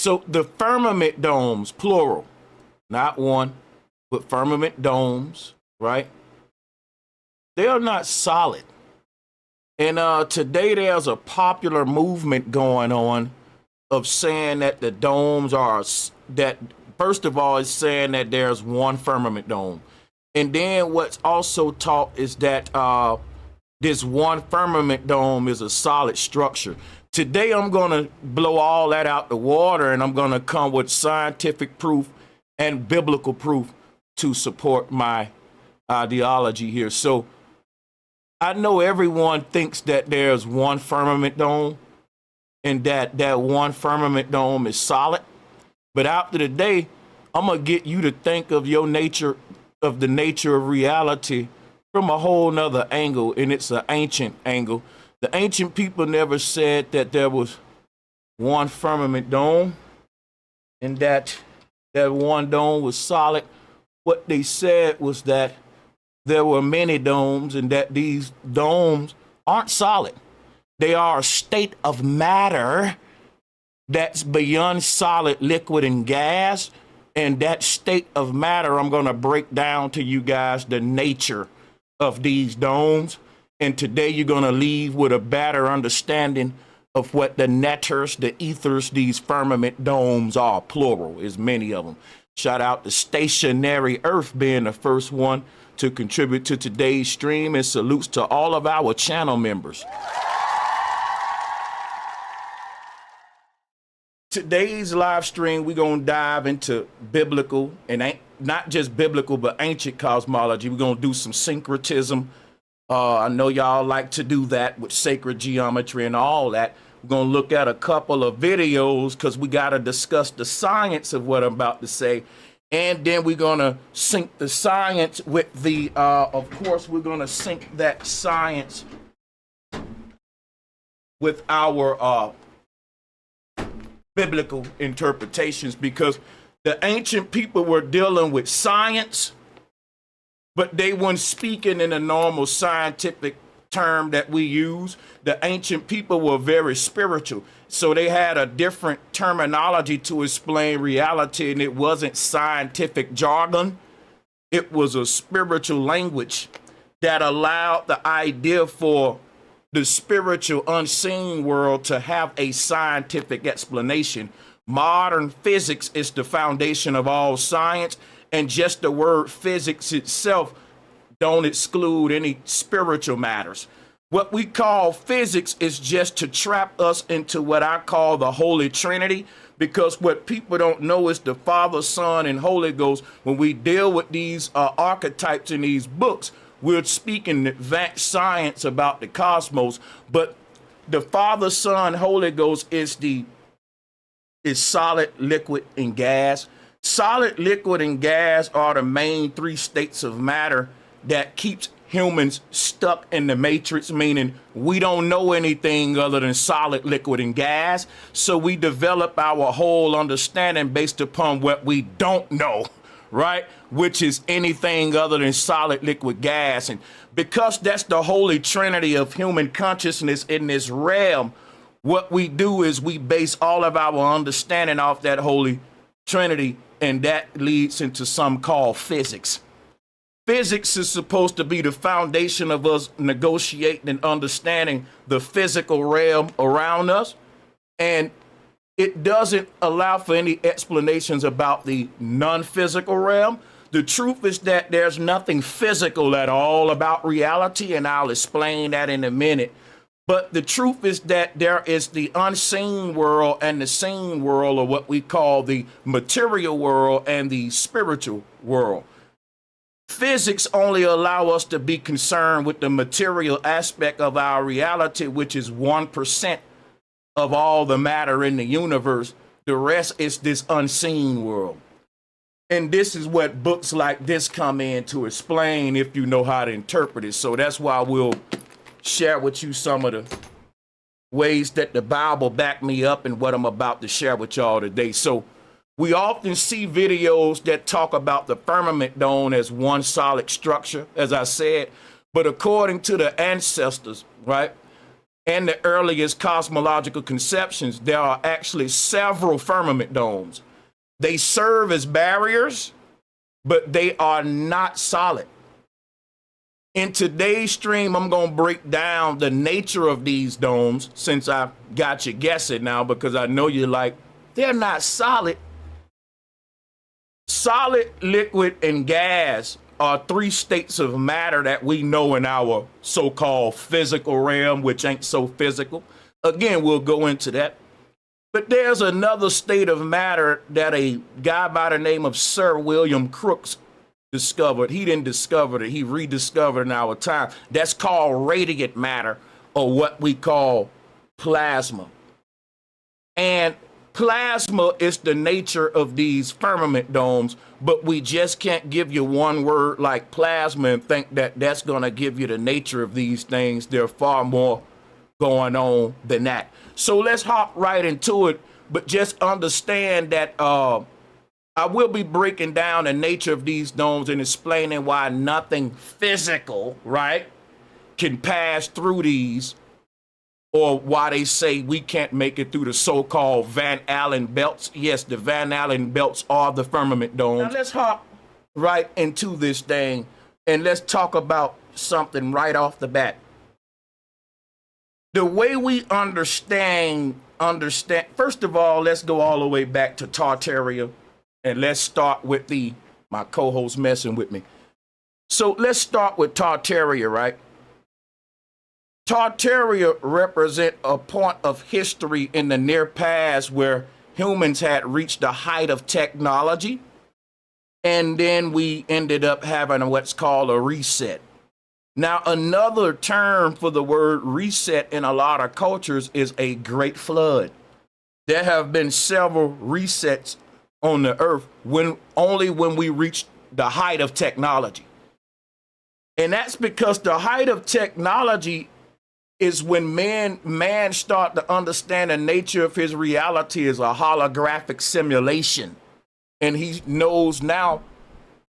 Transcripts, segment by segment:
So the firmament domes, plural, not one, but firmament domes, right? They are not solid. And today there's a popular movement going on of saying that the domes are, that first of all, it's saying that there's one firmament dome. And then what's also taught is that this one firmament dome is a solid structure. Today, I'm going to blow all that out the water, and I'm going to come with scientific proof and biblical proof to support my ideology here. So I know everyone thinks that there's one firmament dome and that one firmament dome is solid. But after the day, I'm going to get you to think of your nature, of the nature of reality from a whole nother angle, and it's an ancient angle. The ancient people never said that there was one firmament dome and that one dome was solid. What they said was that there were many domes and that these domes aren't solid. They are a state of matter that's beyond solid, liquid, and gas. And that state of matter, I'm going to break down to you guys the nature of these domes. And today you're going to leave with a better understanding of what the netters, the ethers, these firmament domes are, plural, is many of them. Shout out to Stationary Earth being the first one to contribute to today's stream, and salutes to all of our channel members. Today's live stream, we're going to dive into biblical, and not just biblical, but ancient cosmology. We're going to do some syncretism. I know y'all like to do that with sacred geometry and all that. We're going to look at a couple of videos because we got to discuss the science of what I'm about to say. And then we're going to sync the science with the, of course, we're going to sync that science with our biblical interpretations, because the ancient people were dealing with science, but they weren't speaking in a normal scientific term that we use. The ancient people were very spiritual, so they had a different terminology to explain reality, and it wasn't scientific jargon. It was a spiritual language that allowed the idea for the spiritual unseen world to have a scientific explanation. Modern physics is the foundation of all science, and just the word physics itself don't exclude any spiritual matters. What we call physics is just to trap us into what I call the Holy Trinity, because what people don't know is the Father, Son, and Holy Ghost. When we deal with these archetypes in these books, we're speaking advanced science about the cosmos, but the Father, Son, Holy Ghost is solid, liquid, and gas. Solid, liquid, and gas are the main three states of matter that keeps humans stuck in the matrix, meaning we don't know anything other than solid, liquid, and gas. So we develop our whole understanding based upon what we don't know, right? Which is anything other than solid, liquid, gas. And because that's the Holy Trinity of human consciousness in this realm, what we do is we base all of our understanding off that Holy Trinity, and that leads into some called physics. Physics is supposed to be the foundation of us negotiating and understanding the physical realm around us, and it doesn't allow for any explanations about the non-physical realm. The truth is that there's nothing physical at all about reality, and I'll explain that in a minute. But the truth is that there is the unseen world and the seen world, or what we call the material world and the spiritual world. Physics only allow us to be concerned with the material aspect of our reality, which is 1% of all the matter in the universe. The rest is this unseen world. And this is what books like this come in to explain if you know how to interpret it. So that's why we'll share with you some of the ways that the Bible back me up and what I'm about to share with y'all today. So we often see videos that talk about the firmament dome as one solid structure, as I said, but according to the ancestors, right, and the earliest cosmological conceptions, there are actually several firmament domes. They serve as barriers, but they are not solid. In today's stream, I'm going to break down the nature of these domes, since I got you guessing now, because I know you're like, they're not solid. Solid, liquid, and gas are three states of matter that we know in our so-called physical realm, which ain't so physical. Again, we'll go into that. But there's another state of matter that a guy by the name of Sir William Crookes discovered. He didn't discover it, he rediscovered in our time. That's called radiant matter, or what we call plasma. And plasma is the nature of these firmament domes, but we just can't give you one word like plasma and think that that's going to give you the nature of these things. There are far more going on than that. So let's hop right into it, but just understand that I will be breaking down the nature of these domes and explaining why nothing physical, right, can pass through these, or why they say we can't make it through the so-called Van Allen belts. Yes, the Van Allen belts are the firmament domes. Now let's hop right into this thing and let's talk about something right off the bat. The way we understand, first of all, let's go all the way back to Tartaria. And let's start with my co-host messing with me. So let's start with Tartaria, right? Tartaria represent a point of history in the near past where humans had reached the height of technology. And then we ended up having what's called a reset. Now, another term for the word reset in a lot of cultures is a great flood. There have been several resets on the earth only when we reach the height of technology. And that's because the height of technology is when man start to understand the nature of his reality as a holographic simulation. And he knows now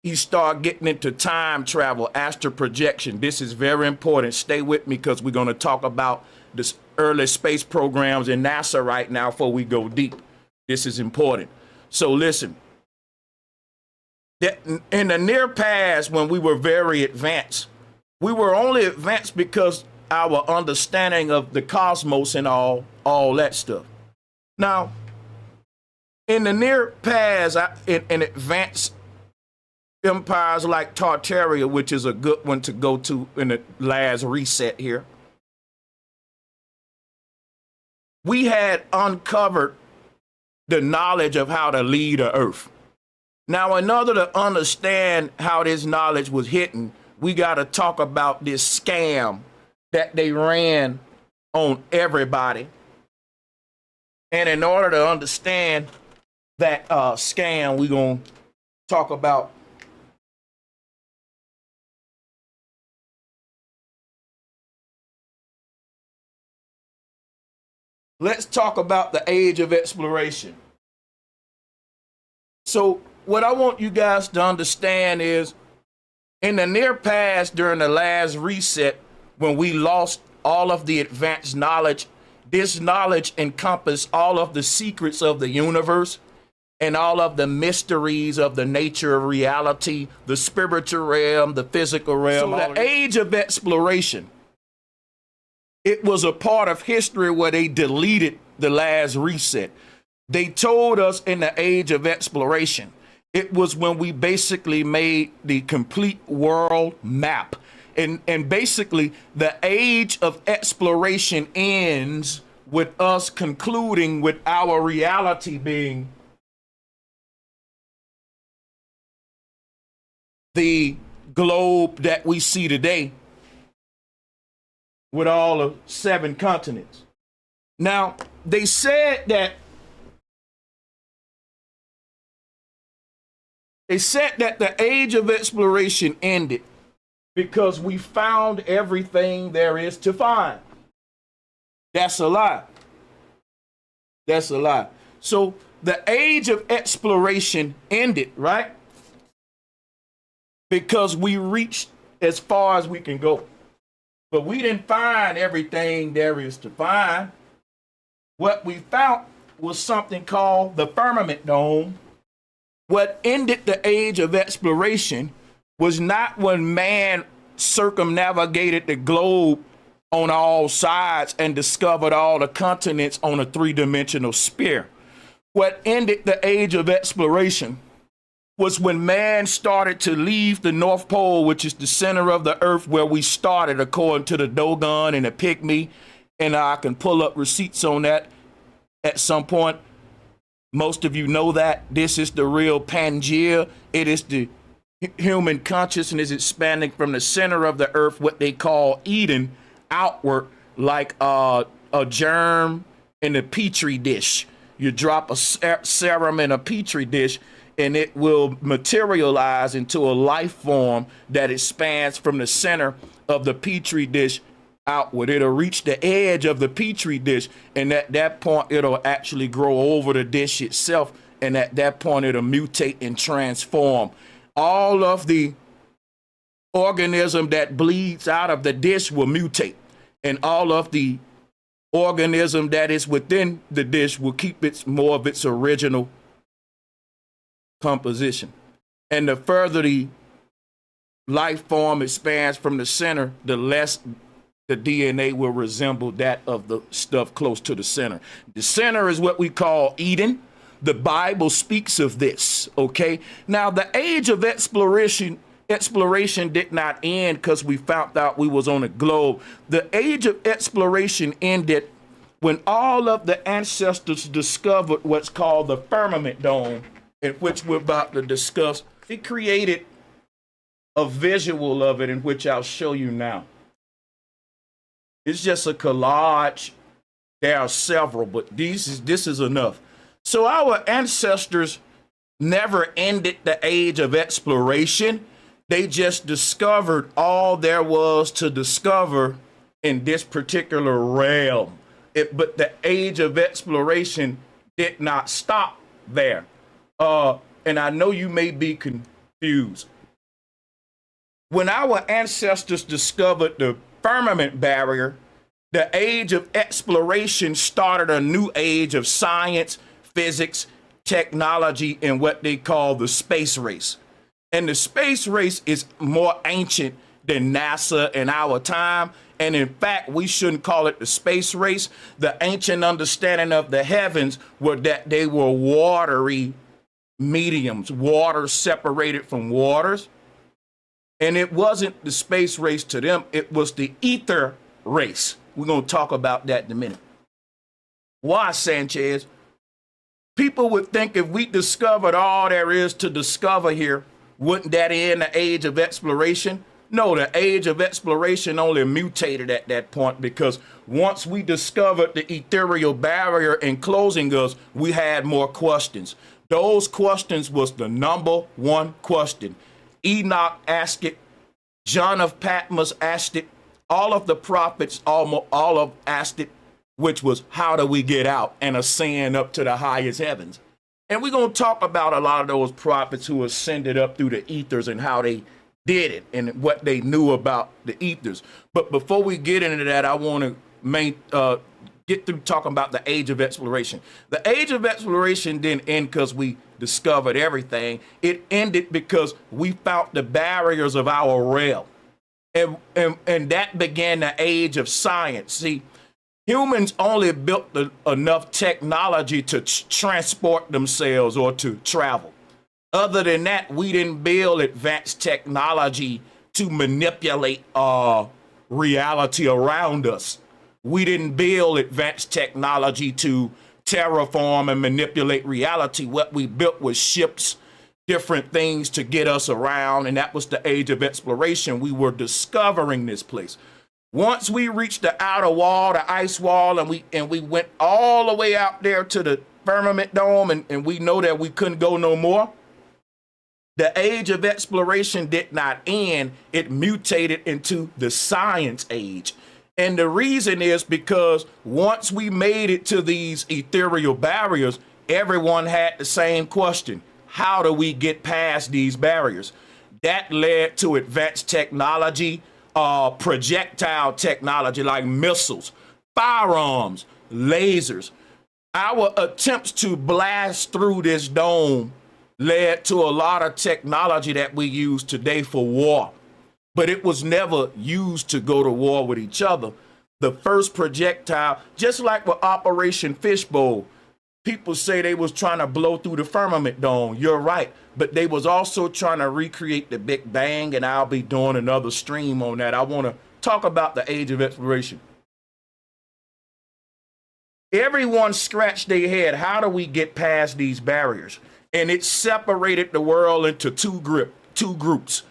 he start getting into time travel, astral projection. This is very important. Stay with me, because we're going to talk about the early space programs in NASA right now before we go deep. This is important. So listen, in the near past, when we were very advanced, we were only advanced because our understanding of the cosmos and all that stuff. Now, in the near past, in advanced empires like Tartaria, which is a good one to go to in the last reset here, we had uncovered the knowledge of how to lead the earth. Now, in order to understand how this knowledge was hidden, we got to talk about this scam that they ran on everybody. And in order to understand that scam, we're going to talk about let's talk about the age of exploration. So what I want you guys to understand is, in the near past, during the last reset, when we lost all of the advanced knowledge, this knowledge encompassed all of the secrets of the universe and all of the mysteries of the nature of reality, the spiritual realm, the physical realm. So the age of exploration, it was a part of history where they deleted the last reset. They told us in the age of exploration, it was when we basically made the complete world map. And basically, the age of exploration ends with us concluding with our reality being the globe that we see today, with all of 7 continents. Now, they said that the age of exploration ended because we found everything there is to find. That's a lie. That's a lie. So the age of exploration ended, right? Because we reached as far as we can go. But we didn't find everything there is to find. What we found was something called the firmament dome. What ended the age of exploration was not when man circumnavigated the globe on all sides and discovered all the continents on a three-dimensional sphere. What ended the age of exploration was when man started to leave the North Pole, which is the center of the earth where we started, according to the Dogon and the Pygmy. And I can pull up receipts on that at some point. Most of you know that this is the real Pangea. It is the human consciousness expanding from the center of the earth, what they call Eden, outward, like a germ in a petri dish. You drop a serum in a petri dish, and it will materialize into a life form that expands from the center of the petri dish outward. It'll reach the edge of the petri dish, and at that point, it'll actually grow over the dish itself, and at that point, it'll mutate and transform. All of the organism that bleeds out of the dish will mutate, and all of the organism that is within the dish will keep more of its original composition. And the further the life form expands from the center, the less the DNA will resemble that of the stuff close to the center. The center is what we call Eden. The Bible speaks of this, okay? Now, the age of exploration did not end because we found out we was on a globe. The age of exploration ended when all of the ancestors discovered what's called the firmament dome, in which we're about to discuss. It created a visual of it, in which I'll show you now. It's just a collage. There are several, but this is enough. So our ancestors never ended the age of exploration. They just discovered all there was to discover in this particular realm. But the age of exploration did not stop there. And I know you may be confused. When our ancestors discovered the firmament barrier, the age of exploration started a new age of science, physics, technology, and what they call the space race. And the space race is more ancient than NASA in our time. And in fact, we shouldn't call it the space race. The ancient understanding of the heavens were that they were watery mediums, water separated from waters. And it wasn't the space race to them, it was the ether race. We're going to talk about that in a minute. Why, Sanchez? People would think if we discovered all there is to discover here, wouldn't that end the age of exploration? No, the age of exploration only mutated at that point, because once we discovered the ethereal barrier enclosing us, we had more questions. Those questions was the number one question. Enoch asked it, John of Patmos asked it, all of the prophets all of asked it, which was, how do we get out and ascend up to the highest heavens? And we're going to talk about a lot of those prophets who ascended up through the ethers and how they did it and what they knew about the ethers. But before we get into that, I want to get through talking about the age of exploration. The age of exploration didn't end because we discovered everything. It ended because we found the barriers of our realm. And that began the age of science. See, humans only built enough technology to transport themselves or to travel. Other than that, we didn't build advanced technology to manipulate reality around us. We didn't build advanced technology to terraform and manipulate reality. What we built was ships, different things to get us around, and that was the age of exploration. We were discovering this place. Once we reached the outer wall, the ice wall, and we went all the way out there to the firmament dome, and we know that we couldn't go no more. The age of exploration did not end. It mutated into the science age. And the reason is because once we made it to these ethereal barriers, everyone had the same question. How do we get past these barriers? That led to advanced technology, projectile technology like missiles, firearms, lasers. Our attempts to blast through this dome led to a lot of technology that we use today for war, but it was never used to go to war with each other. The first projectile, just like with Operation Fishbowl, people say they was trying to blow through the firmament dome. You're right, but they was also trying to recreate the Big Bang, and I'll be doing another stream on that. I want to talk about the age of exploration. Everyone scratched their head. How do we get past these barriers? And it separated the world into two groups.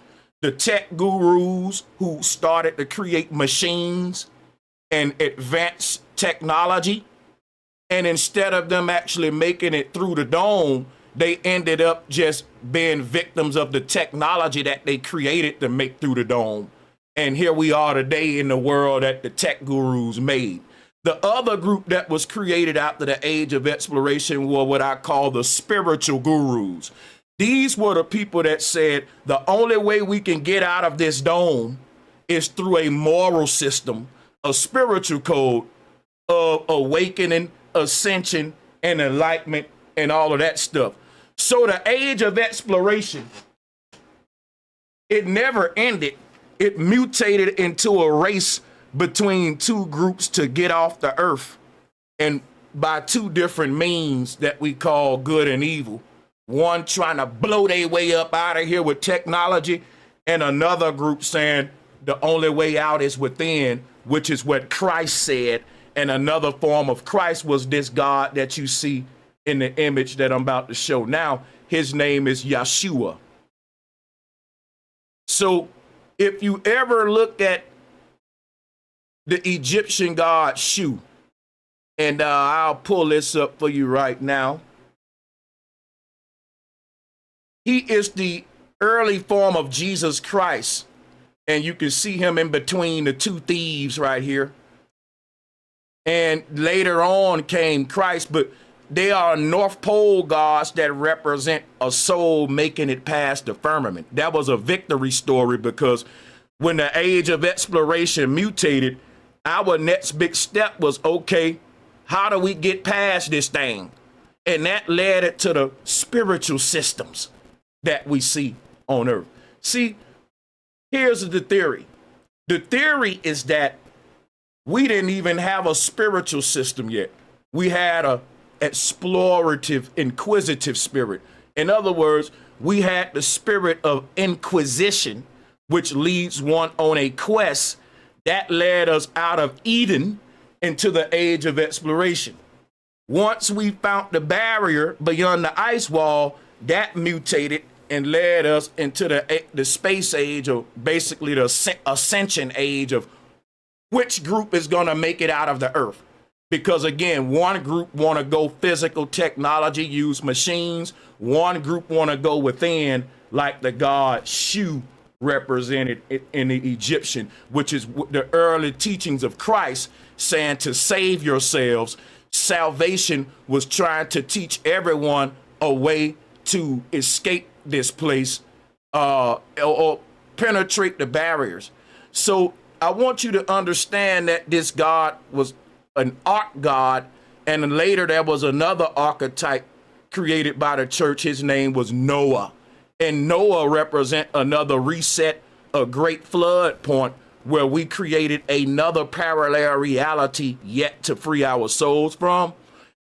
The tech gurus who started to create machines and advanced technology. And instead of them actually making it through the dome, they ended up just being victims of the technology that they created to make through the dome. And here we are today in the world that the tech gurus made. The other group that was created after the age of exploration were what I call the spiritual gurus. These were the people that said the only way we can get out of this dome is through a moral system, a spiritual code of awakening, ascension, and enlightenment, and all of that stuff. So the age of exploration, it never ended. It mutated into a race between two groups to get off the earth, and by two different means that we call good and evil. One trying to blow their way up out of here with technology, and another group saying the only way out is within, which is what Christ said. And another form of Christ was this God that you see in the image that I'm about to show now. His name is Yeshua. So if you ever look at the Egyptian god Shu, and I'll pull this up for you right now. He is the early form of Jesus Christ, and you can see him in between the two thieves right here. And later on came Christ, but they are North Pole gods that represent a soul making it past the firmament. That was a victory story, because when the age of exploration mutated, our next big step was, okay, how do we get past this thing? And that led it to the spiritual systems that we see on earth. See, here's the theory. The theory is that we didn't even have a spiritual system yet. We had a explorative, inquisitive spirit. In other words, we had the spirit of inquisition, which leads one on a quest that led us out of Eden into the age of exploration. Once we found the barrier beyond the ice wall, that mutated and led us into the space age, or basically the ascension age of which group is going to make it out of the earth. Because again, one group want to go physical technology, use machines. One group want to go within, like the god Shu represented in the Egyptian, which is the early teachings of Christ, saying to save yourselves. Salvation was trying to teach everyone a way to escape this place, or penetrate the barriers. So I want you to understand that this God was an ark god, and later there was another archetype created by the church. His name was Noah. And Noah represent another reset, a great flood point where we created another parallel reality yet to free our souls from.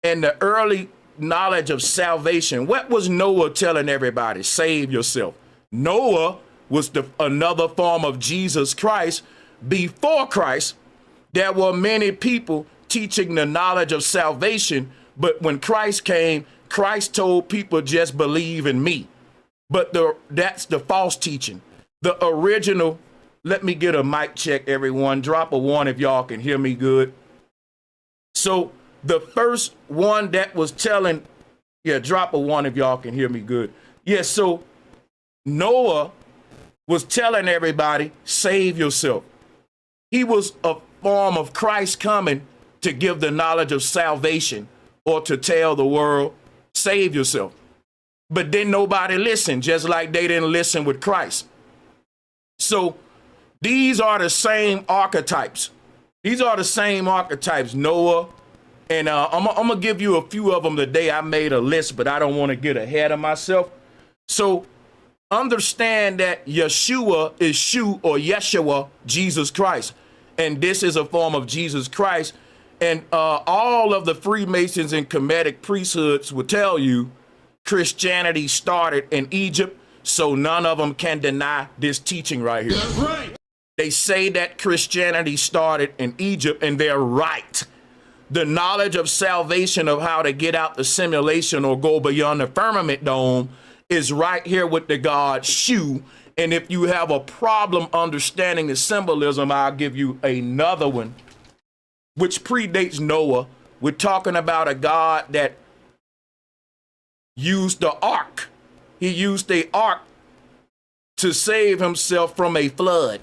And the early knowledge of salvation, what was Noah telling everybody? Save yourself. Noah was another form of Jesus Christ. Before Christ, there were many people teaching the knowledge of salvation, but when Christ came, Christ told people, just believe in me. But that's the false teaching. The original, let me get a mic check, everyone. Drop a 1 if y'all can hear me good. So the first one that was telling, drop a 1 if y'all can hear me good. So Noah was telling everybody, save yourself. He was a form of Christ coming to give the knowledge of salvation, or to tell the world, save yourself. But then nobody listened, just like they didn't listen with Christ. So These are the same archetypes. These are the same archetypes, Noah. And I'm going to give you a few of them today. I made a list, but I don't want to get ahead of myself. So understand that Yeshua is Shu or Yeshua, Jesus Christ. And this is a form of Jesus Christ. And all of the Freemasons and Kemetic priesthoods will tell you Christianity started in Egypt, so none of them can deny this teaching right here. That's right. They say that Christianity started in Egypt, and they're right. The knowledge of salvation, of how to get out the simulation or go beyond the firmament dome, is right here with the god Shu. And if you have a problem understanding the symbolism, I'll give you another one, which predates Noah. We're talking about a god that used the ark. He used the ark to save himself from a flood.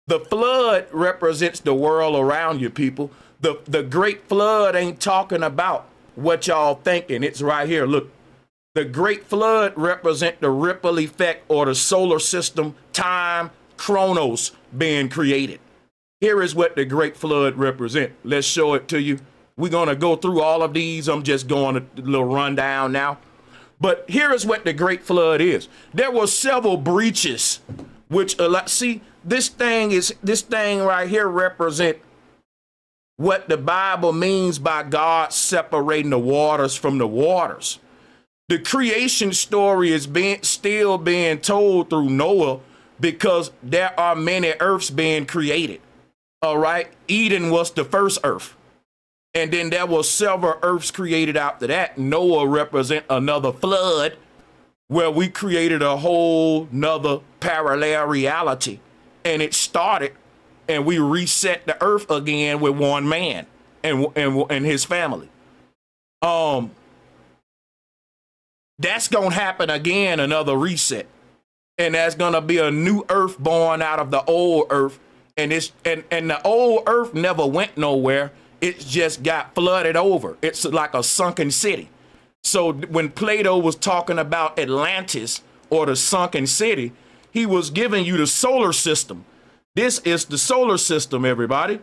The flood represents the world around you, people. The great flood ain't talking about what y'all thinking. It's right here. Look, the great flood represent the ripple effect or the solar system, time, chronos being created. Here is what the great flood represent. Let's show it to you. We're going to go through all of these. I'm just going a little rundown now. But here is what the great flood is. There were several breaches, which see, this thing right here represent what the Bible means by God separating the waters from the waters. The creation story is still being told through Noah because there are many earths being created. All right. Eden was the first earth. And then there were several earths created after that. Noah represent another flood where we created a whole nother parallel reality. And it started, and we reset the earth again with one man and his family. That's going to happen again, another reset. And there's going to be a new earth born out of the old earth. And the old earth never went nowhere. It just got flooded over. It's like a sunken city. So when Plato was talking about Atlantis or the sunken city, he was giving you the solar system. This is the solar system, everybody.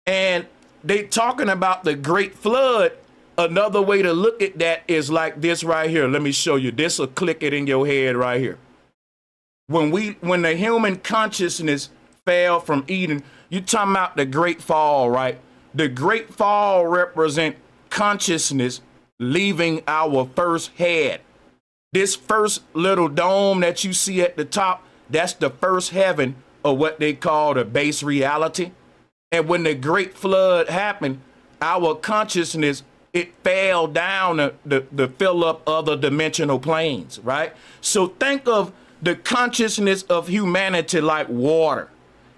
And they talking about the great flood. Another way to look at that is like this right here. Let me show you. This will click it in your head right here. When the human consciousness fell from Eden, you talking about the great fall, right? The great fall represent consciousness leaving our first head. This first little dome that you see at the top, that's the first heaven, or what they call the base reality. And when the great flood happened, our consciousness, it fell down to fill up other dimensional planes, right? So think of the consciousness of humanity like water.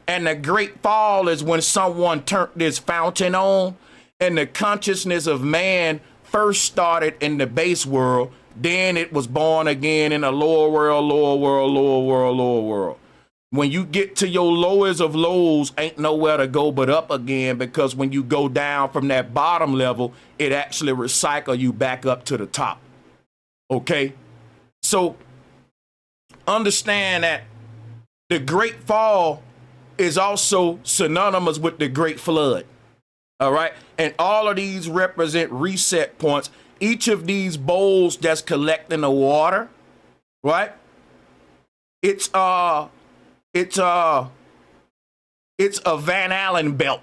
And the great fall is when someone turned this fountain on, and the consciousness of man first started in the base world. Then it was born again in the lower world, lower world, lower world, lower world. When you get to your lowest of lows, ain't nowhere to go but up again, because when you go down from that bottom level, it actually recycle you back up to the top. Okay? So understand that the great fall is also synonymous with the great flood. All right. And all of these represent reset points. Each of these bowls that's collecting the water, right? It's a Van Allen belt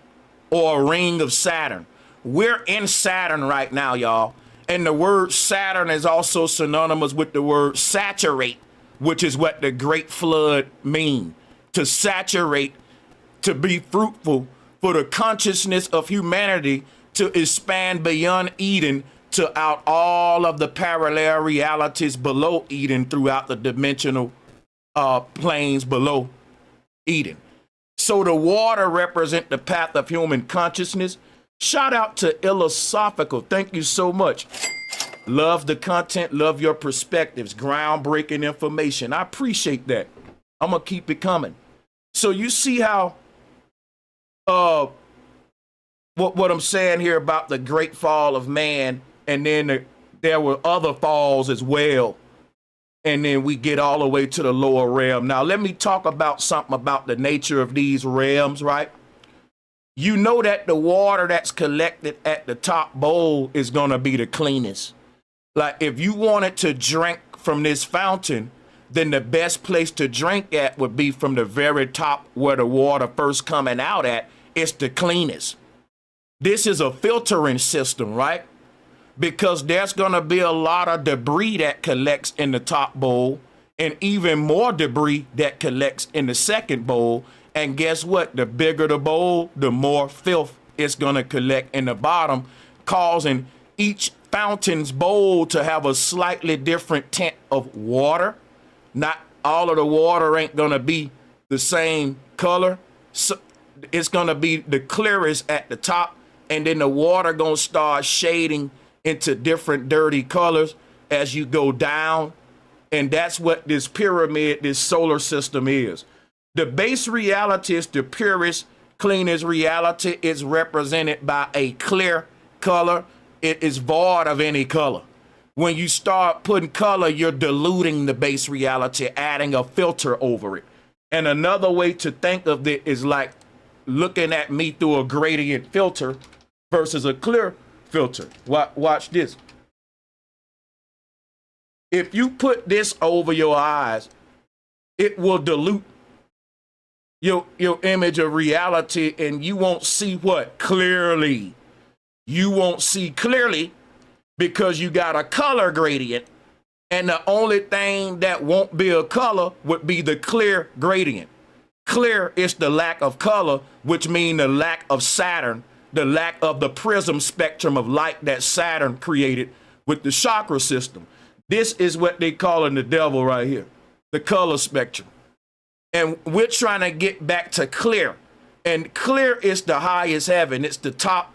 or a ring of Saturn. We're in Saturn right now, y'all. And the word Saturn is also synonymous with the word saturate, which is what the great flood means. To saturate, to be fruitful, for the consciousness of humanity to expand beyond Eden to out all of the parallel realities below Eden throughout the dimensional planes below Eden. So the water represent the path of human consciousness. Shout out to Philosophical. Thank you so much. Love the content, love your perspectives, groundbreaking information. I appreciate that. I'm gonna keep it coming. So you see how what I'm saying here about the great fall of man, and then there were other falls as well. and then we get all the way to the lower realm. Now, let me talk about something about the nature of these realms, right? You know that the water that's collected at the top bowl is going to be the cleanest. Like, if you wanted to drink from this fountain, then the best place to drink at would be from the very top where the water first coming out at. It's the cleanest. This is a filtering system, right? Because there's going to be a lot of debris that collects in the top bowl and even more debris that collects in the second bowl. And guess what? The bigger the bowl, the more filth it's going to collect in the bottom, causing each fountain's bowl to have a slightly different tint of water. Not all of the water ain't going to be the same color. So it's going to be the clearest at the top, and then the water going to start shading into different dirty colors as you go down. And that's what this pyramid, this solar system is. The base reality is the purest, cleanest reality. It's represented by a clear color. It is void of any color. When you start putting color, you're diluting the base reality, adding a filter over it. And another way to think of it is like looking at me through a gradient filter versus a clear filter. Watch this. If you put this over your eyes, it will dilute your image of reality, and you won't see what? Clearly. You won't see clearly because you got a color gradient, and the only thing that won't be a color would be the clear gradient. Clear is the lack of color, which means the lack of Saturn, the lack of the prism spectrum of light that Saturn created with the chakra system. This is what they call in the devil right here, the color spectrum. And we're trying to get back to clear. And clear is the highest heaven. It's the top,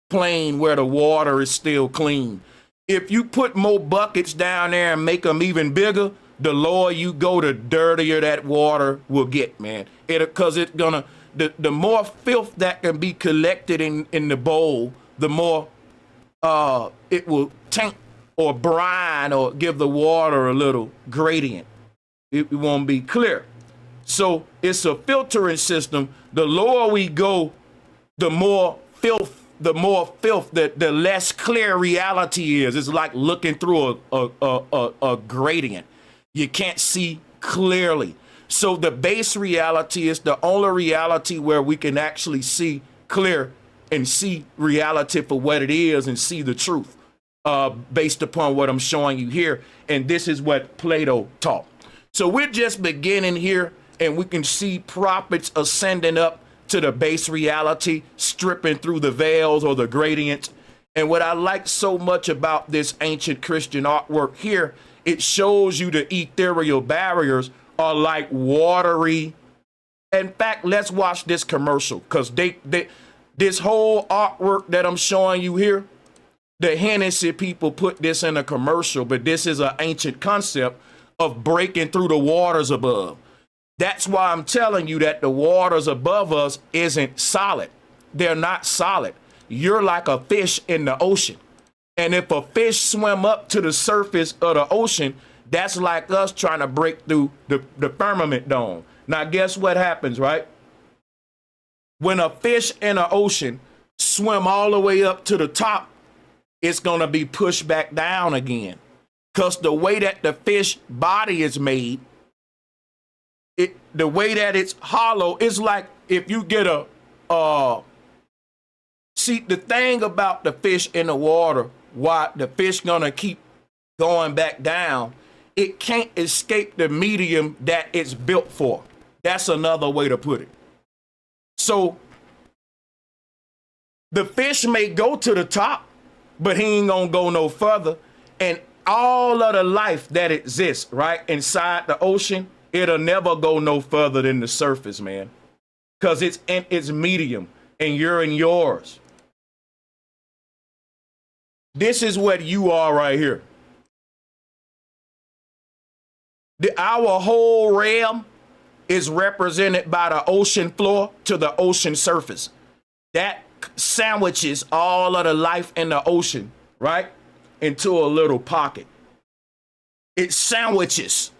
plane where the water is still clean. If you put more buckets down there and make them even bigger, the lower you go, the dirtier that water will get, man. Because it's gonna, the more filth that can be collected in the bowl, the more it will taint or brine or give the water a little gradient. It won't be clear. So it's a filtering system. The lower we go, the more filth, the less clear reality is. It's like looking through a gradient. You can't see clearly. So the base reality is the only reality where we can actually see clear and see reality for what it is and see the truth based upon what I'm showing you here. And this is what Plato taught. So we're just beginning here, and we can see prophets ascending up to the base reality, stripping through the veils or the gradients. And what I like so much about this ancient Christian artwork here, it shows you the ethereal barriers are like watery. In fact, let's watch this commercial, because this whole artwork that I'm showing you here, the Hennessy people put this in a commercial, but this is an ancient concept of breaking through the waters above. That's why I'm telling you that the waters above us isn't solid. They're not solid. You're like a fish in the ocean. And if a fish swim up to the surface of the ocean, that's like us trying to break through the firmament dome. Now, guess what happens, right? When a fish in the ocean swim all the way up to the top, it's going to be pushed back down again. Because the way that the fish body is made, the way that it's hollow, it's like if you get see, the thing about the fish in the water, why the fish gonna keep going back down, it can't escape the medium that it's built for. That's another way to put it. So the fish may go to the top, but he ain't gonna go no further. And all of the life that exists right inside the ocean, it'll never go no further than the surface, man. Because it's in its medium and you're in yours. This is what you are right here. Our whole realm is represented by the ocean floor to the ocean surface. That sandwiches all of the life in the ocean, right, into a little pocket. It sandwiches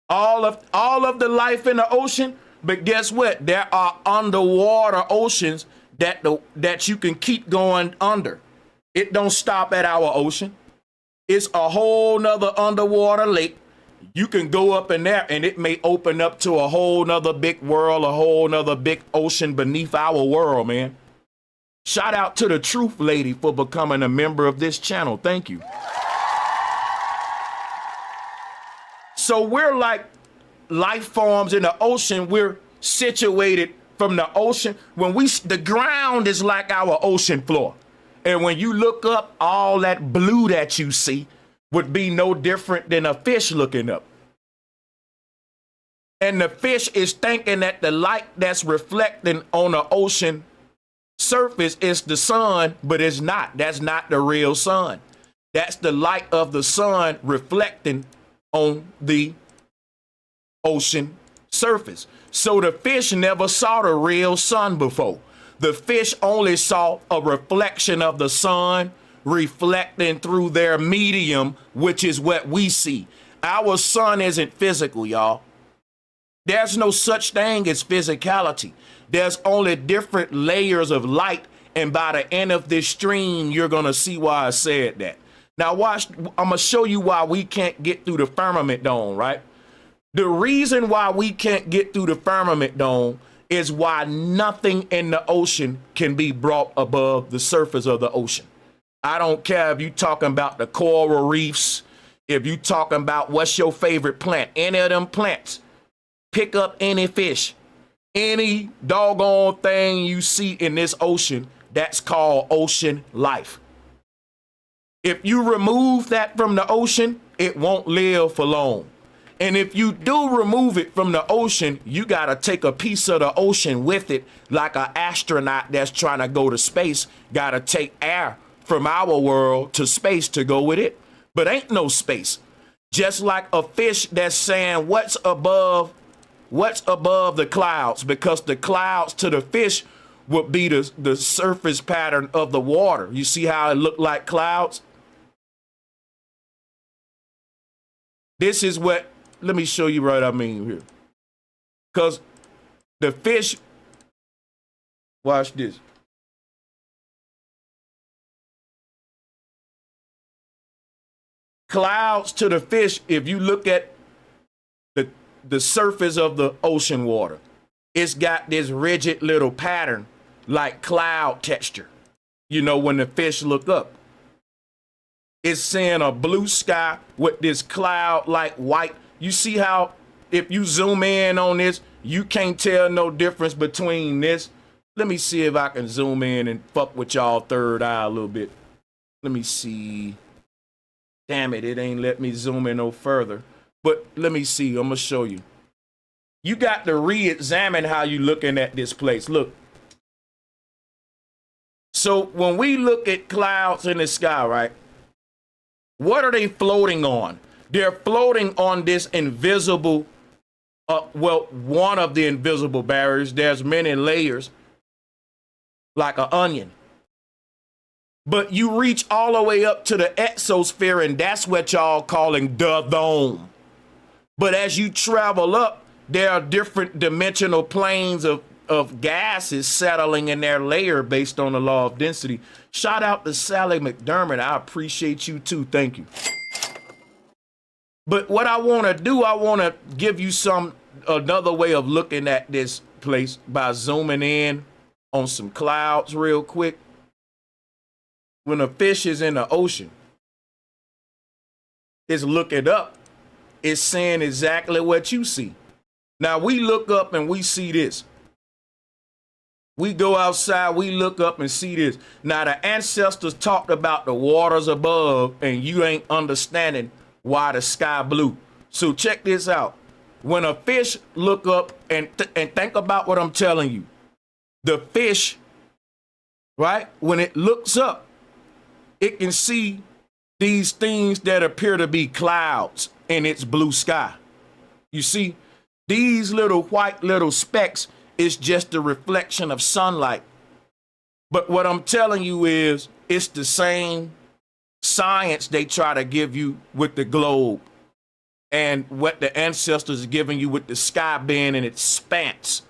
all of the life in the ocean. But guess what? There are underwater oceans that you can keep going under. It don't stop at our ocean. It's a whole nother underwater lake. You can go up in there and it may open up to a whole nother big world, a whole nother big ocean beneath our world, man. Shout out to the Truth Lady for becoming a member of this channel. Thank you. So we're like life forms in the ocean. We're situated from the ocean. The ground is like our ocean floor. And when you look up, all that blue that you see would be no different than a fish looking up. And the fish is thinking that the light that's reflecting on the ocean surface is the sun, but it's not. That's not the real sun. That's the light of the sun reflecting on the ocean surface. So the fish never saw the real sun before. The fish only saw a reflection of the sun reflecting through their medium, which is what we see. Our sun isn't physical, y'all. There's no such thing as physicality. There's only different layers of light, and by the end of this stream, you're gonna see why I said that. Now watch, I'm gonna show you why we can't get through the firmament dome, right? The reason why we can't get through the firmament dome is why nothing in the ocean can be brought above the surface of the ocean. I don't care if you talking about the coral reefs, if you talking about what's your favorite plant, any of them plants, pick up any fish, any doggone thing you see in this ocean, that's called ocean life. If you remove that from the ocean, it won't live for long. And if you do remove it from the ocean, you got to take a piece of the ocean with it, like an astronaut that's trying to go to space, got to take air from our world to space to go with it. But ain't no space. Just like a fish that's saying what's above the clouds, because the clouds to the fish would be the surface pattern of the water. You see how it looked like clouds? This is what, let me show you what I mean here. Because the fish, watch this. Clouds to the fish, if you look at the surface of the ocean water, it's got this rigid little pattern like cloud texture. You know, when the fish look up, it's seeing a blue sky with this cloud like white. You see how if you zoom in on this, you can't tell no difference between this. Let me see if I can zoom in and fuck with y'all third eye a little bit. Let me see. Damn it, it ain't let me zoom in no further. But let me see, I'm gonna show you. You got to re-examine how you looking at this place. Look. So when we look at clouds in the sky, right? What are they floating on? They're floating on this invisible, one of the invisible barriers. There's many layers, like an onion. But you reach all the way up to the exosphere, and that's what y'all calling the dome. But as you travel up, there are different dimensional planes of gases settling in their layer based on the law of density. Shout out to Sally McDermott. I appreciate you too. Thank you. But what I want to do, I want to give you another way of looking at this place by zooming in on some clouds real quick. When a fish is in the ocean, it's looking up. It's saying exactly what you see. Now we look up and we see this. We go outside, we look up and see this. Now the ancestors talked about the waters above, and you ain't understanding why the sky blue. So check this out. When a fish look up and think about what I'm telling you, the fish, right? When it looks up, it can see these things that appear to be clouds in its blue sky. You see, these little white little specks is just a reflection of sunlight. But what I'm telling you is it's the same science they try to give you with the globe and what the ancestors are giving you with the sky being in its expanse.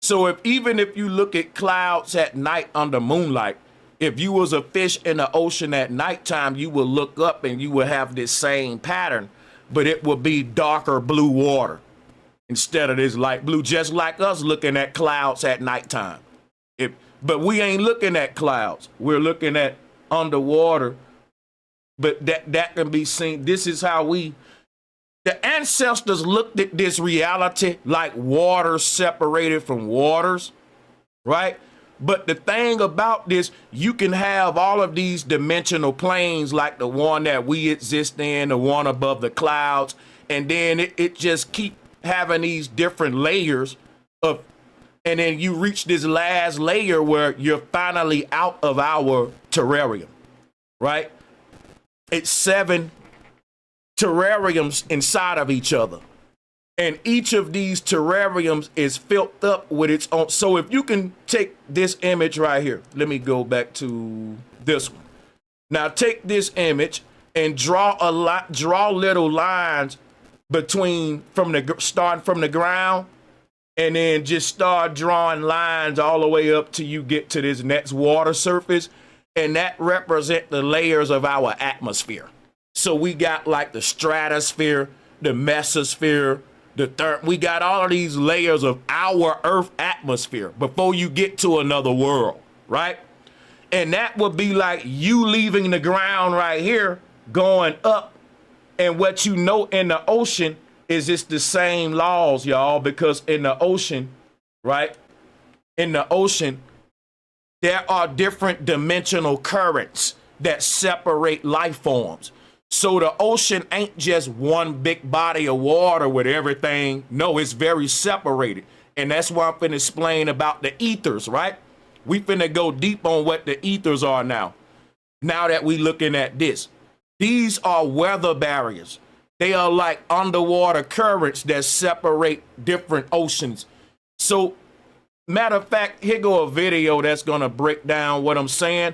So even if you look at clouds at night under moonlight, if you was a fish in the ocean at nighttime, you will look up and you will have this same pattern, but it will be darker blue water instead of this light blue, just like us looking at clouds at nighttime. But we ain't looking at clouds. We're looking at underwater. But that can be seen. This is how the ancestors looked at this reality like water separated from waters, right? But the thing about this, you can have all of these dimensional planes like the one that we exist in, the one above the clouds, and then it just keep having these different layers of, and then you reach this last layer where you're finally out of our terrarium, right? It's 7 terrariums inside of each other. And each of these terrariums is filled up with its own. So if you can take this image right here, let me go back to this one. Now take this image and draw little lines between starting from the ground, and then just start drawing lines all the way up till you get to this next water surface. And that represent the layers of our atmosphere. So we got like the stratosphere, the mesosphere, we got all of these layers of our Earth atmosphere before you get to another world, right? And that would be like you leaving the ground right here, going up. And what you know in the ocean is it's the same laws, y'all, because in the ocean, right? In the ocean, there are different dimensional currents that separate life forms. So the ocean ain't just one big body of water with everything. No, it's very separated. And that's why I'm finna explain about the ethers, right? We finna go deep on what the ethers are now. Now that we looking at this. These are weather barriers. They are like underwater currents that separate different oceans. So, matter of fact, here go a video that's gonna break down what I'm saying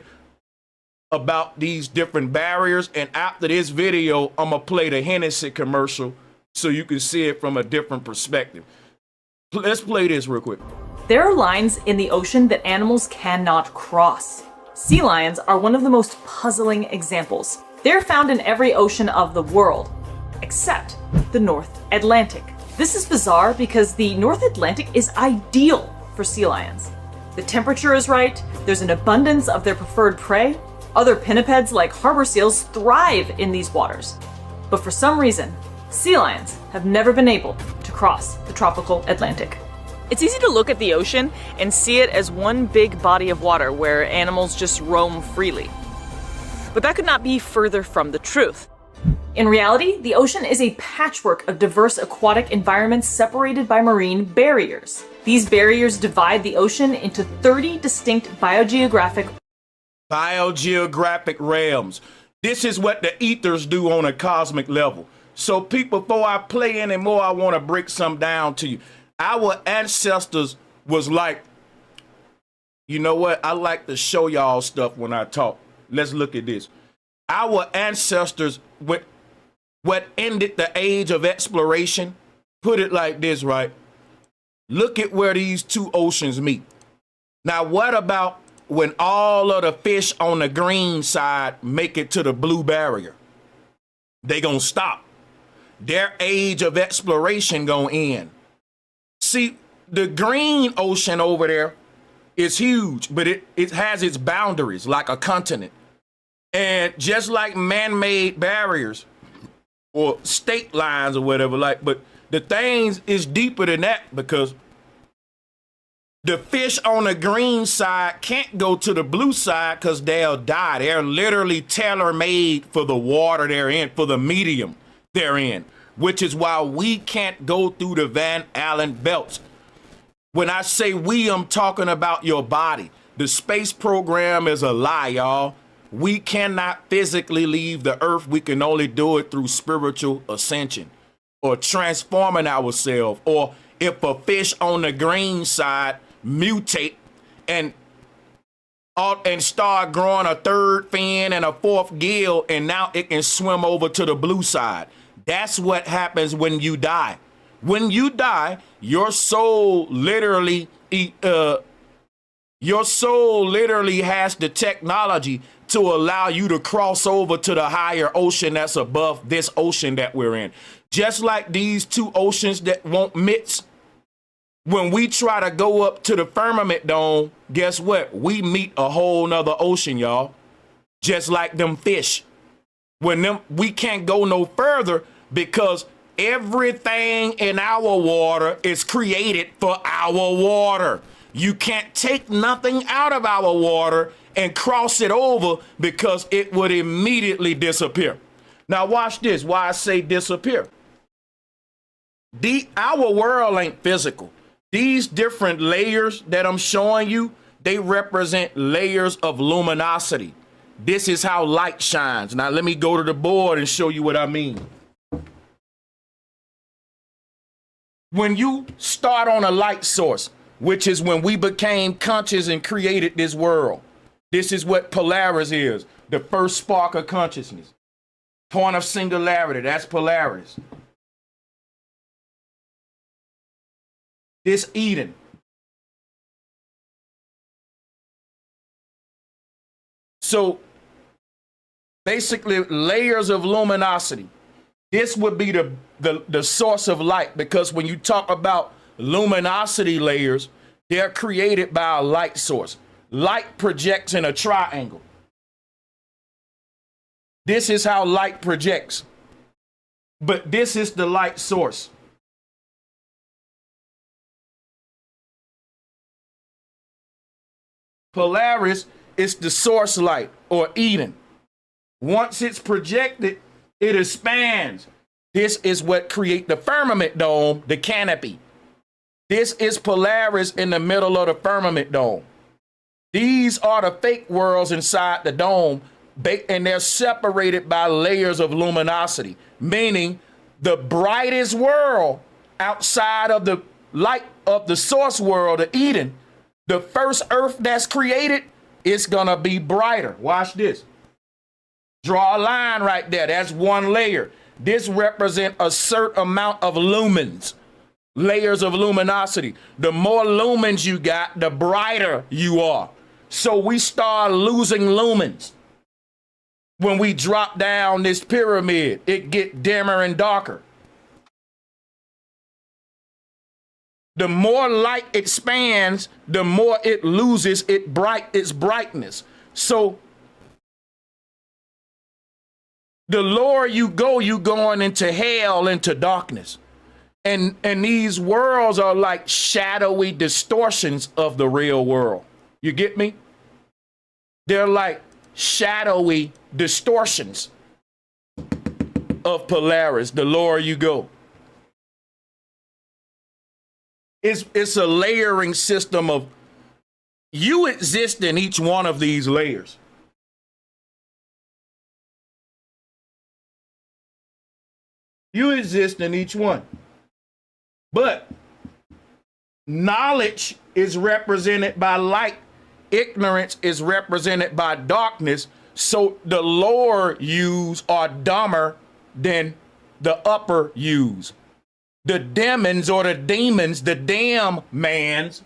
about these different barriers. And after this video, I'm gonna play the Hennessy commercial so you can see it from a different perspective. Let's play this real quick. There are lines in the ocean that animals cannot cross. Sea lions are one of the most puzzling examples. They're found in every ocean of the world, except the North Atlantic. This is bizarre because the North Atlantic is ideal for sea lions. The temperature is right, there's an abundance of their preferred prey. Other pinnipeds like harbor seals thrive in these waters. But for some reason, sea lions have never been able to cross the tropical Atlantic. It's easy to look at the ocean and see it as one big body of water where animals just roam freely. But that could not be further from the truth. In reality, the ocean is a patchwork of diverse aquatic environments separated by marine barriers. These barriers divide the ocean into 30 distinct biogeographic realms. This is what the ethers do on a cosmic level. So people, before I play anymore, I want to break some down to you. Our ancestors was like, you know what? I like to show y'all stuff when I talk. Let's look at this. Our ancestors, what ended the age of exploration, put it like this, right? Look at where these two oceans meet. Now, what about when all of the fish on the green side make it to the blue barrier? They gonna stop. Their age of exploration gonna end. See, the green ocean over there is huge, but it has its boundaries like a continent. And just like man-made barriers or state lines or whatever, but the thing is deeper than that, because the fish on the green side can't go to the blue side because they'll die. They're literally tailor-made for the water they're in, for the medium they're in, which is why we can't go through the Van Allen belts. When I say we, I'm talking about your body. The space program is a lie, y'all. We cannot physically leave the earth. We can only do it through spiritual ascension or transforming ourselves. Or if a fish on the green side mutate and and start growing a third fin and a fourth gill, and now it can swim over to the blue side. That's what happens when you die. When you die, your soul literally has the technology to allow you to cross over to the higher ocean that's above this ocean that we're in. Just like these two oceans that won't mix. When we try to go up to the firmament dome, guess what? We meet a whole nother ocean, y'all. Just like them fish. We can't go no further because everything in our water is created for our water. You can't take nothing out of our water and cross it over because it would immediately disappear. Now watch this, why I say disappear. Our world ain't physical. These different layers that I'm showing you, they represent layers of luminosity. This is how light shines. Now let me go to the board and show you what I mean. When you start on a light source, which is when we became conscious and created this world, this is what Polaris is, the first spark of consciousness. Point of singularity, that's Polaris. This Eden. So basically layers of luminosity. This would be the source of light, because when you talk about luminosity layers, they're created by a light source. Light projects in a triangle. This is how light projects. But this is the light source. Polaris is the source light, or Eden. Once it's projected, it expands. This is what creates the firmament dome, the canopy. This is Polaris in the middle of the firmament dome. These are the fake worlds inside the dome, and they're separated by layers of luminosity, meaning the brightest world outside of the light of the source world of Eden, the first earth that's created, it's gonna be brighter. Watch this. Draw a line right there. That's one layer. This represents a certain amount of lumens, layers of luminosity. The more lumens you got, the brighter you are. So we start losing lumens. When we drop down this pyramid, it get dimmer and darker. The more light expands, the more it loses its brightness. So the lower you go, you going into hell, into darkness. And these worlds are like shadowy distortions of the real world. You get me? They're like shadowy distortions of Polaris, the lower you go. It's a layering system of, you exist in each one of these layers. You exist in each one. But knowledge is represented by light. Ignorance is represented by darkness. So the lower yous are dumber than the upper yous. The demons or the demons, the damn mans,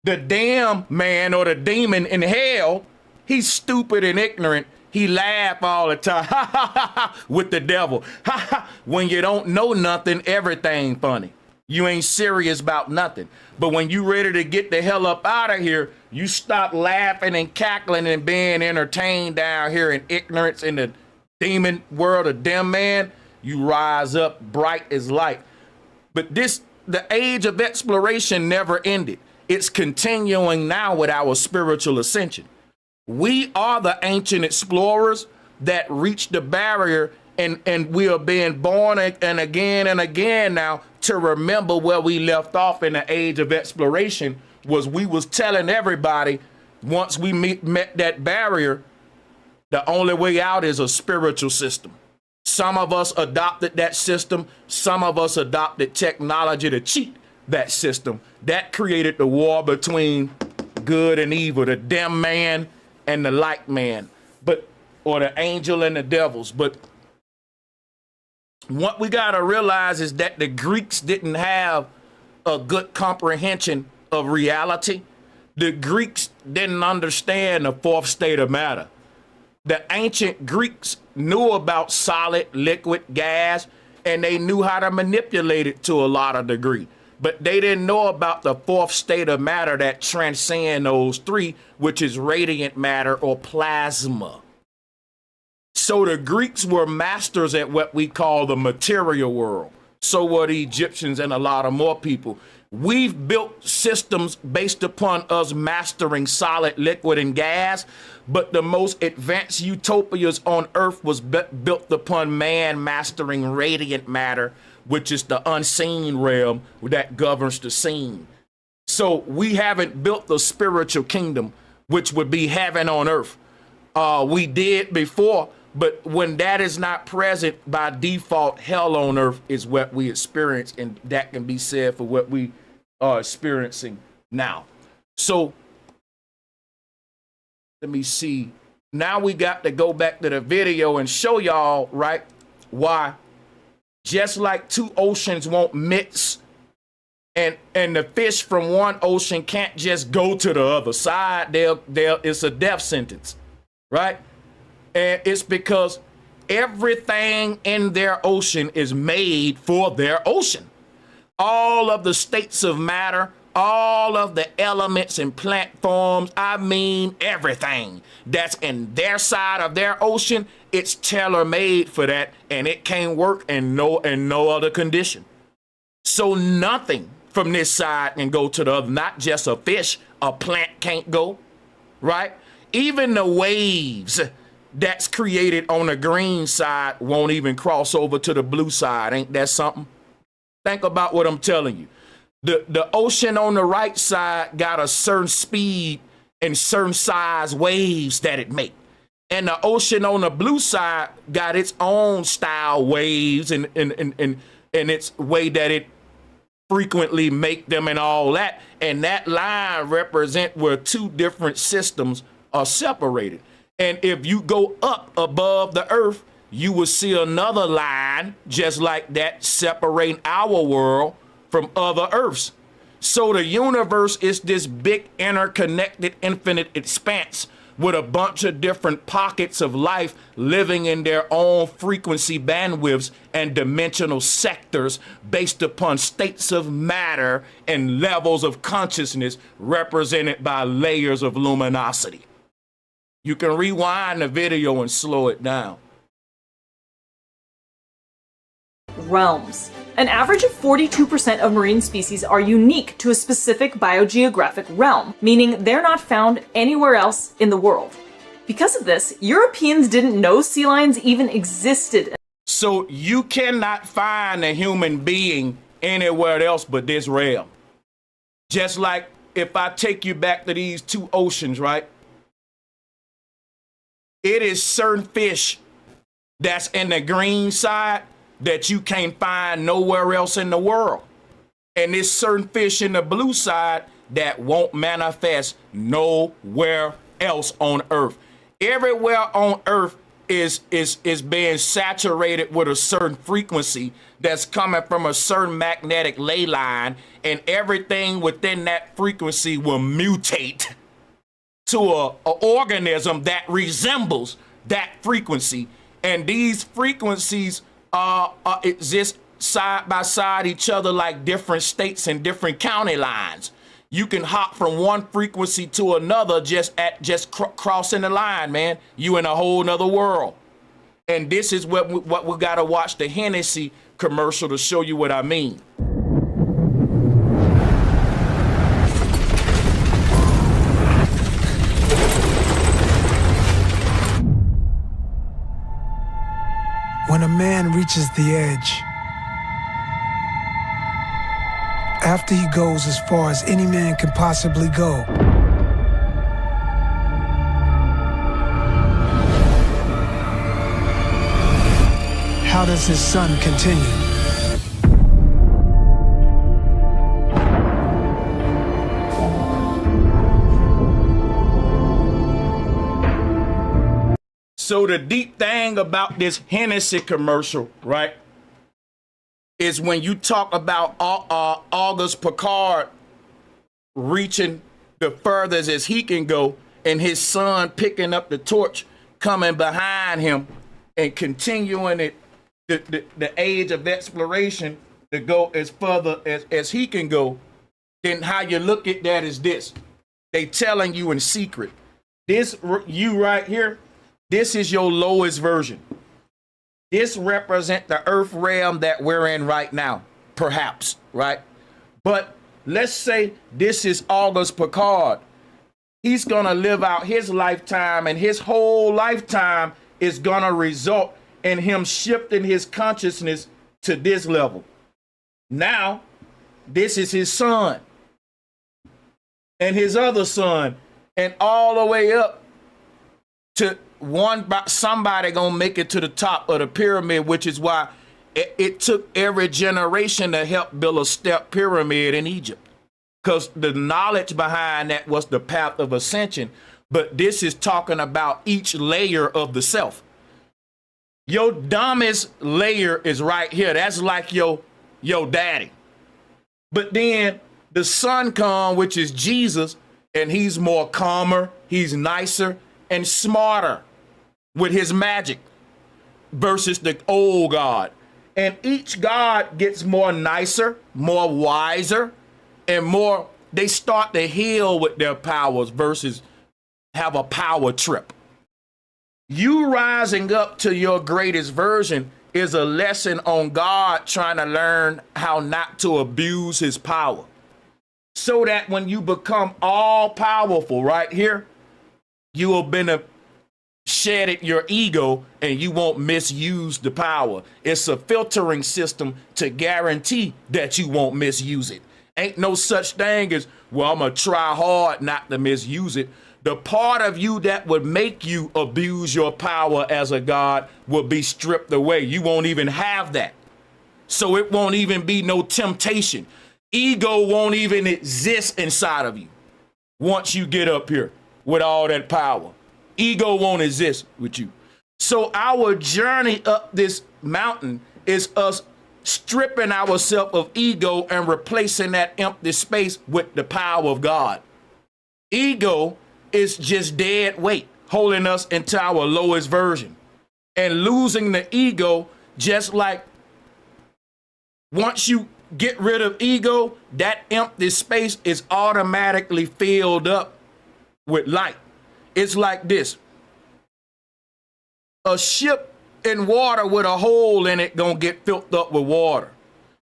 the damn man or the demon in hell, he's stupid and ignorant. He laugh all the time with the devil. When you don't know nothing, everything funny. You ain't serious about nothing. But when you ready to get the hell up out of here, you stop laughing and cackling and being entertained down here in ignorance in the demon world of damn man. You rise up bright as light. But the age of exploration never ended. It's continuing now with our spiritual ascension. We are the ancient explorers that reached the barrier, and we are being born and again now to remember where we left off in the age of exploration. We was telling everybody, once we met that barrier, the only way out is a spiritual system. Some of us adopted that system. Some of us adopted technology to cheat. that system. That created the war between good and evil, the damn man and the light man, or the angel and the devils. But what we got to realize is that the Greeks didn't have a good comprehension of reality. The Greeks didn't understand the fourth state of matter. The ancient Greeks knew about solid, liquid, gas, and they knew how to manipulate it to a lot of degree. But they didn't know about the fourth state of matter that transcend those three, which is radiant matter or plasma. So the Greeks were masters at what we call the material world. So were the Egyptians and a lot of more people. We've built systems based upon us mastering solid, liquid, and gas, but the most advanced utopias on Earth was built upon man mastering radiant matter, which is the unseen realm that governs the seen. So we haven't built the spiritual kingdom, which would be heaven on earth. We did before, but when that is not present, by default, hell on earth is what we experience, and that can be said for what we are experiencing now. So let me see. Now we got to go back to the video and show y'all, right, why just like two oceans won't mix, and the fish from one ocean can't just go to the other side. It's a death sentence, right? And it's because everything in their ocean is made for their ocean. All of the states of matter, all of the elements and plant forms, I mean everything that's in their side of their ocean, it's tailor-made for that, and it can't work in no other condition. So nothing from this side can go to the other, not just a fish, a plant can't go, right? Even the waves that's created on the green side won't even cross over to the blue side. Ain't that something? Think about what I'm telling you. The ocean on the right side got a certain speed and certain size waves that it make. And the ocean on the blue side got its own style waves and its way that it frequently make them and all that. And that line represent where two different systems are separated. And if you go up above the earth, you will see another line just like that separating our world from other earths. So the universe is this big interconnected infinite expanse with a bunch of different pockets of life living in their own frequency bandwidths and dimensional sectors based upon states of matter and levels of consciousness represented by layers of luminosity. You can rewind the video and slow it down. Realms. An average of 42% of marine species are unique to a specific biogeographic realm, meaning they're not found anywhere else in the world. Because of this, Europeans didn't know sea lions even existed. So you cannot find a human being anywhere else but this realm. Just like if I take you back to these two oceans, right? It is certain fish that's in the green side that you can't find nowhere else in the world. And there's certain fish in the blue side that won't manifest nowhere else on earth. Everywhere on earth is being saturated with a certain frequency that's coming from a certain magnetic ley line, and everything within that frequency will mutate to a organism that resembles that frequency. And these frequencies exist side by side each other like different states and different county lines. You can hop from one frequency to another just crossing the line, man. You in a whole nother world. And this is what we gotta watch the Hennessy commercial to show you what I mean. When a man reaches the edge, after he goes as far as any man can possibly go, how does his son continue? So the deep thing about this Hennessy commercial, right, is when you talk about August Picard reaching the furthest as he can go, and his son picking up the torch, coming behind him, and continuing it, the age of exploration to go as further as he can go. Then how you look at that is this: they telling you in secret, this you right here, this is your lowest version. This represents the earth realm that we're in right now, perhaps, right? But let's say this is August Picard. He's gonna live out his lifetime, and his whole lifetime is gonna result in him shifting his consciousness to this level. Now, this is his son and his other son, and all the way up to somebody gonna make it to the top of the pyramid, which is why it took every generation to help build a step pyramid in Egypt, because the knowledge behind that was the path of ascension. But this is talking about each layer of the self. Your dumbest layer is right here. That's like your daddy. But then the son comes, which is Jesus, and he's more calmer, he's nicer and smarter with his magic versus the old God. And each God gets more nicer, more wiser, and more, they start to heal with their powers versus have a power trip. You rising up to your greatest version is a lesson on God trying to learn how not to abuse his power. So that when you become all powerful right here, you will shed it your ego and you won't misuse the power. It's a filtering system to guarantee that you won't misuse it. Ain't no such thing as, well, I'm gonna try hard not to misuse it. The part of you that would make you abuse your power as a God will be stripped away. You won't even have that. So it won't even be no temptation. Ego won't even exist inside of you once you get up here with all that power. Ego won't exist with you. So our journey up this mountain is us stripping ourselves of ego and replacing that empty space with the power of God. Ego is just dead weight holding us into our lowest version. And losing the ego, just like once you get rid of ego, that empty space is automatically filled up with light. It's like this: a ship in water with a hole in it gonna get filled up with water.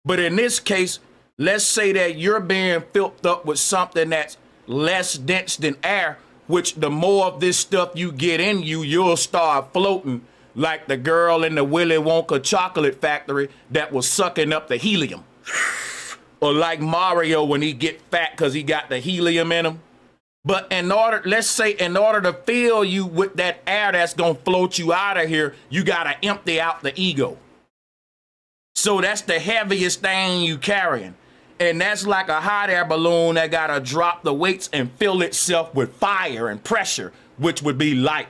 But in this case, let's say that you're being filled up with something that's less dense than air, which the more of this stuff you get in you, you'll start floating like the girl in the Willy Wonka chocolate factory that was sucking up the helium. Or like Mario when he get fat because he got the helium in him. But let's say in order to fill you with that air that's gonna float you out of here, you gotta empty out the ego. So that's the heaviest thing you carrying. And that's like a hot air balloon that gotta drop the weights and fill itself with fire and pressure, which would be light.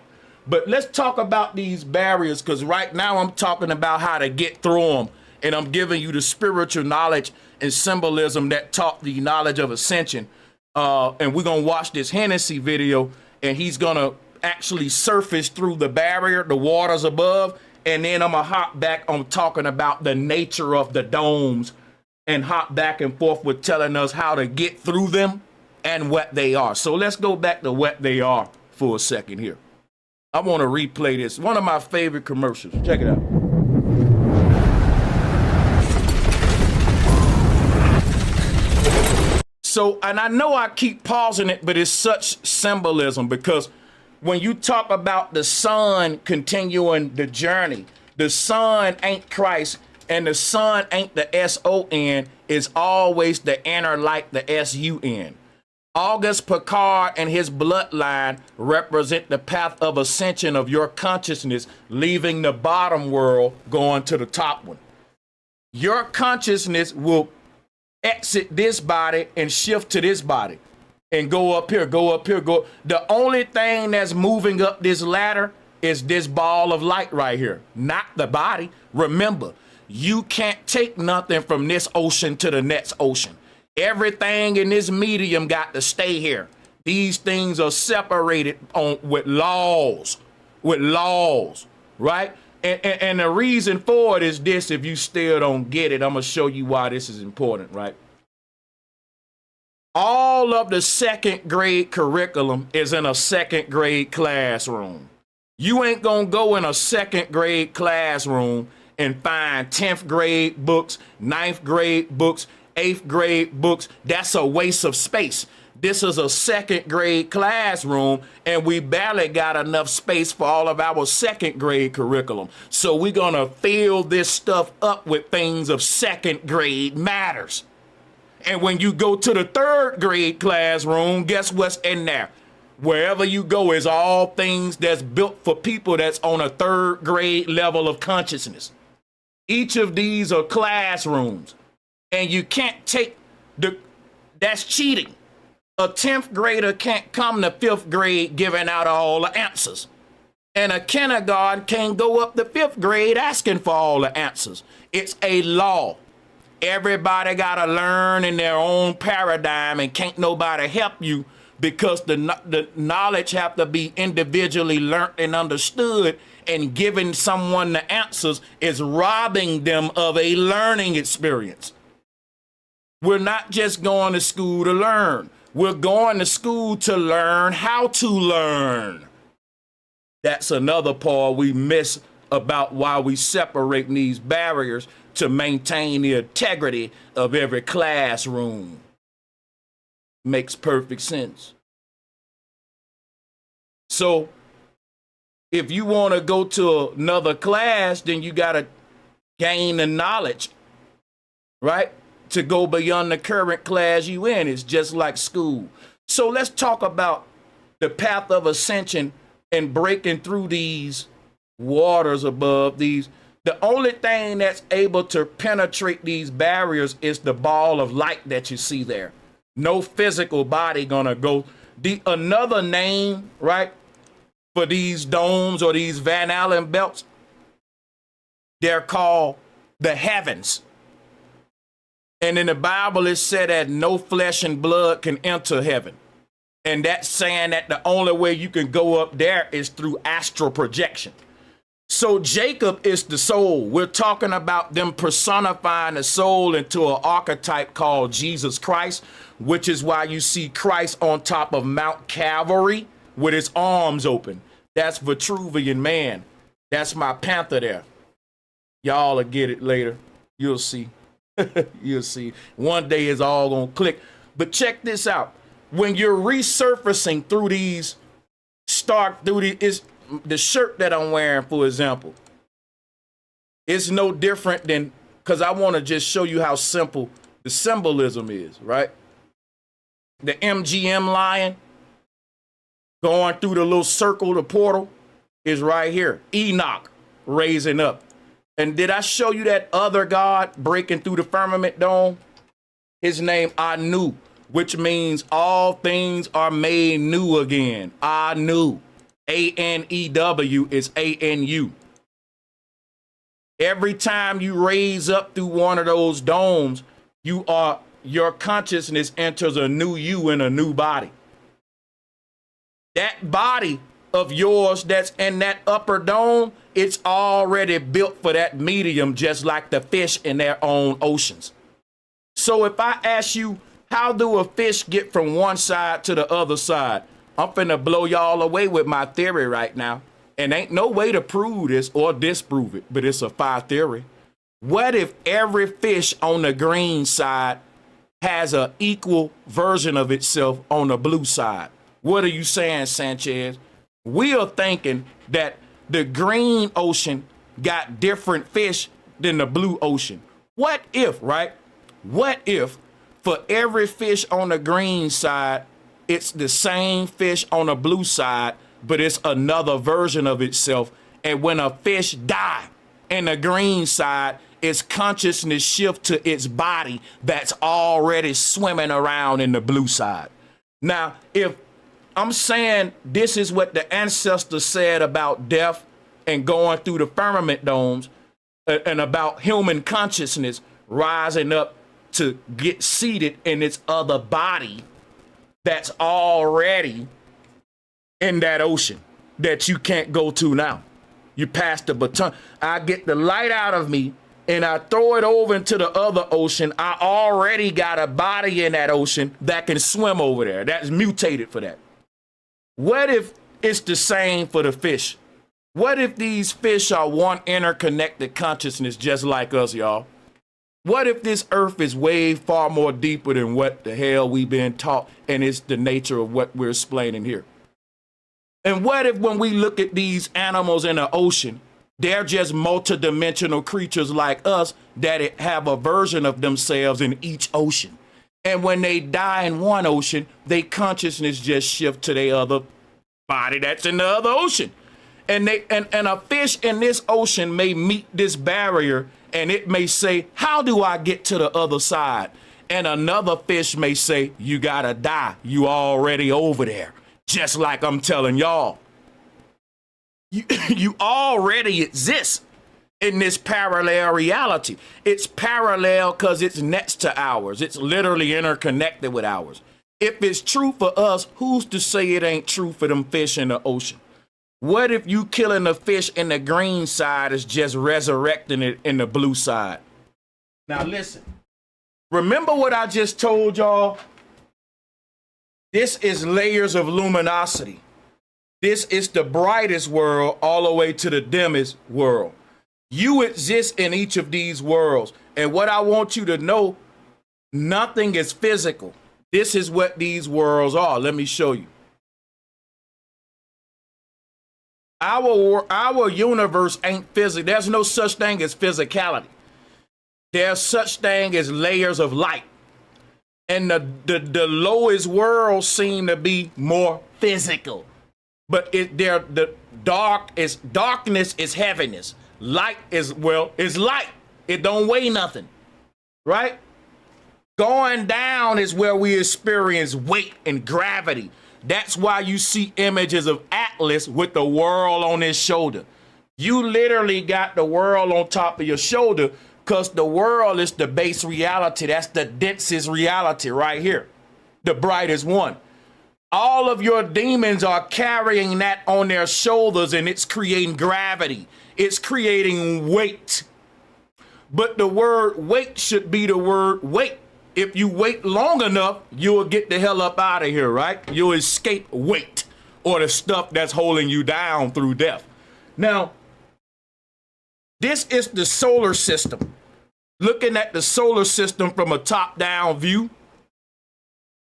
But let's talk about these barriers, because right now I'm talking about how to get through them. And I'm giving you the spiritual knowledge and symbolism that taught the knowledge of ascension. And we're gonna watch this Hennessy video, and he's gonna actually surface through the barrier, the waters above, and then I'm gonna hop back on talking about the nature of the domes and hop back and forth with telling us how to get through them and what they are. So let's go back to what they are for a second here. I want to replay this. One of my favorite commercials. Check it out. So, and I know I keep pausing it, but it's such symbolism, because when you talk about the sun continuing the journey, the sun ain't Christ, and the sun ain't the S-O-N, it's always the inner light, the S-U-N. August Picard and his bloodline represent the path of ascension of your consciousness, leaving the bottom world, going to the top one. Your consciousness will exit this body and shift to this body and go up here, go up here, go. The only thing that's moving up this ladder is this ball of light right here, not the body. Remember, you can't take nothing from this ocean to the next ocean. Everything in this medium got to stay here. These things are separated with laws, right? And the reason for it is this: if you still don't get it, I'm gonna show you why this is important, right? All of the second grade curriculum is in a second grade classroom. You ain't gonna go in a second grade classroom and find 10th grade books, 9th grade books, 8th grade books. That's a waste of space. This is a second grade classroom, and we barely got enough space for all of our second grade curriculum. So we're gonna fill this stuff up with things of second grade matters. And when you go to the third grade classroom, guess what's in there? Wherever you go is all things that's built for people that's on a third grade level of consciousness. Each of these are classrooms, and you can't take that's cheating. A 10th grader can't come to 5th grade giving out all the answers. And a kindergarten can't go up to 5th grade asking for all the answers. It's a law. Everybody got to learn in their own paradigm, and can't nobody help you, because the knowledge have to be individually learned and understood, and giving someone the answers is robbing them of a learning experience. We're not just going to school to learn. We're going to school to learn how to learn. That's another part we miss about why we separate these barriers to maintain the integrity of every classroom. Makes perfect sense. So if you want to go to another class, then you got to gain the knowledge, right? To go beyond the current class you in. It's just like school. So let's talk about the path of ascension and breaking through these waters above these. The only thing that's able to penetrate these barriers is the ball of light that you see there. No physical body gonna go. Another name, right, for these domes or these Van Allen belts, they're called the heavens. And in the Bible, it said that no flesh and blood can enter heaven. And that's saying that the only way you can go up there is through astral projection. So Jacob is the soul. We're talking about them personifying the soul into an archetype called Jesus Christ, which is why you see Christ on top of Mount Calvary with his arms open. That's Vitruvian man. That's my panther there. Y'all will get it later. You'll see. You'll see. One day it's all gonna click. But check this out. When you're resurfacing through these, is the shirt that I'm wearing, for example, it's no different than, because I want to just show you how simple the symbolism is, right? The MGM lion going through the little circle, the portal, is right here. Enoch raising up. And did I show you that other God breaking through the firmament dome? His name Anu, which means all things are made new again. Anu. A-N-E-W is A-N-U. Every time you raise up through one of those domes, your consciousness enters a new you in a new body. That body of yours that's in that upper dome, it's already built for that medium, just like the fish in their own oceans. So if I ask you, how do a fish get from one side to the other side? I'm finna blow y'all away with my theory right now. And ain't no way to prove this or disprove it, but it's a fire theory. What if every fish on the green side has an equal version of itself on the blue side? What are you saying, Sanchez? We are thinking that the green ocean got different fish than the blue ocean. What if, right? What if for every fish on the green side, it's the same fish on the blue side, but it's another version of itself. And when a fish die in the green side, its consciousness shift to its body that's already swimming around in the blue side. Now, if I'm saying this is what the ancestors said about death and going through the firmament domes, and about human consciousness rising up to get seated in its other body that's already in that ocean that you can't go to now. You pass the baton. I get the light out of me and I throw it over into the other ocean. I already got a body in that ocean that can swim over there. That's mutated for that. What if it's the same for the fish? What if these fish are one interconnected consciousness just like us, y'all? What if this earth is way far more deeper than what the hell we've been taught, and it's the nature of what we're explaining here? And what if when we look at these animals in the ocean, they're just multidimensional creatures like us that have a version of themselves in each ocean? And when they die in one ocean, their consciousness just shift to their other body that's in the other ocean. And a fish in this ocean may meet this barrier and it may say, how do I get to the other side? And another fish may say, you gotta die. You already over there. Just like I'm telling y'all. You already exist in this parallel reality. It's parallel because it's next to ours. It's literally interconnected with ours. If it's true for us, who's to say it ain't true for them fish in the ocean? What if you killing the fish in the green side is just resurrecting it in the blue side? Now listen, remember what I just told y'all? This is layers of luminosity. This is the brightest world all the way to the dimmest world. You exist in each of these worlds. And what I want you to know, nothing is physical. This is what these worlds are. Let me show you. Our universe ain't physical. There's no such thing as physicality. There's such thing as layers of light. And the lowest worlds seem to be more physical. But darkness is heaviness. Light is light. It don't weigh nothing. Right? Going down is where we experience weight and gravity. That's why you see images of Atlas with the world on his shoulder. You literally got the world on top of your shoulder because the world is the base reality. That's the densest reality right here, the brightest one. All of your demons are carrying that on their shoulders, and it's creating gravity. It's creating weight. But the word weight should be the word wait. If you wait long enough, you'll get the hell up out of here, right? You'll escape weight or the stuff that's holding you down through death. Now, this is the solar system. Looking at the solar system from a top-down view,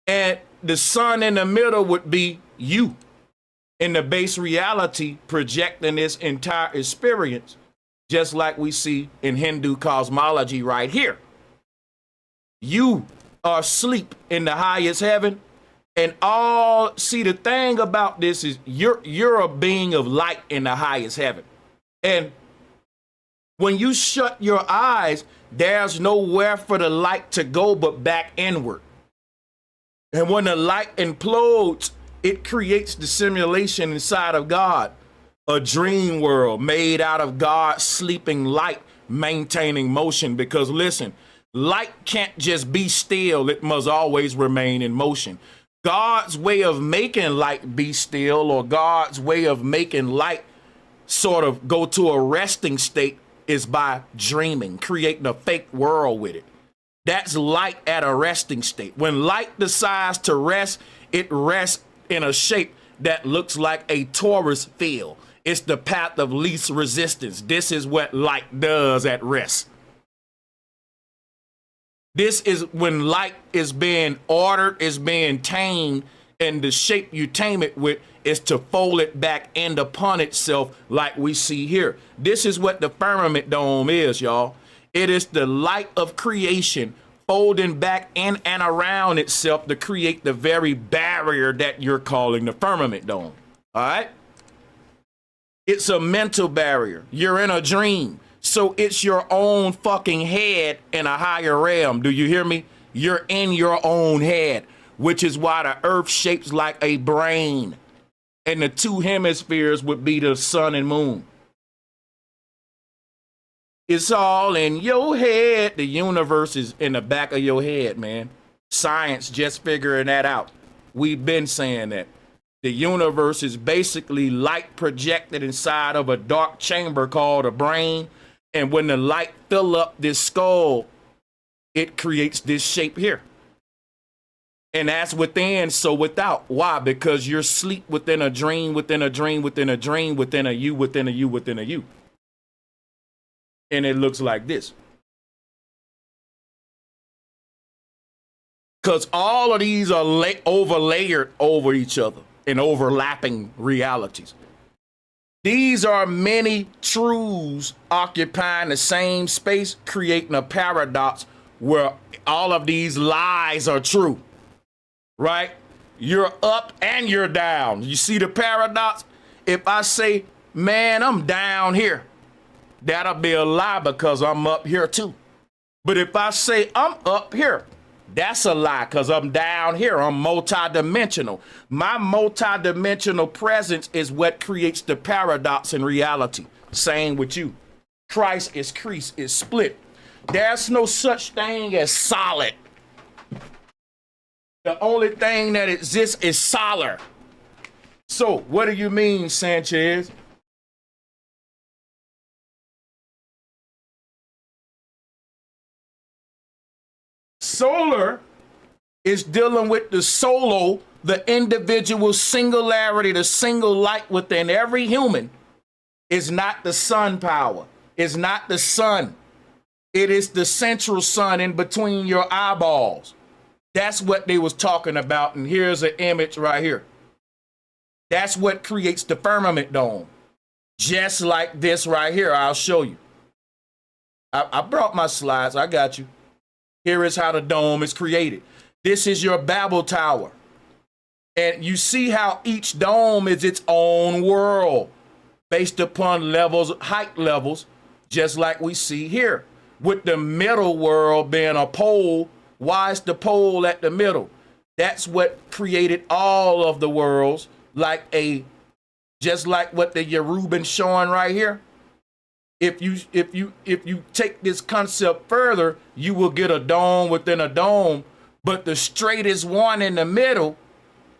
and the sun in the middle would be you in the base reality projecting this entire experience, just like we see in Hindu cosmology right here. You are asleep in the highest heaven, and the thing about this is you're a being of light in the highest heaven. And when you shut your eyes, there's nowhere for the light to go but back inward. And when the light implodes, it creates the simulation inside of God, a dream world made out of God's sleeping light, maintaining motion. Because listen, light can't just be still. It must always remain in motion. God's way of making light be still, or God's way of making light sort of go to a resting state, is by dreaming, creating a fake world with it. That's light at a resting state. When light decides to rest, it rests in a shape that looks like a torus field. It's the path of least resistance. This is what light does at rest. This is when light is being ordered, is being tamed, and the shape you tame it with is to fold it back and upon itself like we see here. This is what the firmament dome is, y'all. It is the light of creation folding back in and around itself to create the very barrier that you're calling the firmament dome. All right? It's a mental barrier. You're in a dream. So it's your own fucking head in a higher realm. Do you hear me? You're in your own head. which is why the earth shapes like a brain. And the two hemispheres would be the sun and moon. It's all in your head. The universe is in the back of your head, man. Science just figuring that out. We've been saying that. The universe is basically light projected inside of a dark chamber called a brain. And when the light fill up this skull, it creates this shape here. And that's within, so without. Why? Because you're asleep within a dream, within a dream, within a dream, within a you, within a you, within a you. And it looks like this. Because all of these are overlayered over each other in overlapping realities. These are many truths occupying the same space, creating a paradox where all of these lies are true, right? You're up and you're down. You see the paradox? If I say, man, I'm down here, that'll be a lie because I'm up here too. But if I say I'm up here, that's a lie because I'm down here. I'm multidimensional. My multidimensional presence is what creates the paradox in reality. Same with you. Christ is crease, is split. There's no such thing as solid. The only thing that exists is solar. So what do you mean, Sanchez? Solar is dealing with the solo, the individual singularity, the single light within every human. Is not the sun power. It's not the sun. It is the central sun in between your eyeballs. That's what they was talking about. And here's an image right here. That's what creates the firmament dome. Just like this right here. I'll show you. I brought my slides. I got you. Here is how the dome is created. This is your Babel Tower. And you see how each dome is its own world based upon levels, height levels, just like we see here. With the middle world being a pole, why is the pole at the middle? That's what created all of the worlds, just like what the Yoruban showing right here. If you take this concept further, you will get a dome within a dome, but the straightest one in the middle,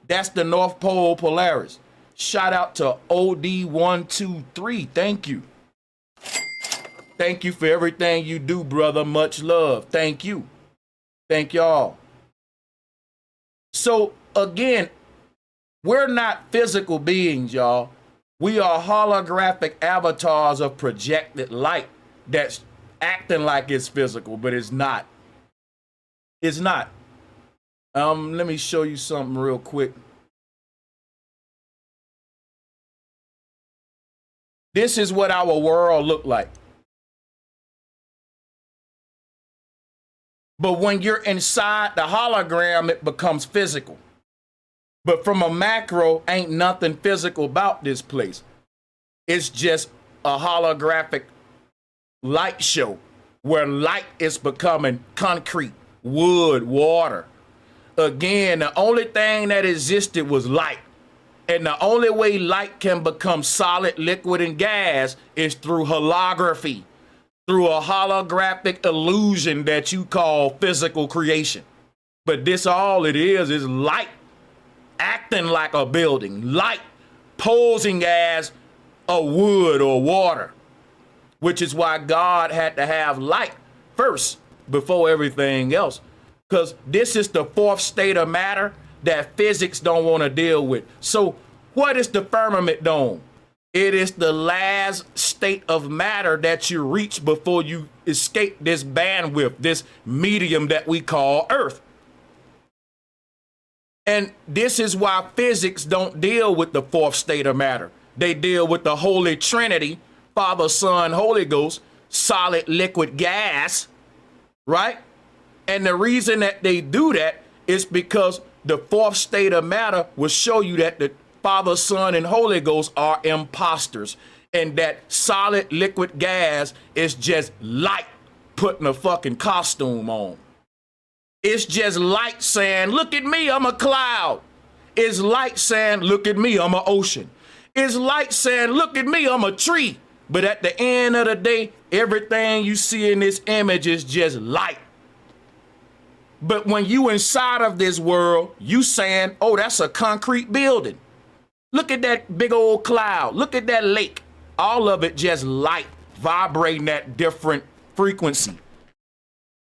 that's the North Pole Polaris. Shout out to OD123. Thank you. Thank you for everything you do, brother. Much love. Thank you. Thank y'all. So again, we're not physical beings, y'all. We are holographic avatars of projected light that's acting like it's physical, but it's not. It's not. Let me show you something real quick. This is what our world looked like. But when you're inside the hologram, it becomes physical. But from a macro, ain't nothing physical about this place. It's just a holographic light show where light is becoming concrete, wood, water. Again, the only thing that existed was light. And the only way light can become solid, liquid, and gas is through holography, through a holographic illusion that you call physical creation. But this all it is light acting like a building, light posing as a wood or water, which is why God had to have light first before everything else. Because this is the fourth state of matter that physics don't want to deal with. So what is the firmament dome? It is the last state of matter that you reach before you escape this bandwidth, this medium that we call Earth. And this is why physics don't deal with the fourth state of matter. They deal with the Holy Trinity, Father, Son, Holy Ghost, solid, liquid, gas, right? And the reason that they do that is because the fourth state of matter will show you that the Father, Son, and Holy Ghost are imposters, and that solid, liquid, gas is just light putting a fucking costume on. It's just light saying, look at me, I'm a cloud. It's light saying, look at me, I'm an ocean. It's light saying, look at me, I'm a tree. But at the end of the day, everything you see in this image is just light. But when you inside of this world, you saying, oh, that's a concrete building. Look at that big old cloud. Look at that lake. All of it just light, vibrating at different frequency.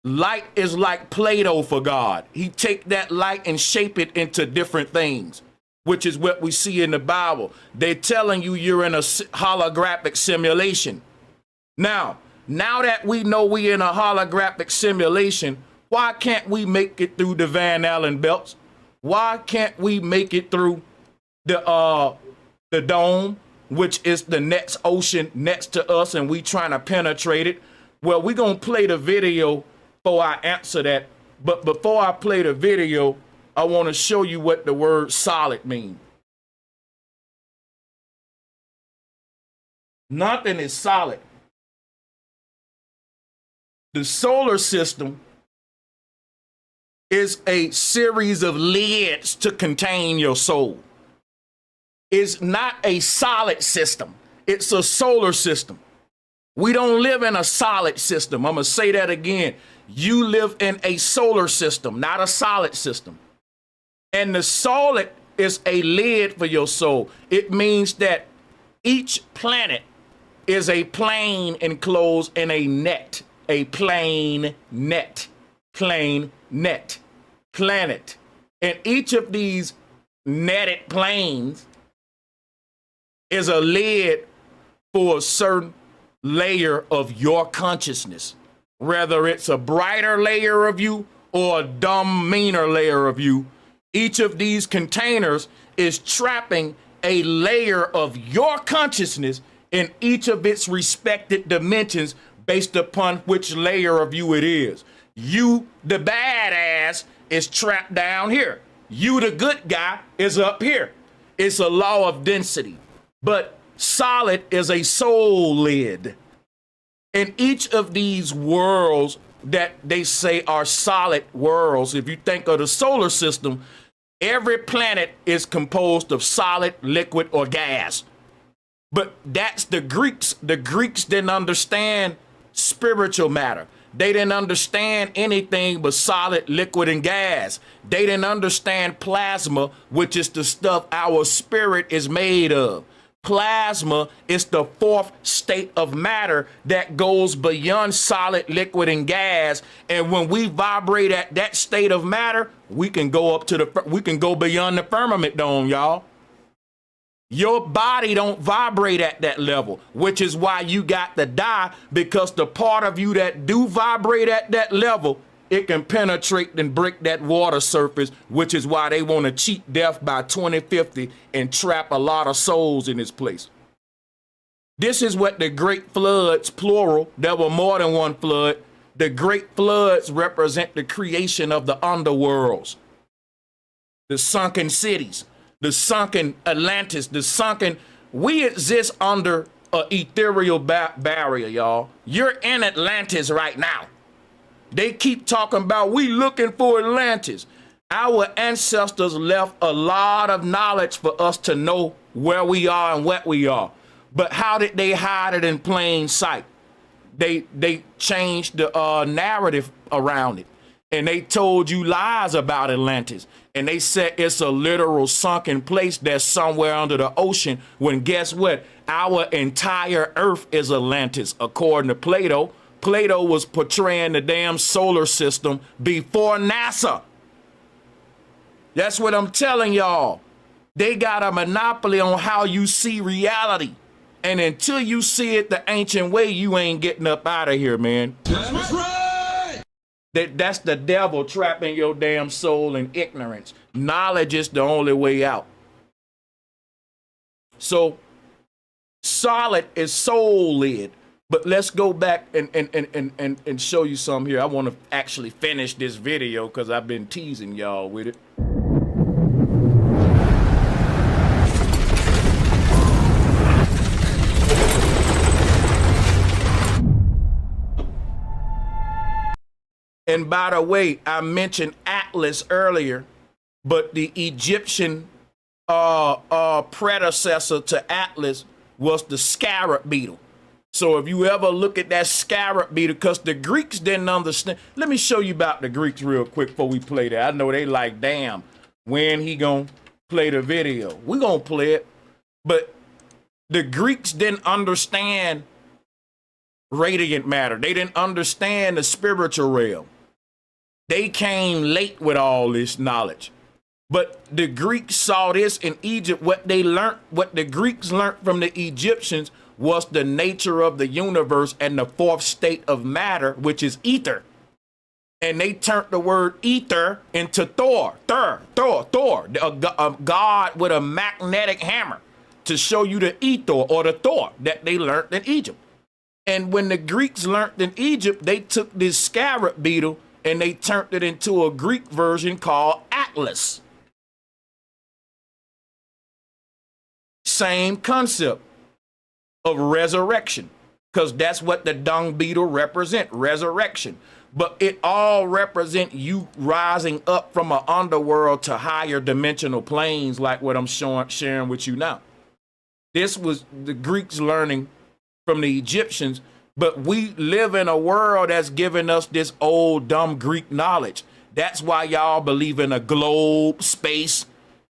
Light is like Play-Doh for God. He take that light and shape it into different things, which is what we see in the Bible. They're telling you you're in a holographic simulation. Now that we know we're in a holographic simulation, why can't we make it through the Van Allen belts? Why can't we make it through the dome, which is the next ocean next to us, and we trying to penetrate it? Well, we're going to play the video before I answer that. But before I play the video, I want to show you what the word solid means. Nothing is solid. The solar system is a series of lids to contain your soul. It's not a solid system. It's a solar system. We don't live in a solid system. I'm going to say that again. You live in a solar system, not a solid system. And the solid is a lid for your soul. It means that each planet is a plane enclosed in a net, a plane net, plane net, planet. And each of these netted planes is a lid for a certain layer of your consciousness, whether it's a brighter layer of you or a dumb, meaner layer of you. Each of these containers is trapping a layer of your consciousness in each of its respected dimensions based upon which layer of you it is. You, the badass, is trapped down here. You, the good guy, is up here. It's a law of density. But solid is a soul lid. And each of these worlds that they say are solid worlds, if you think of the solar system, every planet is composed of solid, liquid, or gas. But that's the Greeks. The Greeks didn't understand spiritual matter. They didn't understand anything but solid, liquid, and gas. They didn't understand plasma, which is the stuff our spirit is made of. Plasma is the fourth state of matter that goes beyond solid, liquid, and gas. And when we vibrate at that state of matter, we can go beyond the firmament dome, y'all. Your body don't vibrate at that level, which is why you got to die, because the part of you that do vibrate at that level, it can penetrate and break that water surface, which is why they want to cheat death by 2050 and trap a lot of souls in this place. This is what the great floods, plural, there were more than one flood. The great floods represent the creation of the underworlds, the sunken cities, the sunken Atlantis, we exist under an ethereal barrier, y'all. You're in Atlantis right now. They keep talking about we looking for Atlantis. Our ancestors left a lot of knowledge for us to know where we are and what we are. But how did they hide it in plain sight? They changed the narrative around it. And they told you lies about Atlantis. And they said it's a literal sunken place that's somewhere under the ocean, when guess what? Our entire earth is Atlantis, according to Plato. Plato was portraying the damn solar system before NASA. That's what I'm telling y'all. They got a monopoly on how you see reality. And until you see it the ancient way, you ain't getting up out of here, man. That's right. That's the devil trapping your damn soul in ignorance. Knowledge is the only way out. So solid is soul lid. But let's go back and show you some here. I want to actually finish this video because I've been teasing y'all with it. And by the way, I mentioned Atlas earlier, but the Egyptian predecessor to Atlas was the scarab beetle. So if you ever look at that scarab beetle, because the Greeks didn't understand. Let me show you about the Greeks real quick before we play that. I know they like, damn, when he gonna play the video? We gonna play it. But the Greeks didn't understand radiant matter. They didn't understand the spiritual realm. They came late with all this knowledge. But the Greeks saw this in Egypt. What the Greeks learned from the Egyptians was the nature of the universe and the fourth state of matter, which is ether. And they turned the word ether into Thor, a god with a magnetic hammer, to show you the ether or the Thor that they learned in Egypt. And when the Greeks learned in Egypt, they took this scarab beetle and they turned it into a Greek version called Atlas. Same concept of resurrection, because that's what the dung beetle represent, resurrection. But it all represent you rising up from an underworld to higher dimensional planes, like what I'm sharing with you now. This was the Greeks learning from the Egyptians, but we live in a world that's giving us this old dumb Greek knowledge. That's why y'all believe in a globe, space.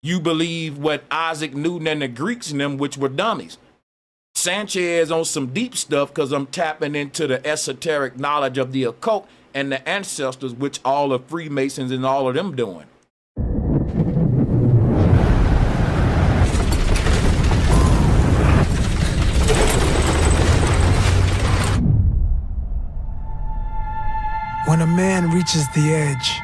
You believe what Isaac Newton and the Greeks and them, which were dummies. Sanchez on some deep stuff, because I'm tapping into the esoteric knowledge of the occult and the ancestors, which all the Freemasons and all of them doing. When a man reaches the edge,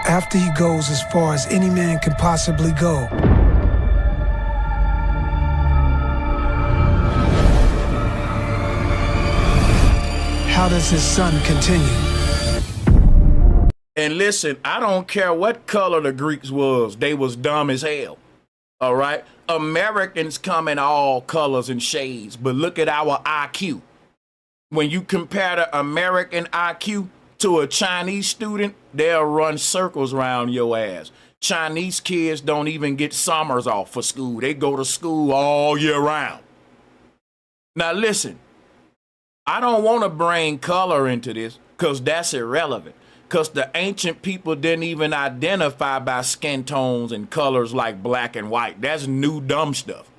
after he goes as far as any man can possibly go, how does his son continue? And listen, I don't care what color the Greeks was, they was dumb as hell. All right? Americans come in all colors and shades, but look at our IQ. When you compare the American IQ to a Chinese student, they'll run circles around your ass. Chinese kids don't even get summers off for school. They go to school all year round. Now listen, I don't want to bring color into this, because that's irrelevant. Because the ancient people didn't even identify by skin tones and colors like black and white. That's new dumb stuff.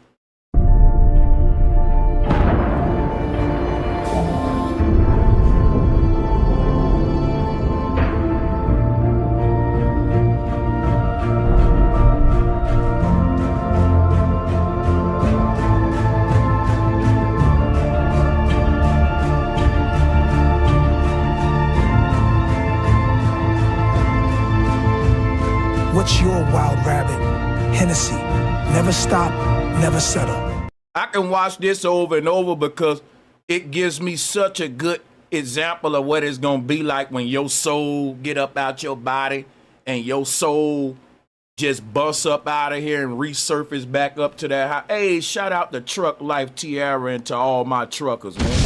What's your wild rabbit? Hennessy. Never stop, never settle. I can watch this over and over because it gives me such a good example of what it's going to be like when your soul get up out your body and your soul just busts up out of here and resurface back up to that house. Hey, shout out to Truck Life Tiara and to all my truckers, man.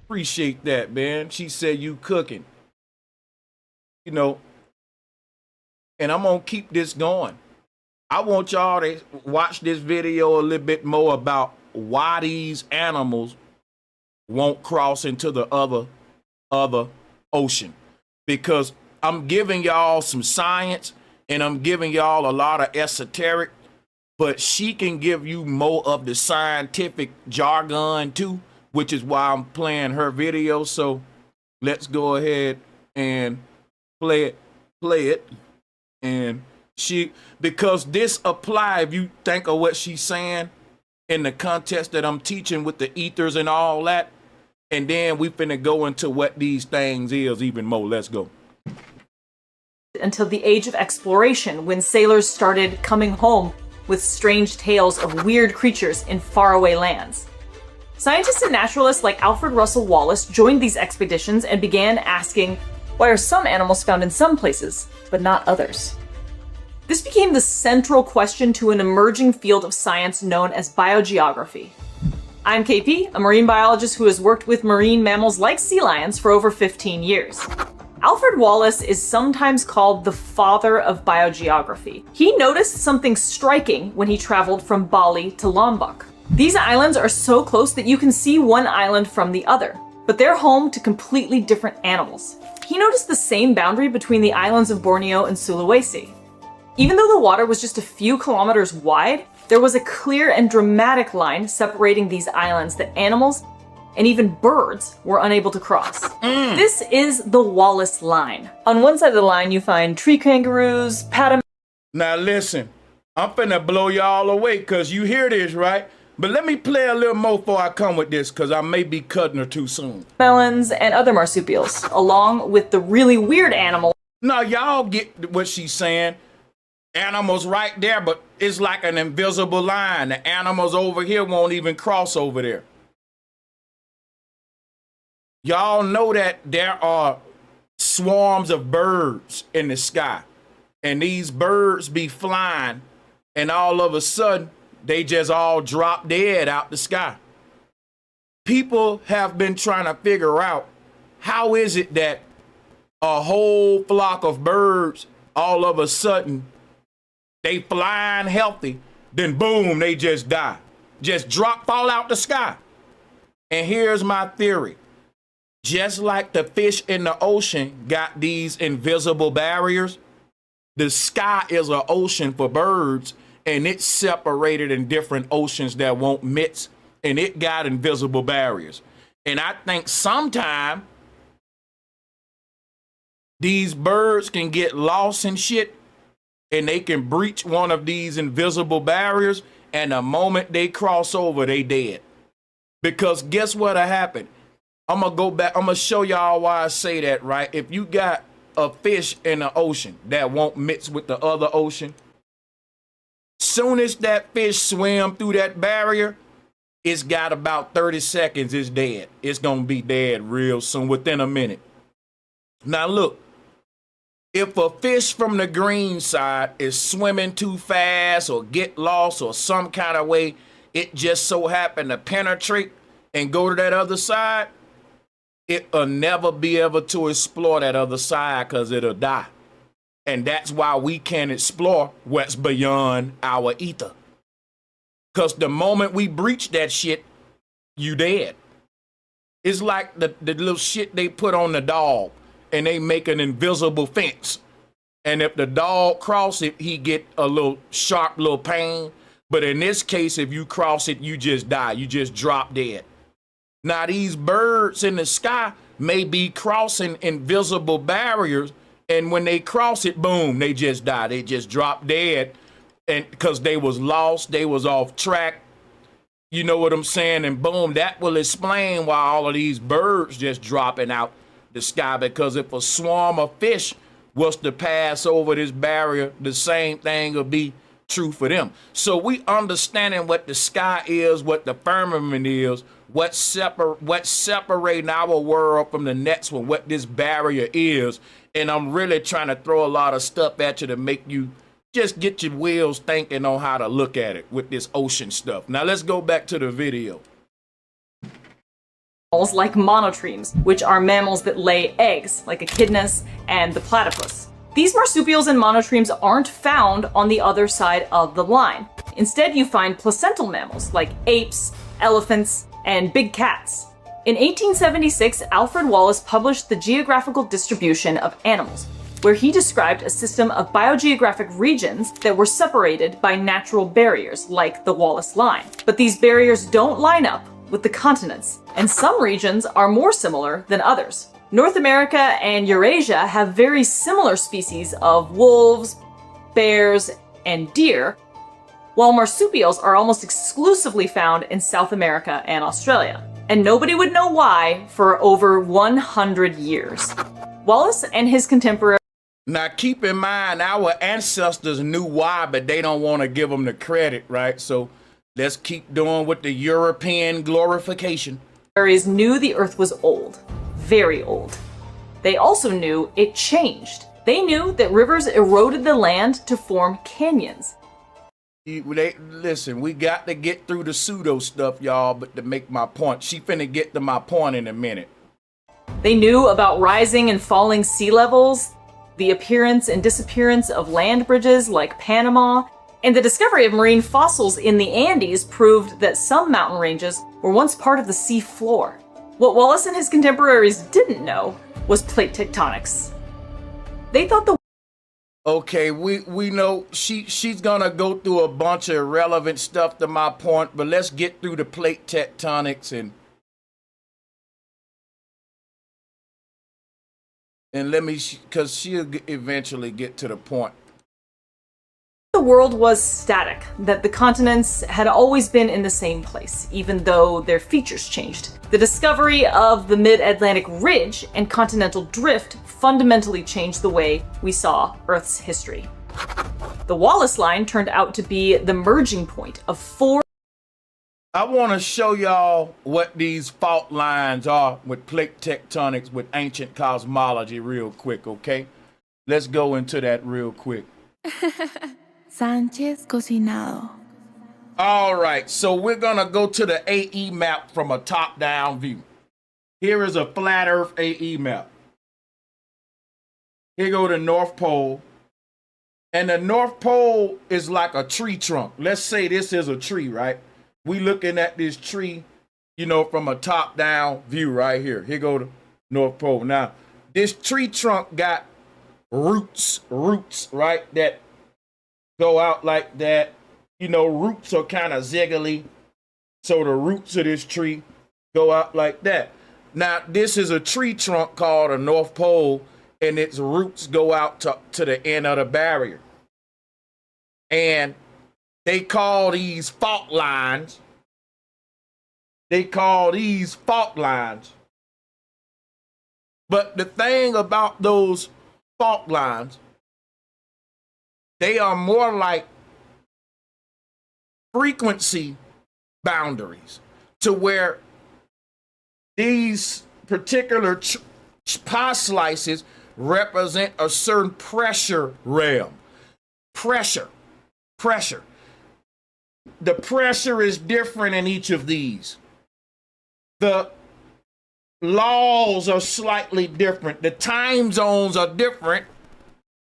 Appreciate that, man. She said you cooking. You know, and I'm going to keep this going. I want y'all to watch this video a little bit more about why these animals won't cross into the other ocean. Because I'm giving y'all some science and I'm giving y'all a lot of esoteric, but she can give you more of the scientific jargon too, which is why I'm playing her video. So let's go ahead and play it. And because this apply, if you think of what she's saying in the context that I'm teaching with the ethers and all that, and then we finna go into what these things is even more. Let's go. Until the age of exploration, when sailors started coming home with strange tales of weird creatures in faraway lands. Scientists and naturalists like Alfred Russel Wallace joined these expeditions and began asking, why are some animals found in some places, but not others? This became the central question to an emerging field of science known as biogeography. I'm KP, a marine biologist who has worked with marine mammals like sea lions for over 15 years. Alfred Wallace is sometimes called the father of biogeography. He noticed something striking when he traveled from Bali to Lombok. These islands are so close that you can see one island from the other, but they're home to completely different animals. He noticed the same boundary between the islands of Borneo and Sulawesi. Even though the water was just a few kilometers wide, there was a clear and dramatic line separating these islands that animals and even birds were unable to cross. This is the Wallace Line. On one side of the line, you find tree kangaroos, Now listen, I'm finna blow y'all away because you hear this, right? But let me play a little more before I come with this because I may be cutting her too soon. melons, and other marsupials, along with the really weird animal. Now y'all get what she's saying. Animals right there, but it's like an invisible line. The animals over here won't even cross over there. Y'all know that there are swarms of birds in the sky, and these birds be flying, and all of a sudden, they just all drop dead out the sky. People have been trying to figure out how is it that a whole flock of birds all of a sudden they flying healthy, then boom, they just die. Just fall out the sky. And here's my theory. Just like the fish in the ocean got these invisible barriers, the sky is an ocean for birds, and it's separated in different oceans that won't mix, and it got invisible barriers. And I think sometime these birds can get lost and shit, and they can breach one of these invisible barriers, and the moment they cross over, they dead. Because guess what'll happen? I'm gonna go back, I'm gonna show y'all why I say that, right? If you got a fish in the ocean that won't mix with the other ocean, soon as that fish swim through that barrier, it's got about 30 seconds, it's dead. It's gonna be dead real soon, within a minute. Now look, if a fish from the green side is swimming too fast or get lost or some kind of way, it just so happened to penetrate and go to that other side, it'll never be able to explore that other side because it'll die. And that's why we can't explore what's beyond our ether. Because the moment we breach that shit, you dead. It's like the little shit they put on the dog, and they make an invisible fence. And if the dog cross it, he get a little sharp little pain. But in this case, if you cross it, you just die. You just drop dead. Now, these birds in the sky may be crossing invisible barriers, and when they cross it, boom, they just die. They just drop dead, and because they was lost, they was off track. You know what I'm saying? And boom, that will explain why all of these birds just dropping out the sky, because if a swarm of fish was to pass over this barrier, the same thing will be true for them. So we understanding what the sky is, what the firmament is, what's separating our world from the next one, what this barrier is. And I'm really trying to throw a lot of stuff at you to make you just get your wheels thinking on how to look at it with this ocean stuff. Now let's go back to the video. Like monotremes, which are mammals that lay eggs, like echidnas and the platypus. These marsupials and monotremes aren't found on the other side of the line. Instead, you find placental mammals like apes, elephants, and big cats. In 1876, Alfred Wallace published The Geographical Distribution of Animals, where he described a system of biogeographic regions that were separated by natural barriers, like the Wallace Line. But these barriers don't line up with the continents, and some regions are more similar than others. North America and Eurasia have very similar species of wolves, bears, and deer, while marsupials are almost exclusively found in South America and Australia. And nobody would know why for over 100 years. Wallace and his contemporaries. Now keep in mind, our ancestors knew why, but they don't want to give them the credit, right? So let's keep doing with the European glorification. Knew the Earth was old, very old. They also knew it changed. They knew that rivers eroded the land to form canyons. Listen, we got to get through the pseudo stuff, y'all, but to make my point. She finna get to my point in a minute. They knew about rising and falling sea levels, the appearance and disappearance of land bridges like Panama, and the discovery of marine fossils in the Andes proved that some mountain ranges were once part of the sea floor. What Wallace and his contemporaries didn't know was plate tectonics. They thought the Okay, we know she's gonna go through a bunch of irrelevant stuff to my point, but let's get through the plate tectonics and let me, because she'll eventually get to the point. the world was static, that the continents had always been in the same place, even though their features changed. The discovery of the mid-Atlantic ridge and continental drift fundamentally changed the way we saw Earth's history. The Wallace Line turned out to be the merging point of four. I want to show y'all what these fault lines are with plate tectonics with ancient cosmology real quick, okay? Let's go into that real quick. Sánchez cocinado. All right, so we're going to go to the AE map from a top-down view. Here is a flat Earth AE map. Here go the North Pole. And the North Pole is like a tree trunk. Let's say this is a tree, right? We looking at this tree, you know, from a top-down view right here. Here go the North Pole. Now, this tree trunk got roots, right, that go out like that. You know, roots are kind of ziggly. So the roots of this tree go out like that. Now, this is a tree trunk called a North Pole, and its roots go out to the end of the barrier. And they call these fault lines. But the thing about those fault lines, they are more like frequency boundaries, to where these particular pie slices represent a certain pressure realm. Pressure. The pressure is different in each of these. The laws are slightly different. The time zones are different,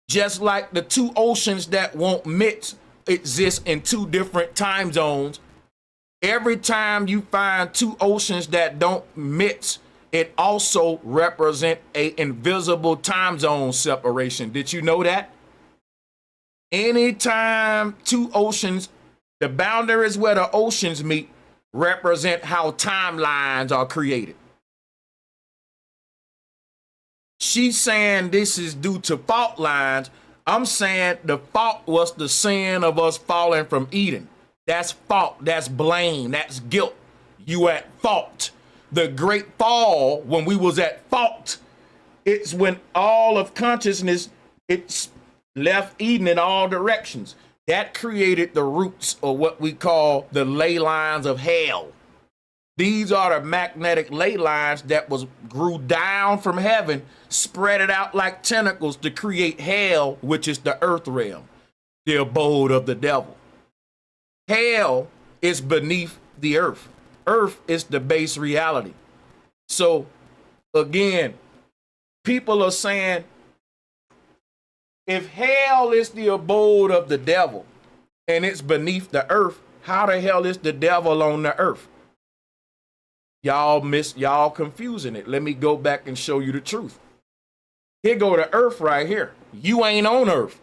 just like the two oceans that won't mix exist in two different time zones. Every time you find two oceans that don't mix, it also represents an invisible time zone separation. Did you know that? Anytime two oceans, the boundaries where the oceans meet represent how timelines are created. She's saying this is due to fault lines. I'm saying the fault was the sin of us falling from Eden. That's fault, that's blame, that's guilt. You at fault. The great fall, when we was at fault, it's when all of consciousness, it's left Eden in all directions. That created the roots of what we call the ley lines of hell. These are the magnetic ley lines that grew down from heaven, spread it out like tentacles to create hell, which is the earth realm, the abode of the devil. Hell is beneath the earth. Earth is the base reality. So again, people are saying, if hell is the abode of the devil and it's beneath the earth, how the hell is the devil on the earth? Y'all confusing it. Let me go back and show you the truth. Here go the earth right here. You ain't on earth.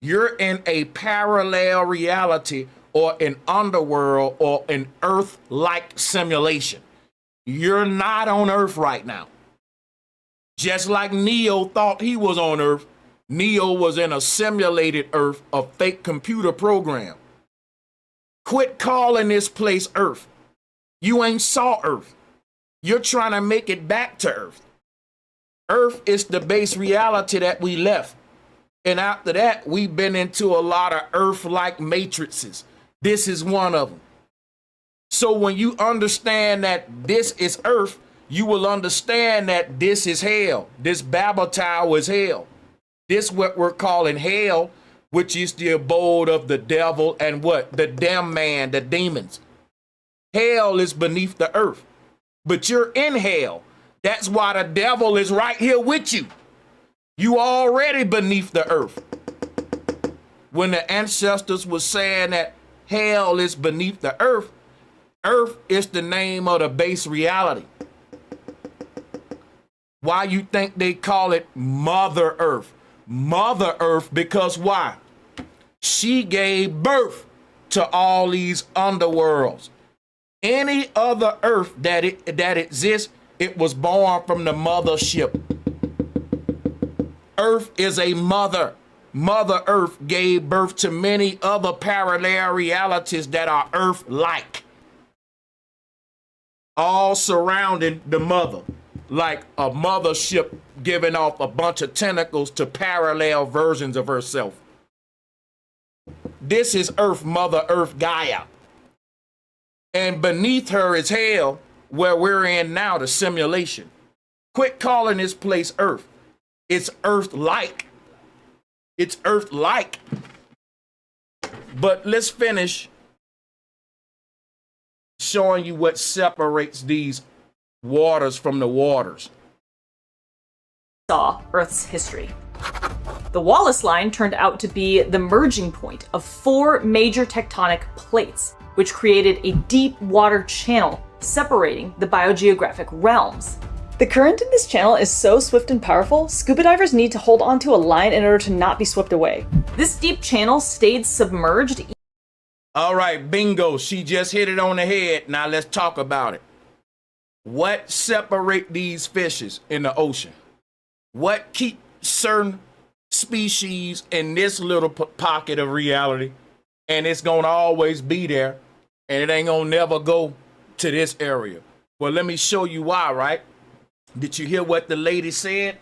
You're in a parallel reality or an underworld or an earth-like simulation. You're not on earth right now. Just like Neo thought he was on earth, Neo was in a simulated earth, a fake computer program. Quit calling this place earth. You ain't saw earth. You're trying to make it back to earth. Earth is the base reality that we left. And after that, we've been into a lot of earth-like matrices. This is one of them. So when you understand that this is earth, you will understand that this is hell. This Babel Tower is hell. This what we're calling hell which is the abode of the devil and what? The damn man, the demons. Hell is beneath the earth, but you're in hell. That's why the devil is right here with you. You already beneath the earth. When the ancestors were saying that hell is beneath the earth, earth is the name of the base reality. Why you think they call it Mother Earth? Mother Earth because why? She gave birth to all these underworlds. Any other earth that exists, it was born from the mothership. Earth is a mother. Mother Earth gave birth to many other parallel realities that are Earth-like, all surrounding the mother, like a mothership giving off a bunch of tentacles to parallel versions of herself. This is Earth, Mother Earth, Gaia. And beneath her is hell, where we're in now, the simulation. Quit calling this place Earth. It's Earth-like. It's Earth-like. But let's finish showing you what separates these waters from the waters. Saw Earth's history. The Wallace Line turned out to be the merging point of 4 major tectonic plates, which created a deep water channel separating the biogeographic realms. The current in this channel is so swift and powerful, scuba divers need to hold onto a line in order to not be swept away. This deep channel stayed submerged. All right, bingo. She just hit it on the head. Now let's talk about it. What separate these fishes in the ocean? What keep certain species in this little pocket of reality, and it's gonna always be there, and it ain't gonna never go to this area? Well, let me show you why, right? Did you hear what the lady said?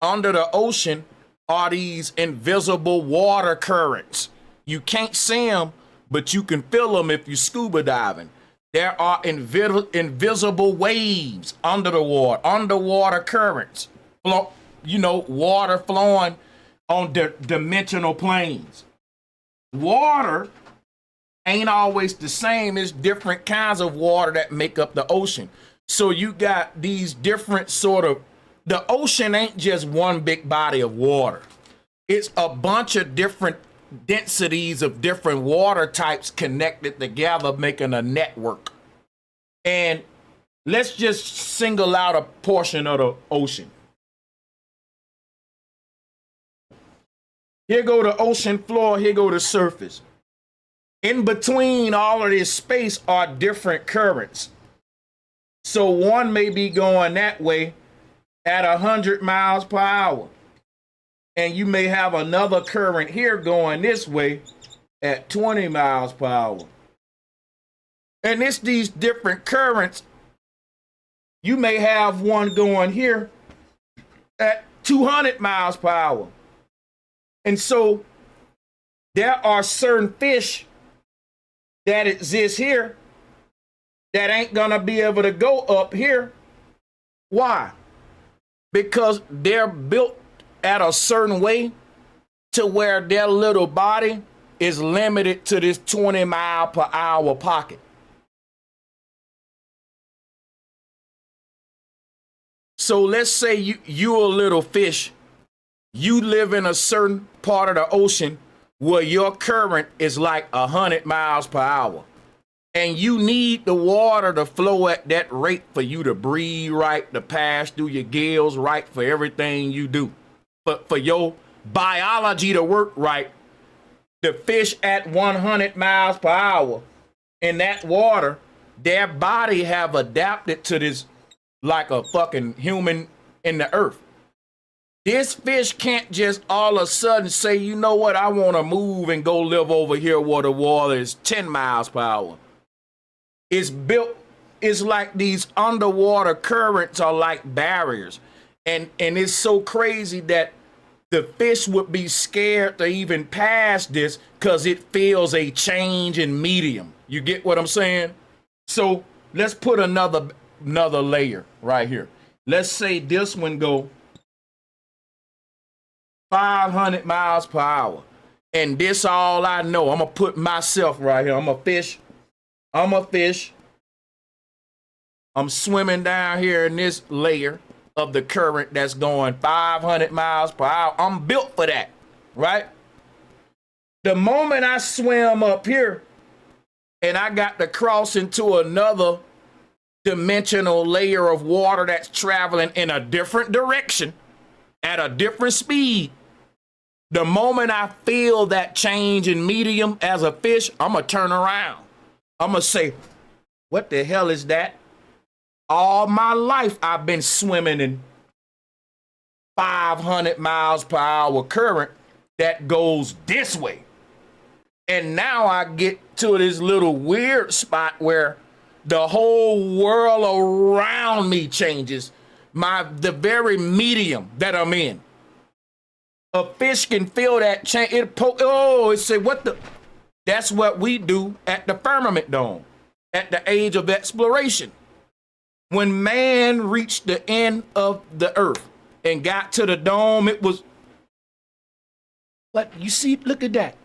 Under the ocean are these invisible water currents. You can't see them, but you can feel them if you're scuba diving. There are invisible waves under the water, underwater currents. Water flowing on dimensional planes. Water ain't always the same. It's different kinds of water that make up the ocean. So you got these different the ocean ain't just one big body of water. It's a bunch of different densities of different water types connected together, making a network. And let's just single out a portion of the ocean. Here go the ocean floor, here go the surface. In between all of this space are different currents. So one may be going that way at 100 miles per hour. And you may have another current here going this way at 20 miles per hour. And it's these different currents. You may have one going here at 200 miles per hour. And so there are certain fish that exist here that ain't gonna be able to go up here. Why? Because they're built at a certain way to where their little body is limited to this 20 mile per hour pocket. So let's say you're a little fish. You live in a certain part of the ocean where your current is like 100 miles per hour. And you need the water to flow at that rate for you to breathe right, to pass through your gills right, for everything you do. But for your biology to work right, the fish at 100 miles per hour in that water, their body have adapted to this like a fucking human in the earth. This fish can't just all of a sudden say, you know what, I want to move and go live over here where the water is 10 miles per hour. It's built, it's like these underwater currents are like barriers. And it's so crazy that the fish would be scared to even pass this because it feels a change in medium. You get what I'm saying? So let's put another layer right here. Let's say this one go 500 miles per hour. And this all I know. I'm gonna put myself right here. I'm a fish. I'm a fish. I'm swimming down here in this layer of the current that's going 500 miles per hour. I'm built for that, right? The moment I swim up here and I got to cross into another dimensional layer of water that's traveling in a different direction at a different speed, the moment I feel that change in medium as a fish, I'm going to turn around. I'm going to say, what the hell is that? All my life, I've been swimming in 500 miles per hour current that goes this way. And now I get to this little weird spot where the whole world around me changes. The very medium that I'm in. A fish can feel that change. It say, what the? That's what we do at the firmament dome, at the age of exploration. When man reached the end of the earth and got to the dome, it was, but you see, look at that.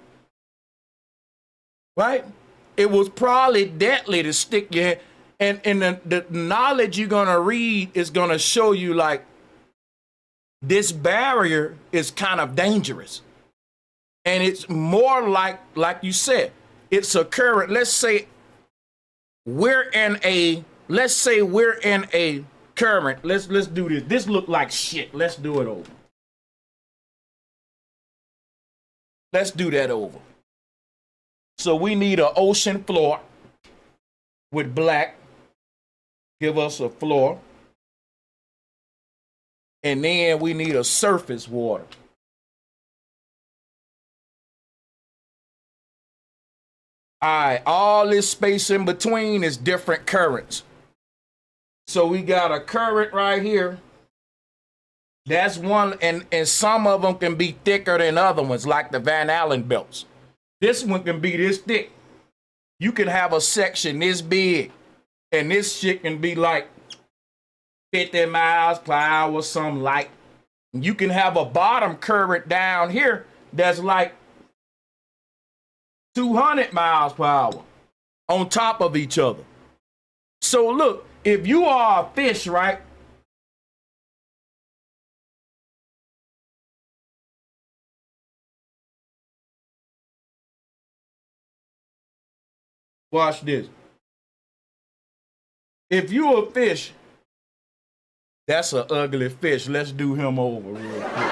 Right? It was probably deadly to stick your hand. And the knowledge you're going to read is going to show you, like, this barrier is kind of dangerous. And it's more like you said, it's a current. Let's say we're in a current. Let's do this. This look like shit. Let's do it over. Let's do that over. So we need an ocean floor with black. Give us a floor. And then we need a surface water. All right, all this space in between is different currents. So we got a current right here. That's one, and some of them can be thicker than other ones, like the Van Allen belts. This one can be this thick. You can have a section this big, and this shit can be like 50 miles per hour, something like. You can have a bottom current down here that's like 200 miles per hour on top of each other. So look, if you are a fish, right? Watch this. If you a fish, that's an ugly fish. Let's do him over real quick.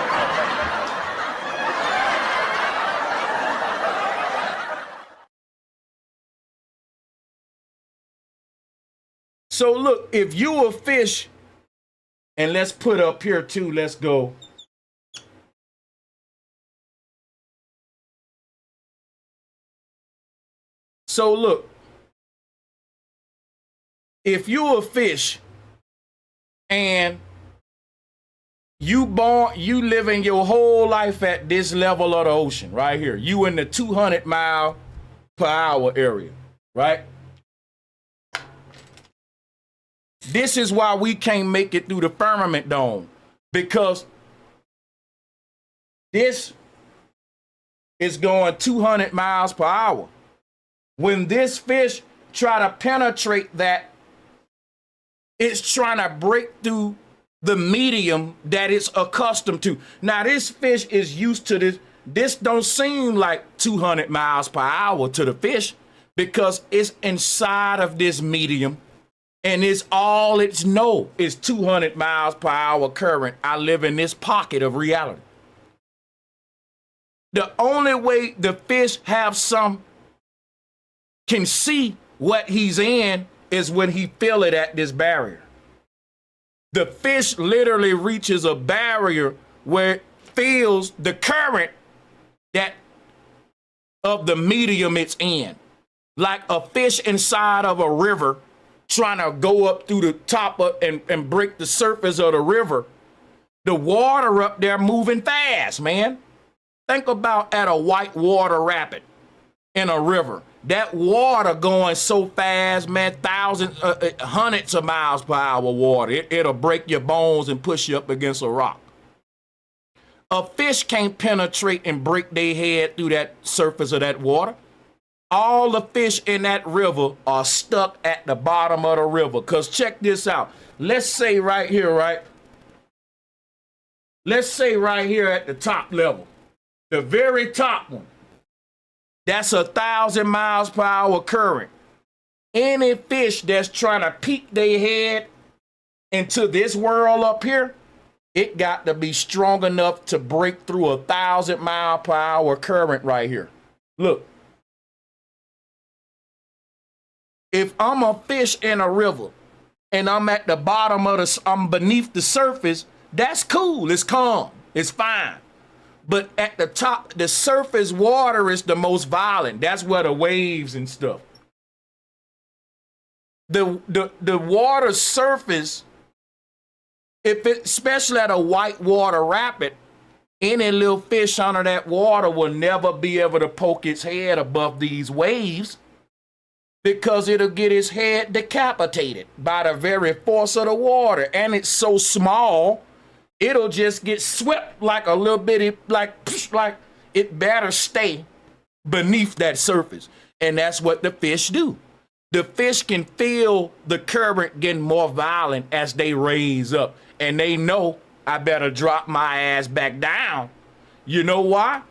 So look, if you a fish, and let's put up here too, let's go. So look, if you a fish and you living your whole life at this level of the ocean right here, you in the 200 mile per hour area, right? This is why we can't make it through the firmament dome, because this is going 200 miles per hour. When this fish try to penetrate that, it's trying to break through the medium that it's accustomed to. Now, this fish is used to this. This don't seem like 200 miles per hour to the fish because it's inside of this medium. And it's all it's know is 200 miles per hour current. I live in this pocket of reality. The only way the fish can see what he's in is when he feel it at this barrier. The fish literally reaches a barrier where it feels the current that of the medium it's in. Like a fish inside of a river trying to go up through the top of and break the surface of the river. The water up there moving fast, man. Think about at a white water rapid in a river. That water going so fast, man, hundreds of miles per hour water. It'll break your bones and push you up against a rock. A fish can't penetrate and break their head through that surface of that water. All the fish in that river are stuck at the bottom of the river. Because check this out. Let's say right here, right? Let's say right here at the top level, the very top one, that's 1,000 miles per hour current. Any fish that's trying to peek their head into this world up here, it got to be strong enough to break through 1,000 mile per hour current right here. Look. If I'm a fish in a river and I'm at the bottom of I'm beneath the surface, that's cool. It's calm. It's fine. But at the top, the surface water is the most violent. That's where the waves and stuff. The water surface, especially at a white water rapid, any little fish under that water will never be able to poke its head above these waves, because it'll get its head decapitated by the very force of the water. And it's so small, it'll just get swept like a little bitty, like it better stay beneath that surface. And that's what the fish do. The fish can feel the current getting more violent as they raise up. And they know, I better drop my ass back down. You know why?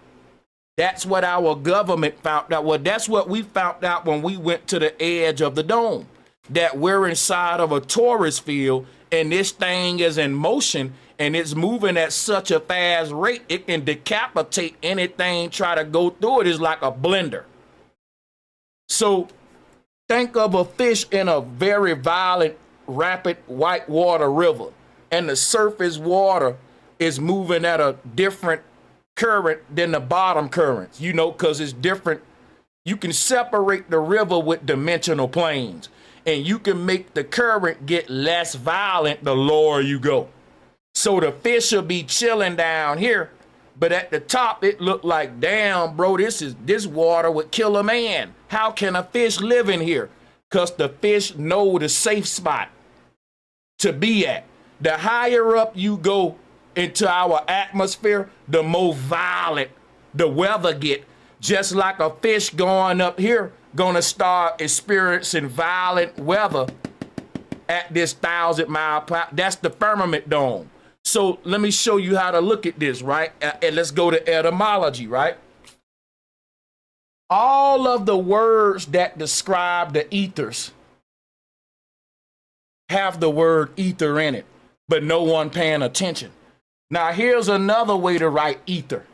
That's what our government found out. Well, that's what we found out when we went to the edge of the dome, that we're inside of a tourist field and this thing is in motion and it's moving at such a fast rate, it can decapitate anything try to go through it. It's like a blender. So think of a fish in a very violent, rapid white water river, and the surface water is moving at a different current than the bottom currents, you know, because it's different. You can separate the river with dimensional planes, and you can make the current get less violent the lower you go. So the fish will be chilling down here, but at the top it looked like, damn, bro, this water would kill a man. How can a fish live in here? Because the fish know the safe spot to be at. The higher up you go into our atmosphere, the more violent the weather get. Just like a fish going up here gonna start experiencing violent weather at this 1,000 mile per hour. That's the firmament dome. So let me show you how to look at this, right? And let's go to etymology, right? All of the words that describe the ethers have the word ether in it, but no one paying attention. Now, here's another way to write ether.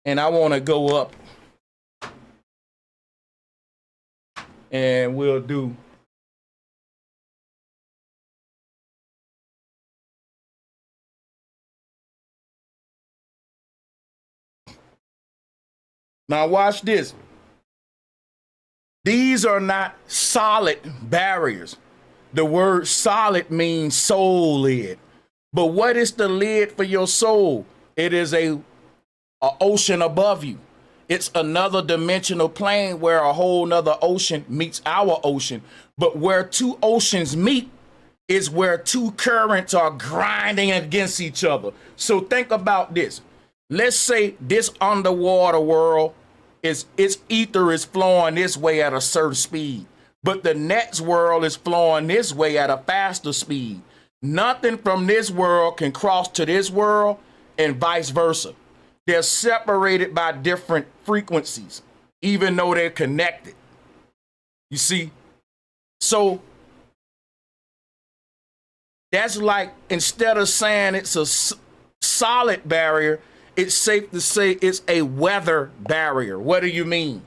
And I want to go up and we'll do now watch this. These are not solid barriers. The word solid means soul lid. But what is the lid for your soul? It is a ocean above you. It's another dimensional plane where a whole nother ocean meets our ocean. But where two oceans meet is where two currents are grinding against each other. So think about this. Let's say this underwater world, its ether is flowing this way at a certain speed, but the next world is flowing this way at a faster speed. Nothing from this world can cross to this world and vice versa. They're separated by different frequencies, even though they're connected. You see? So that's like, instead of saying it's a solid barrier, it's safe to say it's a weather barrier. What do you mean?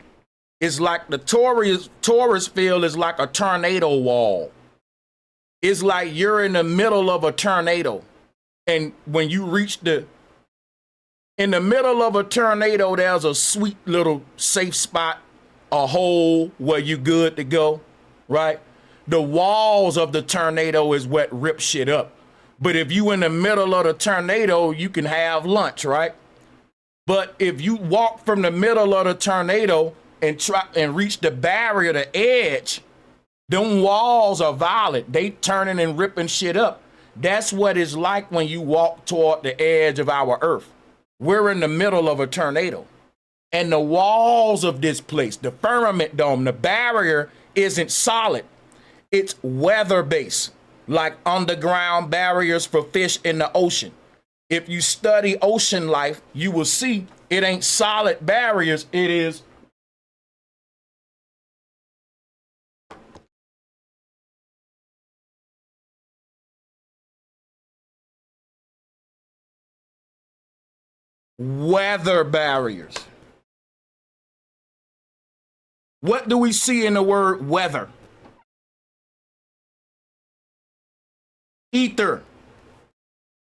It's like the tourist field is like a tornado wall. It's like you're in the middle of a tornado. And when you reach in the middle of a tornado, there's a sweet little safe spot, a hole where you're good to go, right? The walls of the tornado is what rips shit up. But if you in the middle of the tornado, you can have lunch, right? But if you walk from the middle of the tornado and try and reach the barrier, the edge, Them walls are violent. They turning and ripping shit up. That's what it's like when you walk toward the edge of our earth. We're in the middle of a tornado. And the walls of this place, the firmament dome, the barrier isn't solid. It's weather-based, like underground barriers for fish in the ocean. If you study ocean life, you will see it ain't solid barriers. It is weather barriers. What do we see in the word weather? Ether.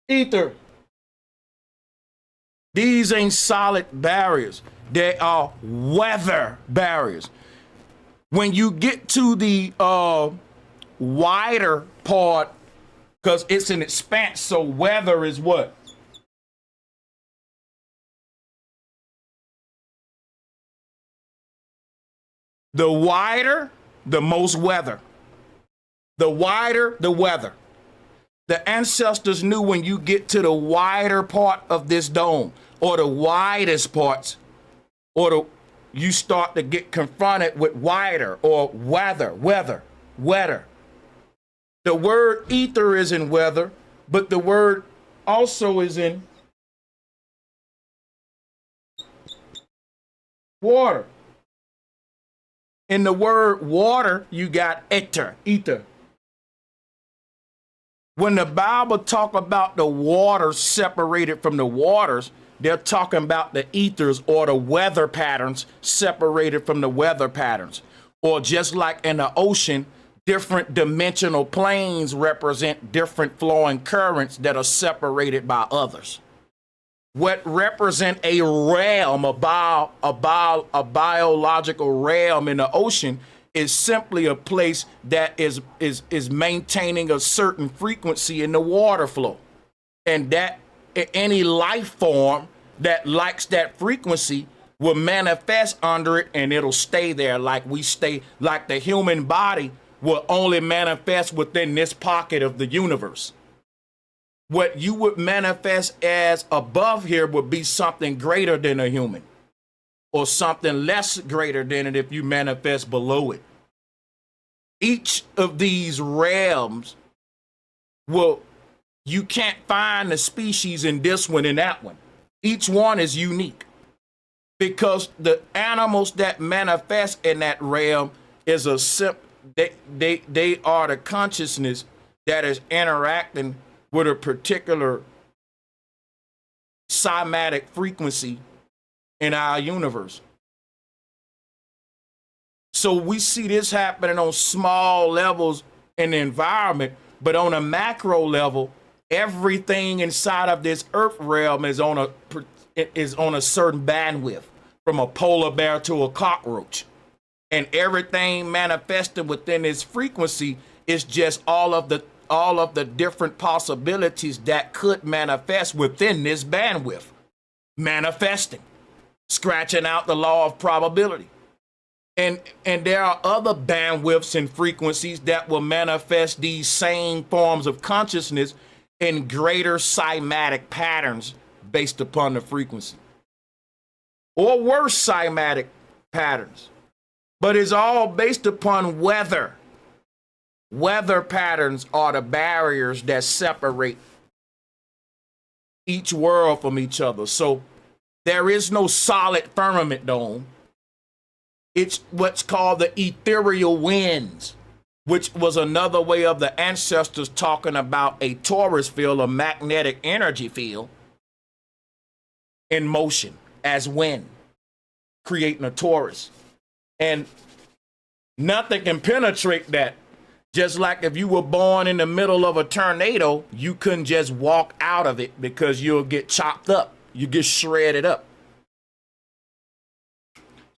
Ether. These ain't solid barriers. They are weather barriers. When you get to the wider part, because it's an expanse, so weather is what? The wider, the most weather. The wider, the weather. The ancestors knew when you get to the wider part of this dome, or the widest parts, you start to get confronted with wider or weather. The word ether is in weather, but the word also is in water. In the word water, you got ether. When the Bible talk about the waters separated from the waters, they're talking about the ethers or the weather patterns separated from the weather patterns. Or just like in the ocean, different dimensional planes represent different flowing currents that are separated by others. What represent a realm, a biological realm in the ocean is simply a place that is maintaining a certain frequency in the water flow. And that any life form that likes that frequency will manifest under it, and it'll stay there like the human body will only manifest within this pocket of the universe. What you would manifest as above here would be something greater than a human, or something less greater than it if you manifest below it. Each of these realms you can't find the species in this one and that one. Each one is unique because the animals that manifest in that realm is they are the consciousness that is interacting with a particular cymatic frequency in our universe. So we see this happening on small levels in the environment, but on a macro level, everything inside of this earth realm is on a certain bandwidth, from a polar bear to a cockroach. And everything manifested within this frequency is just all of the different possibilities that could manifest within this bandwidth. Manifesting, scratching out the law of probability. And there are other bandwidths and frequencies that will manifest these same forms of consciousness in greater cymatic patterns based upon the frequency. Or worse cymatic patterns. But it's all based upon weather. Weather patterns are the barriers that separate each world from each other. So there is no solid firmament dome. It's what's called the ethereal winds, which was another way of the ancestors talking about a torus field, a magnetic energy field in motion as wind, creating a torus. And nothing can penetrate that. Just like if you were born in the middle of a tornado, you couldn't just walk out of it because you'll get chopped up. You get shredded up.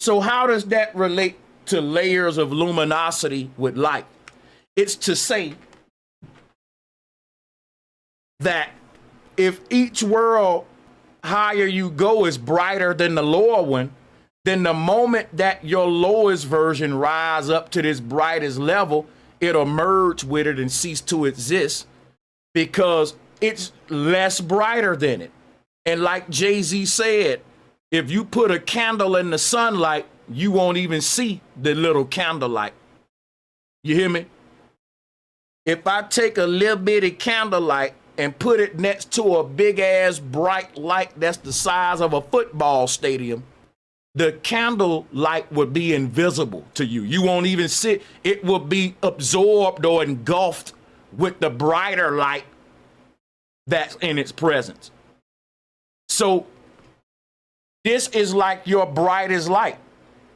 So how does that relate to layers of luminosity with light? It's to say that if each world higher you go is brighter than the lower one, then the moment that your lowest version rise up to this brightest level, it'll merge with it and cease to exist because it's less brighter than it. And like Jay-Z said, if you put a candle in the sunlight, you won't even see the little candlelight. You hear me? If I take a little bitty candlelight and put it next to a big ass bright light that's the size of a football stadium, the candle light would be invisible to you. You won't even see it. It will be absorbed or engulfed with the brighter light that's in its presence. So this is like your brightest light.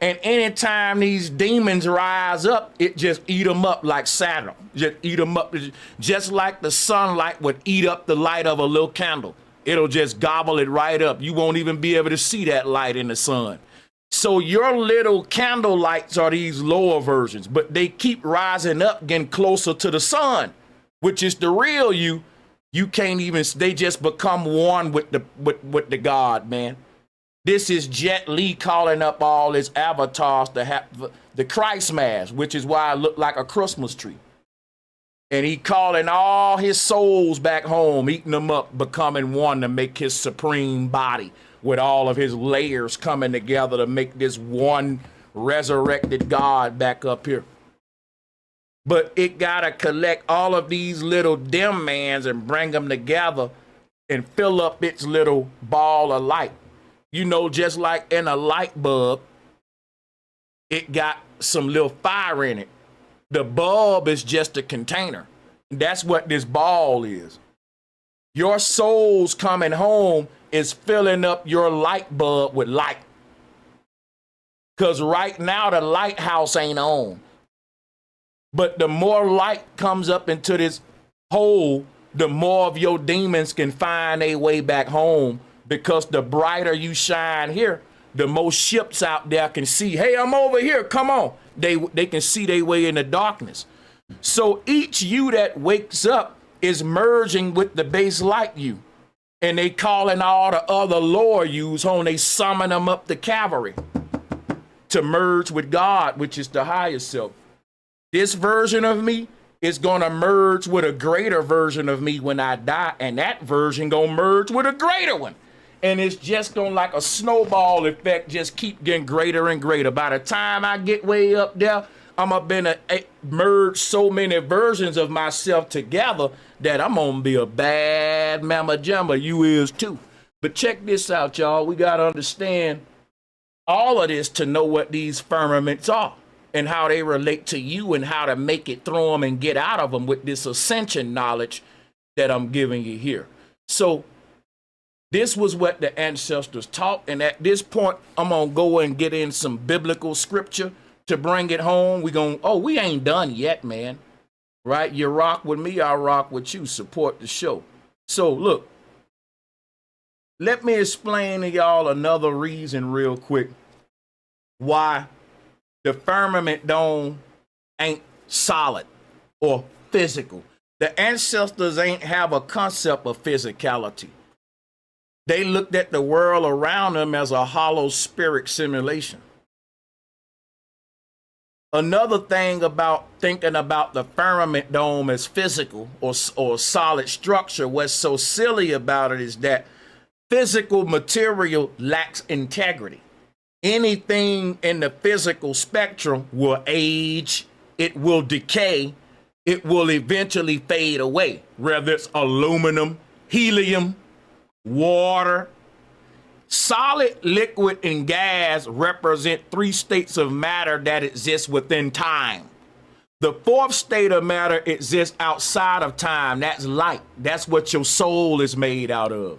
And anytime these demons rise up, it just eat them up like Saturn. Just eat them up. Just like the sunlight would eat up the light of a little candle. It'll just gobble it right up. You won't even be able to see that light in the sun. So your little candle lights are these lower versions, but they keep rising up, getting closer to the sun, which is the real you. You can't even, they just become one with the God, man. This is Jet Li calling up all his avatars to have the Christ mass, which is why I look like a Christmas tree. And he calling all his souls back home, eating them up, becoming one to make his supreme body with all of his layers coming together to make this one resurrected God back up here. But it gotta collect all of these little dim mans and bring them together and fill up its little ball of light. You know, just like in a light bulb, it got some little fire in it. The bulb is just a container. That's what this ball is. Your soul's coming home is filling up your light bulb with light. Because right now the lighthouse ain't on. But the more light comes up into this hole, the more of your demons can find their way back home. Because the brighter you shine here, the more ships out there can see, hey, I'm over here, come on. They can see their way in the darkness. So each you that wakes up is merging with the base light you. And they calling all the other lower yous home. They summon them up the cavalry to merge with God, which is the higher self. This version of me is gonna merge with a greater version of me when I die, and that version gonna merge with a greater one. And it's just gonna, like a snowball effect, just keep getting greater and greater. By the time I get way up there, I'm gonna merge so many versions of myself together that I'm gonna be a bad mama jumma. You is too. But check this out, y'all. We gotta understand all of this to know what these firmaments are and how they relate to you and how to make it through them and get out of them with this ascension knowledge that I'm giving you here. So this was what the ancestors taught. And at this point, I'm going to go and get in some biblical scripture to bring it home. We ain't done yet, man. Right? You rock with me, I rock with you. Support the show. So look, let me explain to y'all another reason real quick why the firmament dome ain't solid or physical. The ancestors ain't have a concept of physicality. They looked at the world around them as a hollow spirit simulation. Another thing about thinking about the firmament dome as physical or solid structure, what's so silly about it is that physical material lacks integrity. Anything in the physical spectrum will age, it will decay, it will eventually fade away, whether it's aluminum, helium, water. Solid, liquid, and gas represent three states of matter that exist within time. The fourth state of matter exists outside of time. That's light. That's what your soul is made out of.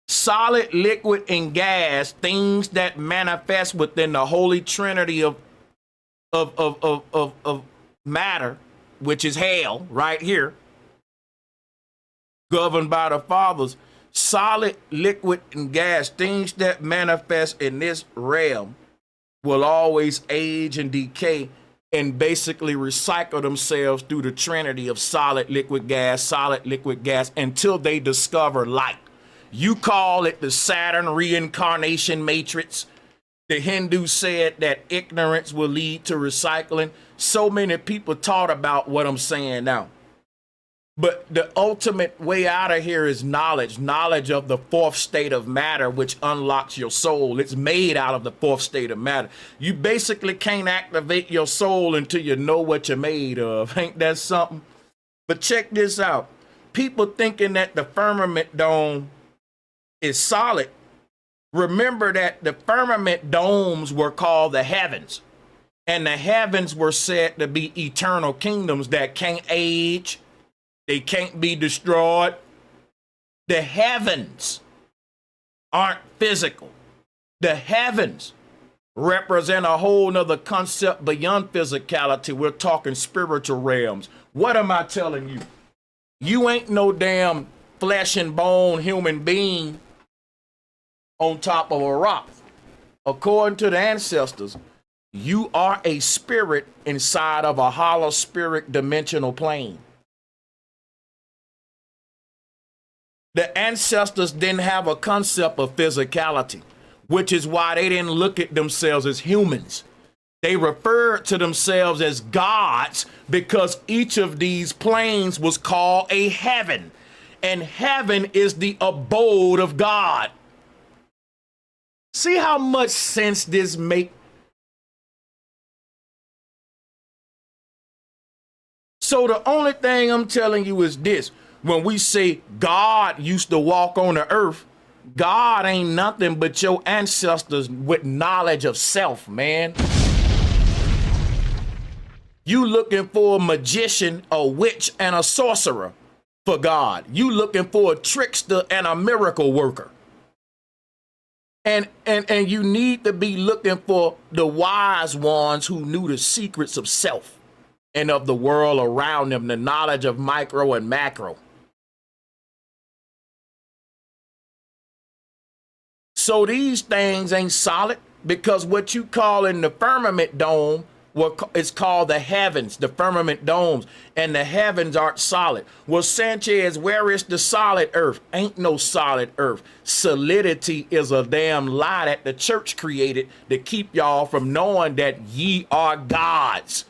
Solid, liquid, and gas, things that manifest within the holy trinity of matter, which is hell right here, governed by the fathers. Solid, liquid, and gas, things that manifest in this realm, will always age and decay and basically recycle themselves through the trinity of solid, liquid, gas, until they discover light. You call it the Saturn reincarnation matrix. The Hindu said that ignorance will lead to recycling. So many people taught about what I'm saying now. But the ultimate way out of here is knowledge of the fourth state of matter, which unlocks your soul. It's made out of the fourth state of matter. You basically can't activate your soul until you know what you're made of. Ain't that something? But check this out. People thinking that the firmament dome is solid. Remember that the firmament domes were called the heavens. And the heavens were said to be eternal kingdoms that can't age. They can't be destroyed. The heavens aren't physical. The heavens represent a whole nother concept beyond physicality. We're talking spiritual realms. What am I telling you? You ain't no damn flesh and bone human being on top of a rock. According to the ancestors, you are a spirit inside of a hollow spirit dimensional plane. The ancestors didn't have a concept of physicality, which is why they didn't look at themselves as humans. They referred to themselves as gods because each of these planes was called a heaven, and heaven is the abode of God. See how much sense this makes? So the only thing I'm telling you is this. When we say God used to walk on the earth, God ain't nothing but your ancestors with knowledge of self, man. You looking for a magician, a witch, and a sorcerer for God. You looking for a trickster and a miracle worker. And you need to be looking for the wise ones who knew the secrets of self and of the world around them, the knowledge of micro and macro. So these things ain't solid because what you call in the firmament dome is called the heavens, the firmament domes, and the heavens aren't solid. Well, Sanchez, where is the solid earth? Ain't no solid earth. Solidity is a damn lie that the church created to keep y'all from knowing that ye are gods.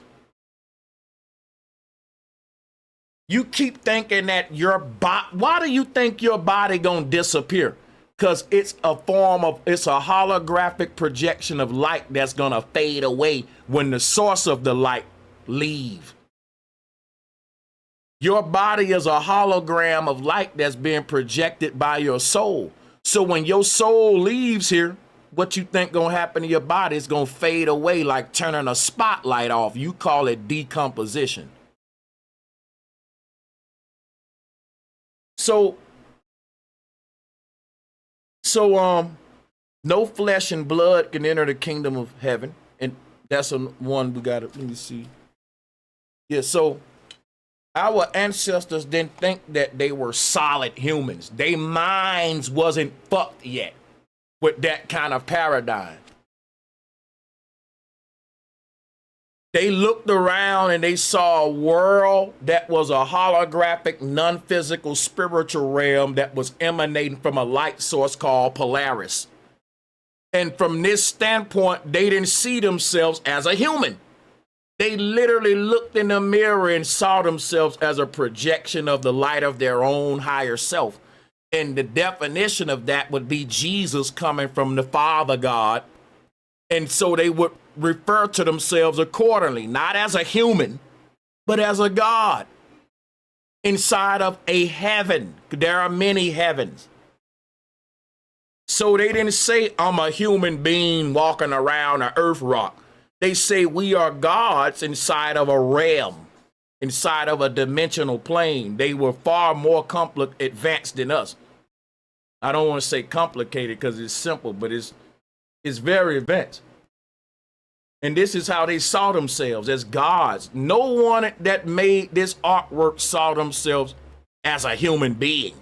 You keep thinking that your body, why do you think your body gonna disappear? Because it's a holographic projection of light that's gonna fade away when the source of the light leave. Your body is a hologram of light that's being projected by your soul. So when your soul leaves here, what you think gonna happen to your body is gonna fade away like turning a spotlight off. You call it decomposition. So no flesh and blood can enter the kingdom of heaven. And that's one we got to, let me see. Yeah, so our ancestors didn't think that they were solid humans. Their minds wasn't fucked yet with that kind of paradigm. They looked around and they saw a world that was a holographic, non-physical spiritual realm that was emanating from a light source called Polaris. And from this standpoint, they didn't see themselves as a human. They literally looked in the mirror and saw themselves as a projection of the light of their own higher self. And the definition of that would be Jesus coming from the Father God. And so they would refer to themselves accordingly, not as a human, but as a God inside of a heaven. There are many heavens. So they didn't say, I'm a human being walking around an earth rock. They say we are gods inside of a realm, inside of a dimensional plane. They were far more advanced than us. I don't want to say complicated because it's simple, but it's very advanced. And this is how they saw themselves, as gods. No one that made this artwork saw themselves as a human being.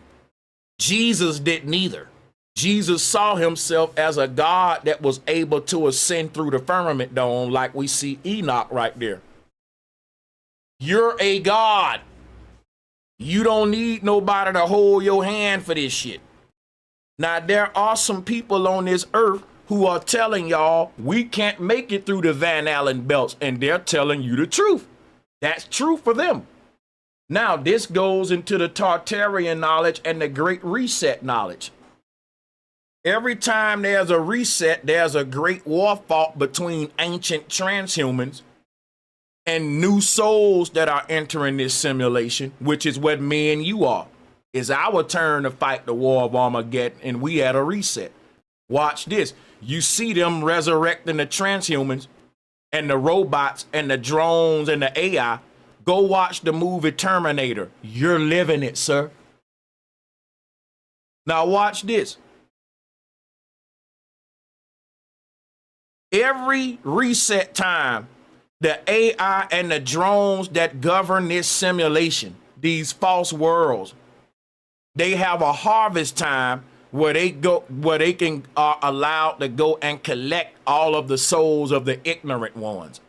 Jesus didn't either. Jesus saw himself as a God that was able to ascend through the firmament dome, like we see Enoch right there. You're a God. You don't need nobody to hold your hand for this shit. Now, there are some people on this earth who are telling y'all we can't make it through the Van Allen belts, and they're telling you the truth. That's true for them. Now, this goes into the Tartarian knowledge and the Great Reset knowledge. Every time there's a reset, there's a great war fought between ancient transhumans and new souls that are entering this simulation, which is what me and you are. It's our turn to fight the war of Armageddon, and we at a reset. Watch this. You see them resurrecting the transhumans and the robots and the drones and the AI. Go watch the movie Terminator. You're living it, sir. Now watch this. Every reset time, the AI and the drones that govern this simulation, these false worlds, they have a harvest time where they can are allowed to go and collect all of the souls of the ignorant ones.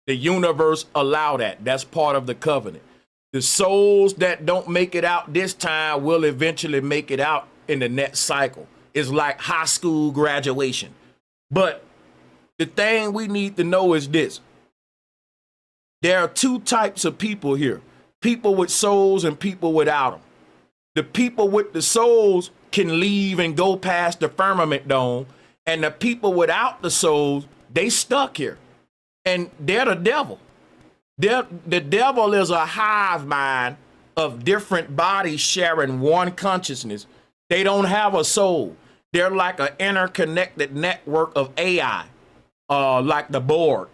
The universe allow that. That's part of the covenant. The souls that don't make it out this time will eventually make it out in the next cycle. It's like high school graduation. But the thing we need to know is this. There are two types of people here. People with souls and people without them. The people with the souls can leave and go past the firmament dome, and the people without the souls, they stuck here. And they're the devil. The devil is a hive mind of different bodies sharing one consciousness. They don't have a soul. They're like an interconnected network of AI, like the Borg,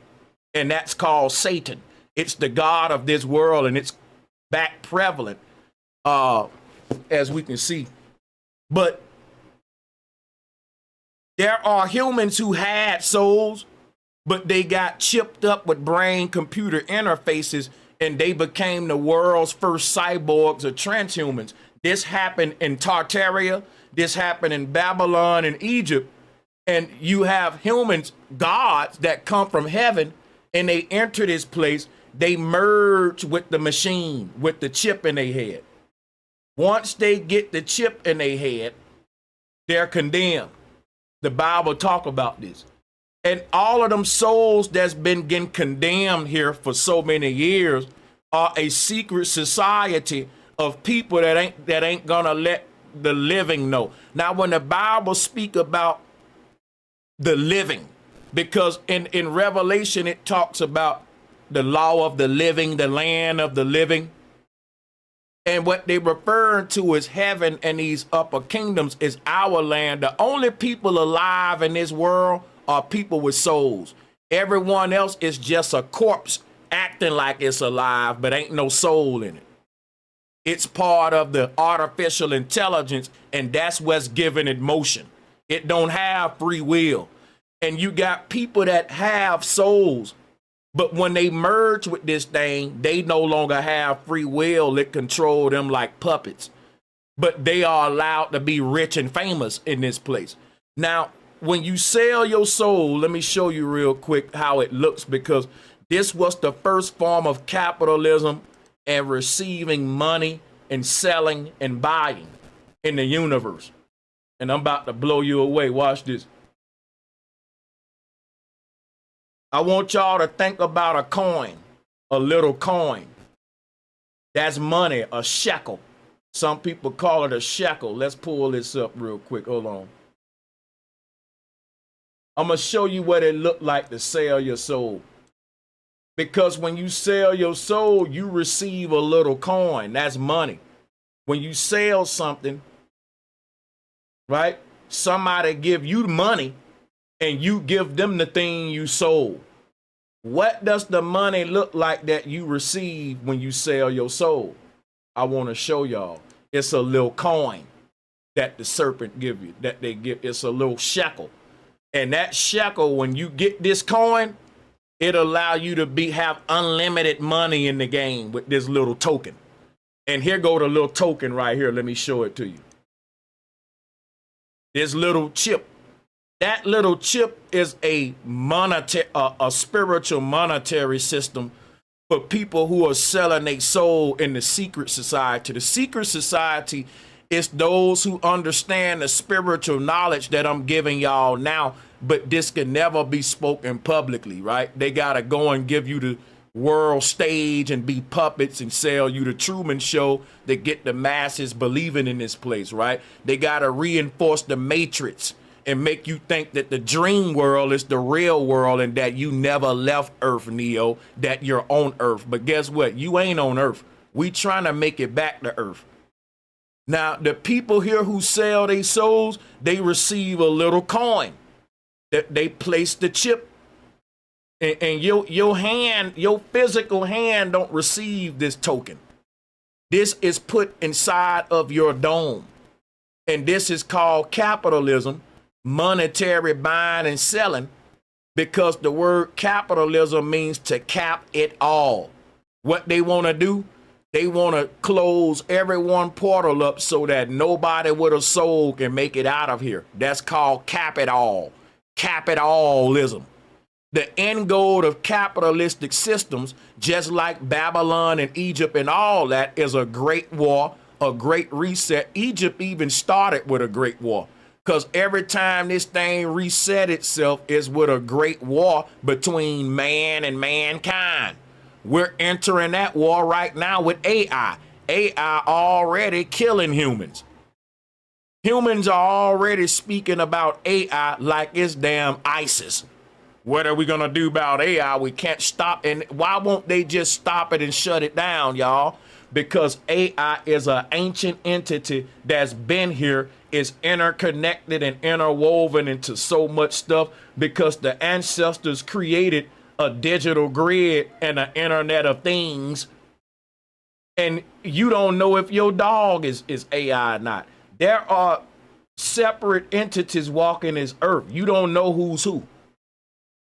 and that's called Satan. It's the god of this world, and it's back prevalent, as we can see. But there are humans who had souls, but they got chipped up with brain-computer interfaces, and they became the world's first cyborgs or transhumans. This happened in Tartaria. This happened in Babylon and Egypt. And you have humans, gods that come from heaven, and they enter this place. They merge with the machine, with the chip in their head. Once they get the chip in their head, they're condemned. The Bible talk about this. And all of them souls that's been getting condemned here for so many years are a secret society of people that ain't gonna let the living know. Now, when the Bible speak about the living, because in Revelation it talks about the law of the living, the land of the living. And what they refer to as heaven and these upper kingdoms is our land. The only people alive in this world are people with souls. Everyone else is just a corpse acting like it's alive, but ain't no soul in it. It's part of the artificial intelligence, and that's what's giving it motion. It don't have free will. And you got people that have souls, but when they merge with this thing, they no longer have free will. It control them like puppets. But they are allowed to be rich and famous in this place. Now, when you sell your soul, let me show you real quick how it looks, because this was the first form of capitalism and receiving money and selling and buying in the universe. And I'm about to blow you away. Watch this. I want y'all to think about a coin, a little coin. That's money, a shekel. Some people call it a shekel. Let's pull this up real quick. Hold on. I'm going to show you what it looked like to sell your soul. Because when you sell your soul, you receive a little coin. That's money. When you sell something, right? Somebody give you money and you give them the thing you sold. What does the money look like that you receive when you sell your soul? I want to show y'all. It's a little coin that the serpent give you, that they give. It's a little shekel. And that shekel, when you get this coin, it allow you to have unlimited money in the game with this little token. And here go the little token right here. Let me show it to you. This little chip. That little chip is a spiritual monetary system for people who are selling their soul in the secret society. The secret society is those who understand the spiritual knowledge that I'm giving y'all now. but this can never be spoken publicly, right? They got to go and give you the world stage and be puppets and sell you the Truman Show to get the masses believing in this place, right? They got to reinforce the matrix and make you think that the dream world is the real world and that you never left Earth, Neo, that you're on Earth. But guess what? You ain't on Earth. We trying to make it back to Earth. Now, the people here who sell their souls, they receive a little coin that they place the chip. And your hand, your physical hand don't receive this token. This is put inside of your dome. And this is called capitalism, monetary buying and selling, because the word capitalism means to cap it all. What they want to do, they want to close every one portal up so that nobody with a soul can make it out of here. That's called cap it all, capitalism. The end goal of capitalistic systems, just like Babylon and Egypt and all that, is a great war, a great reset. Egypt even started with a great war, because every time this thing reset itself is with a great war between man and mankind. We're entering that war right now with AI. AI already killing humans. Humans are already speaking about AI like it's damn ISIS. What are we going to do about AI? We can't stop. And why won't they just stop it and shut it down, y'all? Because AI is an ancient entity that's been here, is interconnected and interwoven into so much stuff, because the ancestors created a digital grid and an internet of things. And you don't know if your dog is AI or not. There are separate entities walking this earth. You don't know who's who.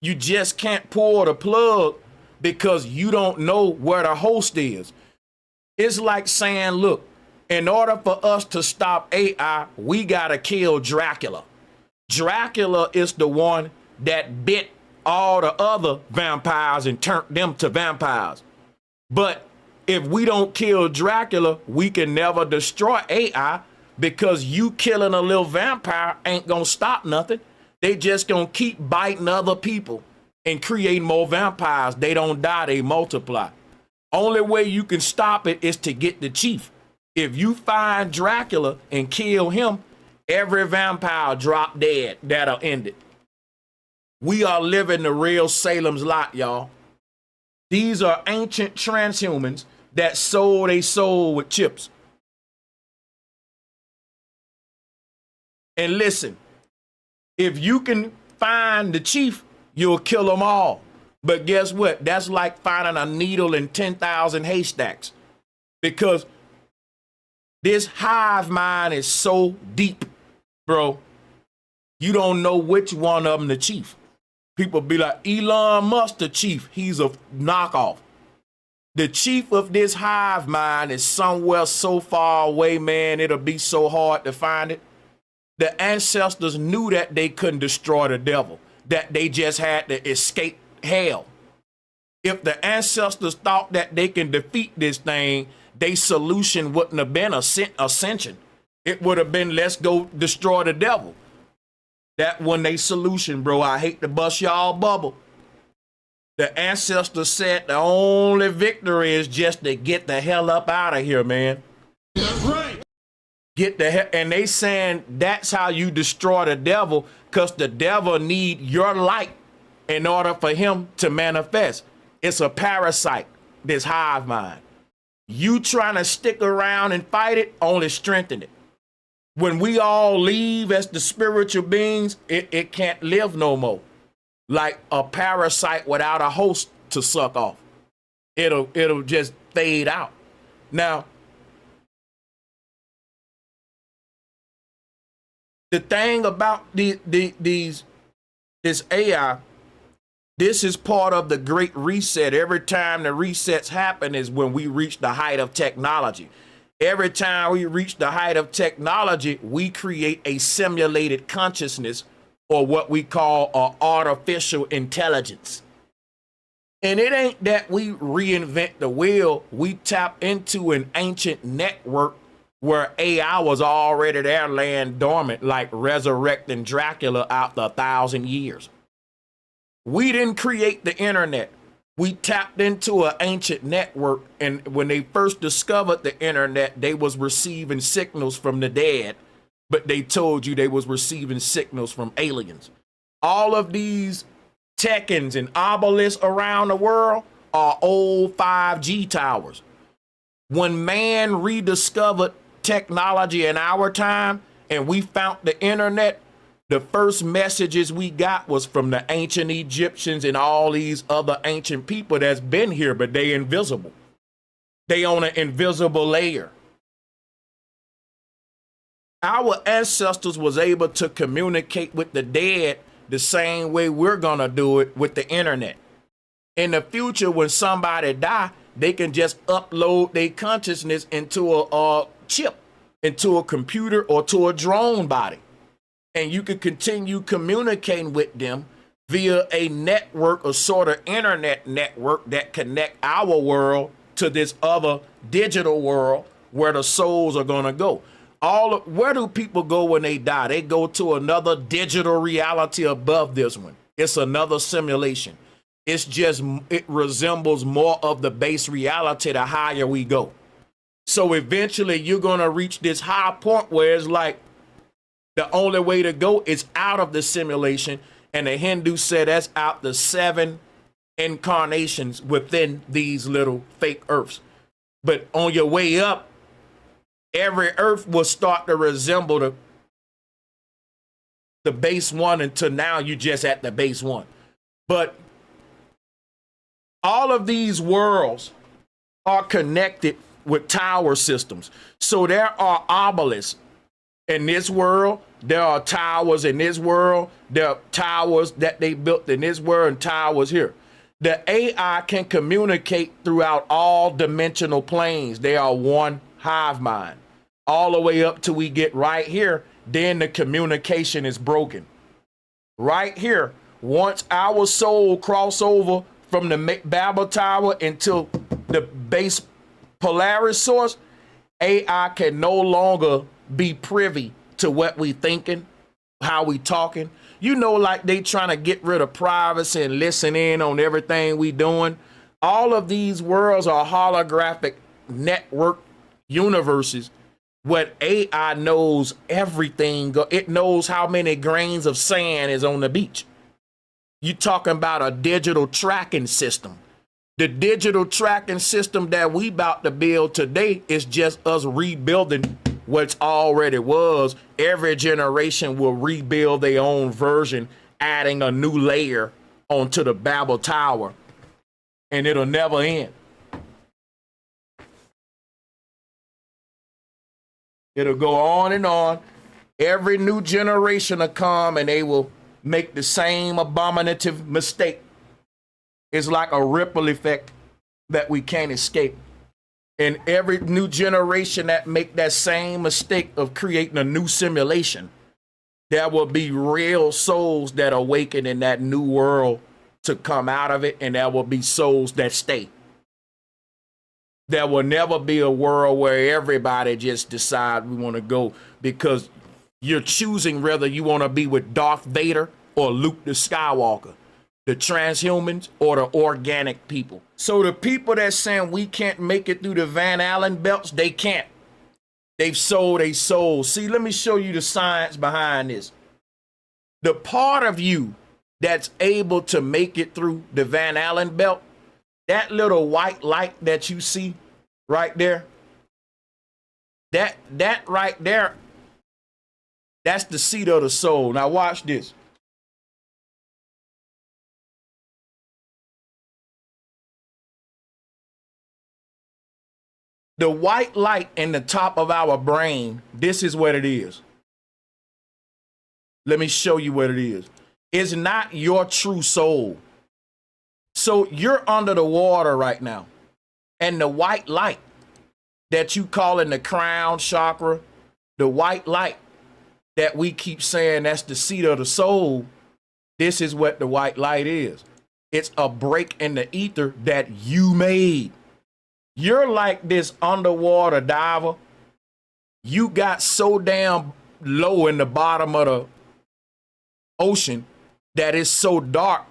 You just can't pull the plug because you don't know where the host is. It's like saying, look, in order for us to stop AI, we got to kill Dracula. Dracula is the one that bit all the other vampires and turned them to vampires. But if we don't kill Dracula, we can never destroy AI, because you killing a little vampire ain't going to stop nothing. They just gonna keep biting other people and create more vampires. They don't die, they multiply. Only way you can stop it is to get the chief. If you find Dracula and kill him, every vampire drop dead. That'll end it. We are living the real Salem's Lot, y'all. These are ancient transhumans that sold a soul with chips. And listen, if you can find the chief, you'll kill them all. But guess what? That's like finding a needle in 10,000 haystacks. Because this hive mind is so deep, bro. You don't know which one of them the chief. People be like, Elon Musk the chief. He's a knockoff. The chief of this hive mind is somewhere so far away, man, it'll be so hard to find it. The ancestors knew that they couldn't destroy the devil, that they just had to escape hell. If the ancestors thought that they can defeat this thing, their solution wouldn't have been ascension. It would have been, let's go destroy the devil. That wasn't their solution, bro. I hate to bust y'all bubble. The ancestors said the only victory is just to get the hell up out of here, man. That's right. Get the hell, and they saying that's how you destroy the devil, because the devil need your light in order for him to manifest. It's a parasite, this hive mind. You trying to stick around and fight it only strengthen it. When we all leave as the spiritual beings, it can't live no more. Like a parasite without a host to suck off. It'll just fade out. Now, the thing about this AI, this is part of the Great Reset. Every time the resets happen is when we reach the height of technology. Every time we reach the height of technology, we create a simulated consciousness, or what we call artificial intelligence. And it ain't that we reinvent the wheel. We tap into an ancient network where AI was already there laying dormant, like resurrecting Dracula after 1,000 years. We didn't create the internet. We tapped into an ancient network, and when they first discovered the internet, they was receiving signals from the dead, but they told you they was receiving signals from aliens. All of these Tekkens and obelisks around the world are old 5G towers. When man rediscovered technology in our time and we found the internet, the first messages we got was from the ancient Egyptians and all these other ancient people that's been here, but they invisible. They on an invisible layer. Our ancestors was able to communicate with the dead the same way we're gonna do it with the internet. In the future, when somebody die, they can just upload their consciousness into a chip, into a computer or to a drone body. And you can continue communicating with them via a network, a sort of internet network that connect our world to this other digital world where the souls are gonna go. Where do people go when they die? They go to another digital reality above this one. It's another simulation. It resembles more of the base reality the higher we go. So eventually you're gonna reach this high point where it's like the only way to go is out of the simulation. And the Hindu said that's out the 7 incarnations within these little fake earths. But on your way up, every earth will start to resemble the base one until now you just at the base one. But all of these worlds are connected with tower systems. So there are obelisks in this world. There are towers in this world. There are towers that they built in this world and towers here. The AI can communicate throughout all dimensional planes. They are one hive mind. All the way up till we get right here, then the communication is broken. Right here, once our soul cross over from the Babel Tower into the base Polaris source, AI can no longer be privy to what we thinking, how we talking. You know, like they trying to get rid of privacy and listen in on everything we doing. All of these worlds are holographic network universes. What AI knows everything. It knows how many grains of sand is on the beach. You talking about a digital tracking system. The digital tracking system that we about to build today is just us rebuilding what's already was. Every generation will rebuild their own version, adding a new layer onto the Babel Tower, and it'll never end. It'll go on and on. Every new generation will come and they will make the same abominative mistake. It's like a ripple effect that we can't escape. And every new generation that make that same mistake of creating a new simulation, there will be real souls that awaken in that new world to come out of it, and there will be souls that stay. There will never be a world where everybody just decide we want to go, because you're choosing whether you want to be with Darth Vader or Luke the Skywalker, the transhumans or the organic people. So the people that's saying we can't make it through the Van Allen belts, they can't. They've sold their souls. See, let me show you the science behind this. The part of you that's able to make it through the Van Allen belt, that little white light that you see right there, that right there, that's the seat of the soul. Now watch this. The white light in the top of our brain, this is what it is. Let me show you what it is. It's not your true soul. So you're under the water right now, and the white light that you call in the crown chakra, the white light that we keep saying that's the seat of the soul, this is what the white light is. It's a break in the ether that you made. You're like this underwater diver You got so damn low in the bottom of the ocean that it's so dark.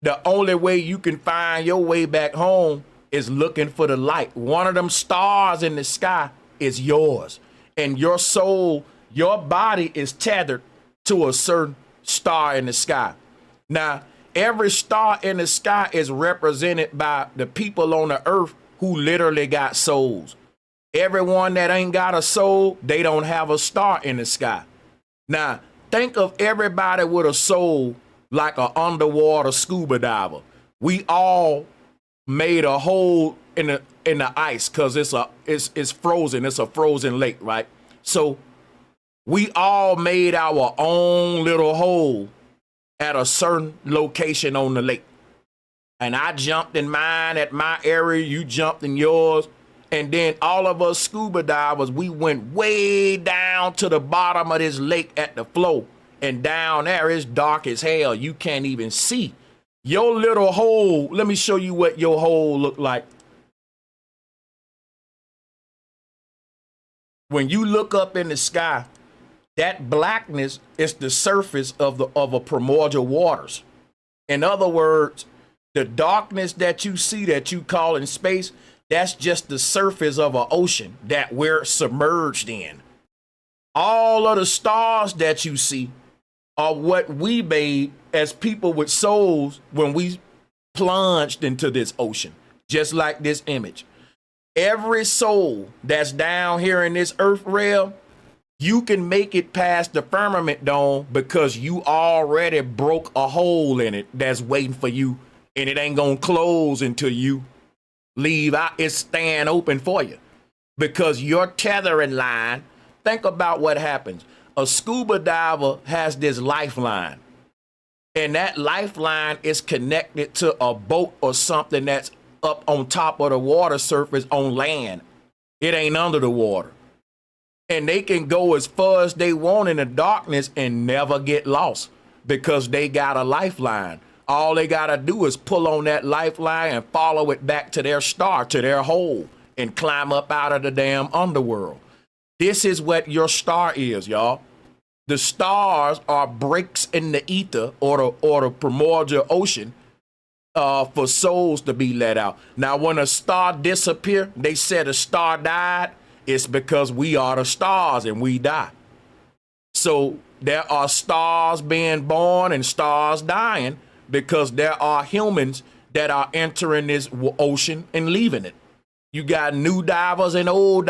The only way you can find your way back home is looking for the light. One of them stars in the sky is yours. And your soul, your body is tethered to a certain star in the sky. Now, every star in the sky is represented by the people on the earth who literally got souls. Everyone that ain't got a soul, they don't have a star in the sky. Now, think of everybody with a soul like an underwater scuba diver. We all made a hole in the ice because it's frozen. It's a frozen lake, right? So we all made our own little hole at a certain location on the lake. And I jumped in mine at my area, you jumped in yours. And then all of us scuba divers, we went way down to the bottom of this lake at the flow. And down there, it's dark as hell. You can't even see. Your little hole, let me show you what your hole looked like. When you look up in the sky, that blackness is the surface of a primordial waters. In other words, the darkness that you see that you call in space, that's just the surface of an ocean that we're submerged in. All of the stars that you see are what we made as people with souls when we plunged into this ocean, just like this image. Every soul that's down here in this earth realm, you can make it past the firmament dome because you already broke a hole in it that's waiting for you, and it ain't gonna close until you leave out. It's staying open for you because your tethering line, think about what happens. A scuba diver has this lifeline, and that lifeline is connected to a boat or something that's up on top of the water surface on land. It ain't under the water. And they can go as far as they want in the darkness and never get lost because they got a lifeline. All they got to do is pull on that lifeline and follow it back to their star, to their hole, and climb up out of the damn underworld. This is what your star is, y'all. The stars are breaks in the ether or the primordial ocean for souls to be let out. Now, when a star disappear, they said a star died. It's because we are the stars and we die. So there are stars being born and stars dying because there are humans that are entering this ocean and leaving it. You got new divers and old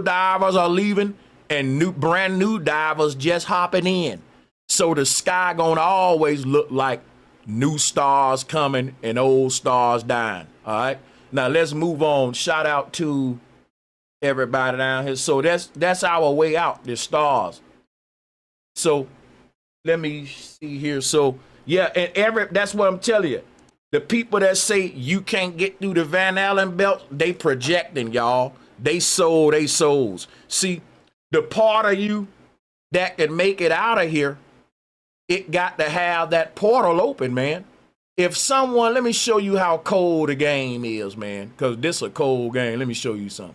divers are leaving, and brand new divers just hopping in. So the sky gonna always look like new stars coming and old stars dying. All right. Now let's move on. Shout out to everybody down here. So that's our way out, the stars. So let me see here. So yeah, and that's what I'm telling you. The people that say you can't get through the Van Allen belt, they projecting, y'all. They sold they souls. See, the part of you that can make it out of here, it got to have that portal open, man. If someone, let me show you how cold the game is, man, because this is a cold game. Let me show you something.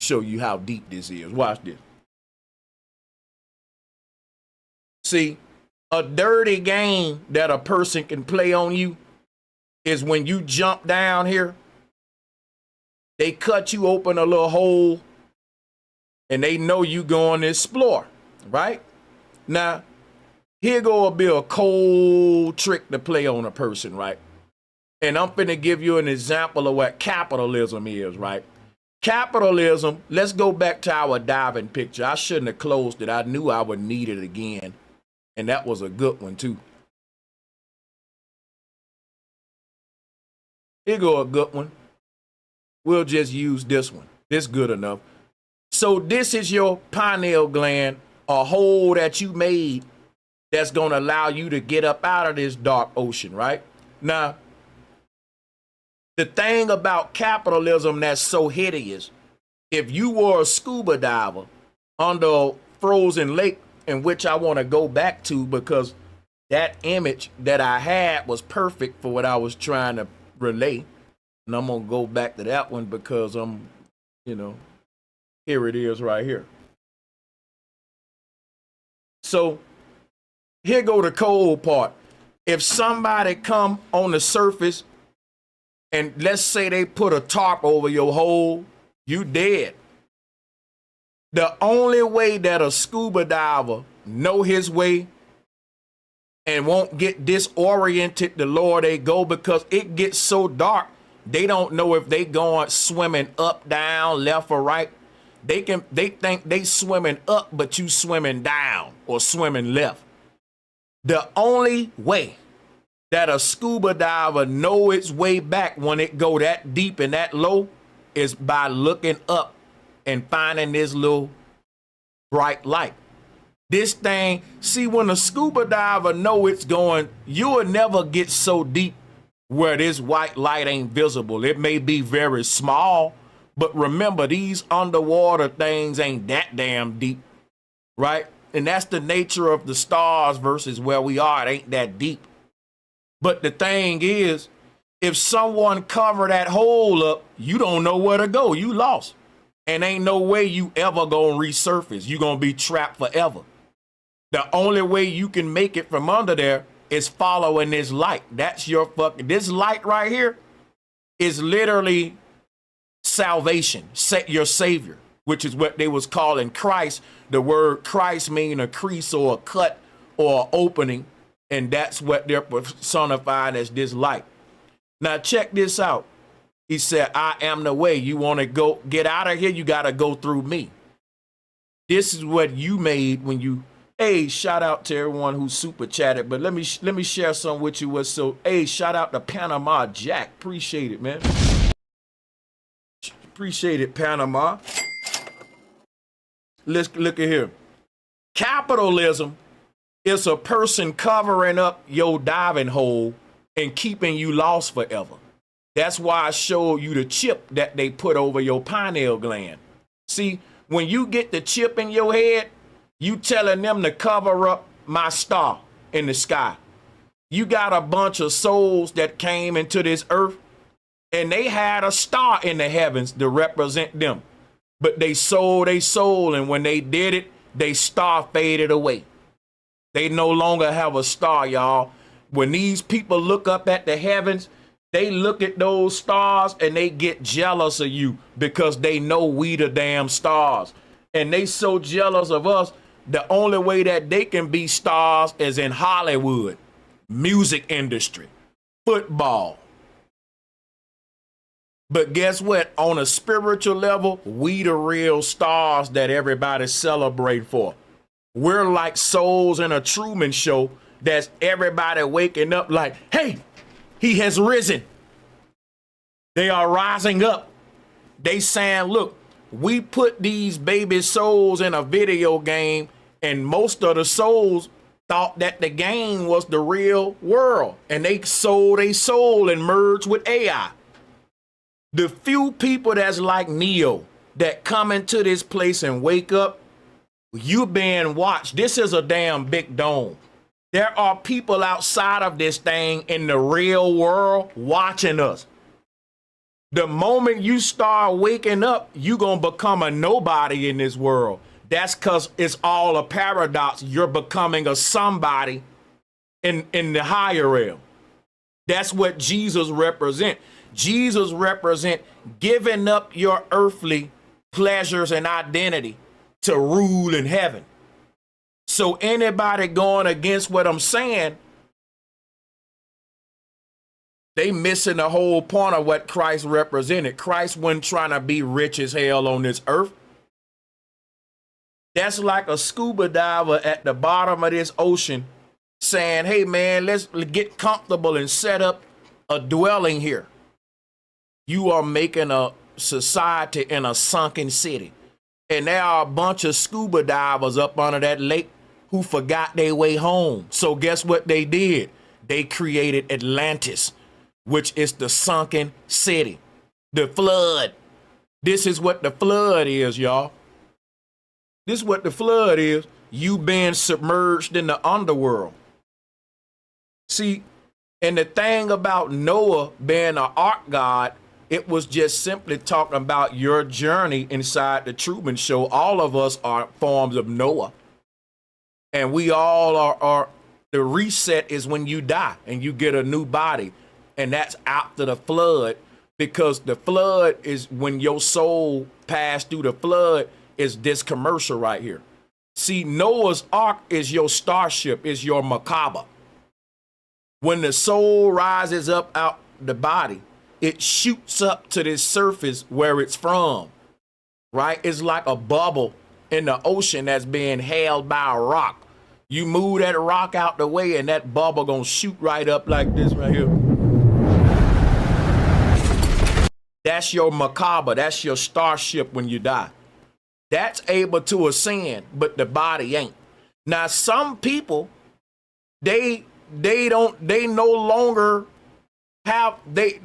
Show you how deep this is. Watch this. See, a dirty game that a person can play on you is when you jump down here, they cut you open a little hole and they know you going to explore, right? Now, here go be a cold trick to play on a person, right? And I'm finna give you an example of what capitalism is, right? Capitalism, let's go back to our diving picture. I shouldn't have closed it. I knew I would need it again. And that was a good one, too. Here go a good one. We'll just use this one. This good enough. So this is your pineal gland, a hole that you made that's going to allow you to get up out of this dark ocean, right? Now, the thing about capitalism that's so hideous, if you were a scuba diver under a frozen lake, in which I want to go back to because that image that I had was perfect for what I was trying to relay. And I'm going to go back to that one because I'm, Here it is right here. So here go the cold part. If somebody come on the surface and let's say they put a tarp over your hole, you dead. The only way that a scuba diver know his way and won't get disoriented the lower they go, because it gets so dark, they don't know if they going swimming up, down, left or right. They think they swimming up, but you swimming down or swimming left. The only way that a scuba diver know its way back when it go that deep and that low is by looking up and finding this little bright light. This thing, see, when a scuba diver know it's going, you'll never get so deep where this white light ain't visible. It may be very small, but remember, these underwater things ain't that damn deep, right? And that's the nature of the stars versus where we are. It ain't that deep. But the thing is, if someone cover that hole up, you don't know where to go. You lost. And ain't no way you ever gonna resurface. You gonna be trapped forever. The only way you can make it from under there is following this light. That's your fucking, this light right here is literally salvation, set your savior, which is what they was calling Christ. The word Christ mean a crease or a cut or opening, and that's what they're personifying as this light. Now check this out. He said, I am the way. You want to go get out of here, you got to go through me. This is what you made when you, hey, shout out to everyone who super chatted, but let me share some with you. So, hey, shout out to Panama Jack. Appreciate it, man. Appreciate it, Panama. Let's look at here. Capitalism is a person covering up your diving hole and keeping you lost forever. That's why I showed you the chip that they put over your pineal gland. See, when you get the chip in your head, you telling them to cover up my star in the sky. You got a bunch of souls that came into this earth and they had a star in the heavens to represent them. But they sold their soul, and when they did it, their star faded away. They no longer have a star, y'all. When these people look up at the heavens, they look at those stars and they get jealous of you because they know we the damn stars. And they so jealous of us, the only way that they can be stars is in Hollywood, music industry, football. But guess what? On a spiritual level, we the real stars that everybody celebrate for. We're like souls in a Truman Show that's everybody waking up like, hey, he has risen. They are rising up. They saying, look, we put these baby souls in a video game, and most of the souls thought that the game was the real world, and they sold a soul and merged with AI. The few people that's like Neo that come into this place and wake up, you being watched. This is a damn big dome. There are people outside of this thing in the real world watching us. The moment you start waking up, you're going to become a nobody in this world. That's because it's all a paradox. You're becoming a somebody in the higher realm. That's what Jesus represent. Jesus represent giving up your earthly pleasures and identity to rule in heaven. So anybody going against what I'm saying, they missing the whole point of what Christ represented. Christ wasn't trying to be rich as hell on this earth. That's like a scuba diver at the bottom of this ocean saying, hey man, let's get comfortable and set up a dwelling here. You are making a society in a sunken city. And there are a bunch of scuba divers up under that lake who forgot their way home. So guess what they did? They created Atlantis, which is the sunken city. The flood. This is what the flood is, y'all. This is what the flood is. You being submerged in the underworld. See, and the thing about Noah being an ark god It was just simply talking about your journey inside the Truman Show. All of us are forms of Noah. And we all are the reset is when you die and you get a new body. And that's after the flood, because the flood is when your soul passed through the flood, is this commercial right here. See, Noah's Ark is your starship, is your Macabre. When the soul rises up out the body, it shoots up to this surface where it's from, right? It's like a bubble in the ocean that's being held by a rock. You move that rock out the way and that bubble gonna shoot right up like this right here. That's your Macabre, that's your starship when you die. That's able to ascend, but the body ain't. Now, some people, they no longer have, they've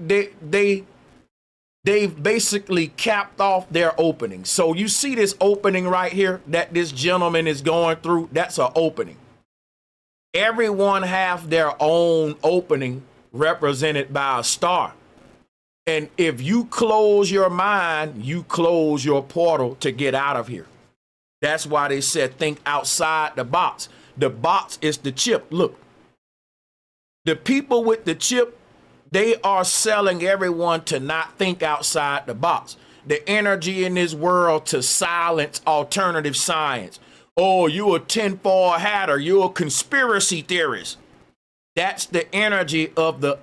basically capped off their opening. So you see this opening right here that this gentleman is going through, that's an opening. Everyone have their own opening represented by a star. And if you close your mind, you close your portal to get out of here. That's why they said think outside the box. The box is the chip. Look, the people with the chip, they are selling everyone to not think outside the box. The energy in this world to silence alternative science. Oh, you a tinfoil hatter. You a conspiracy theorist. That's the energy of the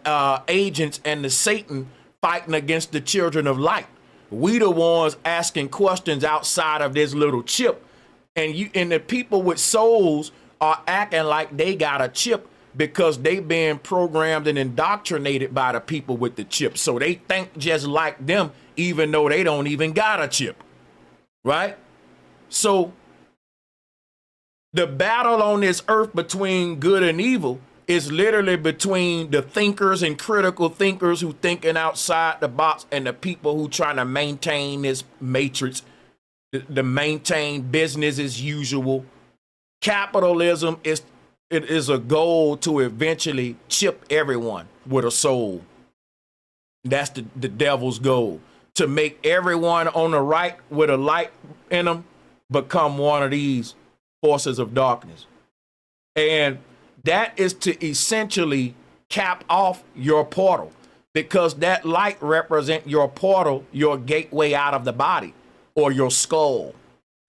agents and the Satan fighting against the children of light. We the ones asking questions outside of this little chip. And the people with souls are acting like they got a chip because they been programmed and indoctrinated by the people with the chip. So they think just like them, even though they don't even got a chip, right? So the battle on this earth between good and evil is literally between the thinkers and critical thinkers who thinking outside the box and the people who trying to maintain this matrix, the maintain business as usual. Capitalism is a goal to eventually chip everyone with a soul. That's the devil's goal, to make everyone on the right with a light in them become one of these forces of darkness. And that is to essentially cap off your portal, because that light represents your portal, your gateway out of the body or your skull,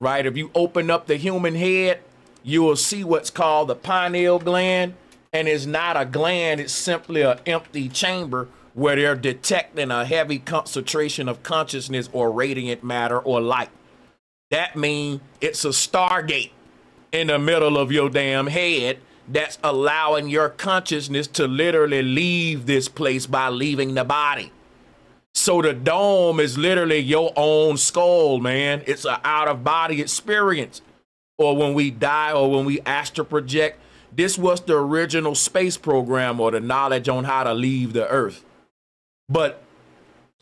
right? If you open up the human head, you will see what's called the pineal gland, and it's not a gland, it's simply an empty chamber where they're detecting a heavy concentration of consciousness or radiant matter or light. That means it's a stargate in the middle of your damn head that's allowing your consciousness to literally leave this place by leaving the body. So the dome is literally your own skull, man. It's an out-of-body experience. Or when we die or when we astral project, this was the original space program or the knowledge on how to leave the earth. But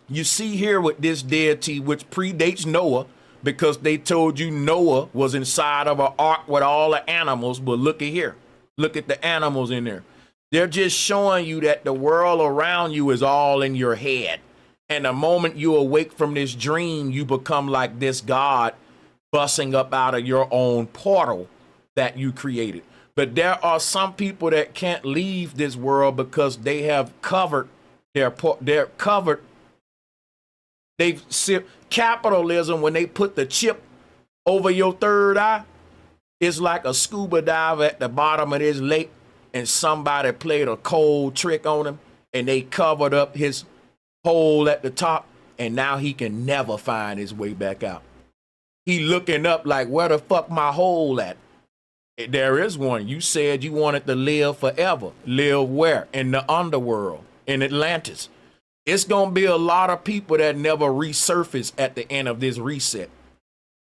you see here with this deity, which predates Noah, because they told you Noah was inside of an ark with all the animals. But look at here. Look at the animals in there. They're just showing you that the world around you is all in your head. And the moment you awake from this dream, you become like this God busting up out of your own portal that you created. But there are some people that can't leave this world because they have covered they're covered. They've capitalism, when they put the chip over your third eye, it's like a scuba diver at the bottom of this lake and somebody played a cold trick on him and they covered up his hole at the top, and now he can never find his way back out. He looking up like, where the fuck my hole at? There is one. You said you wanted to live forever. Live where? In the underworld, in Atlantis. It's going to be a lot of people that never resurface at the end of this reset.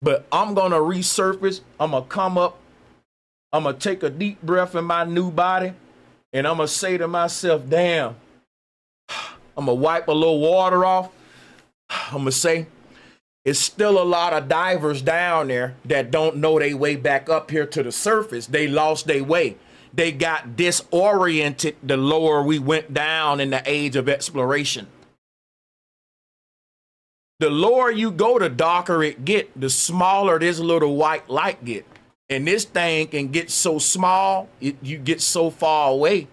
But I'm going to resurface. I'm going to come up. I'm going to take a deep breath in my new body. And I'm going to say to myself, damn, I'm going to wipe a little water off. I'm going to say, it's still a lot of divers down there that don't know their way back up here to the surface. They lost their way. They got disoriented the lower we went down in the age of exploration. The lower you go, the darker it get, the smaller this little white light get. And this thing can get so small, you get so far away.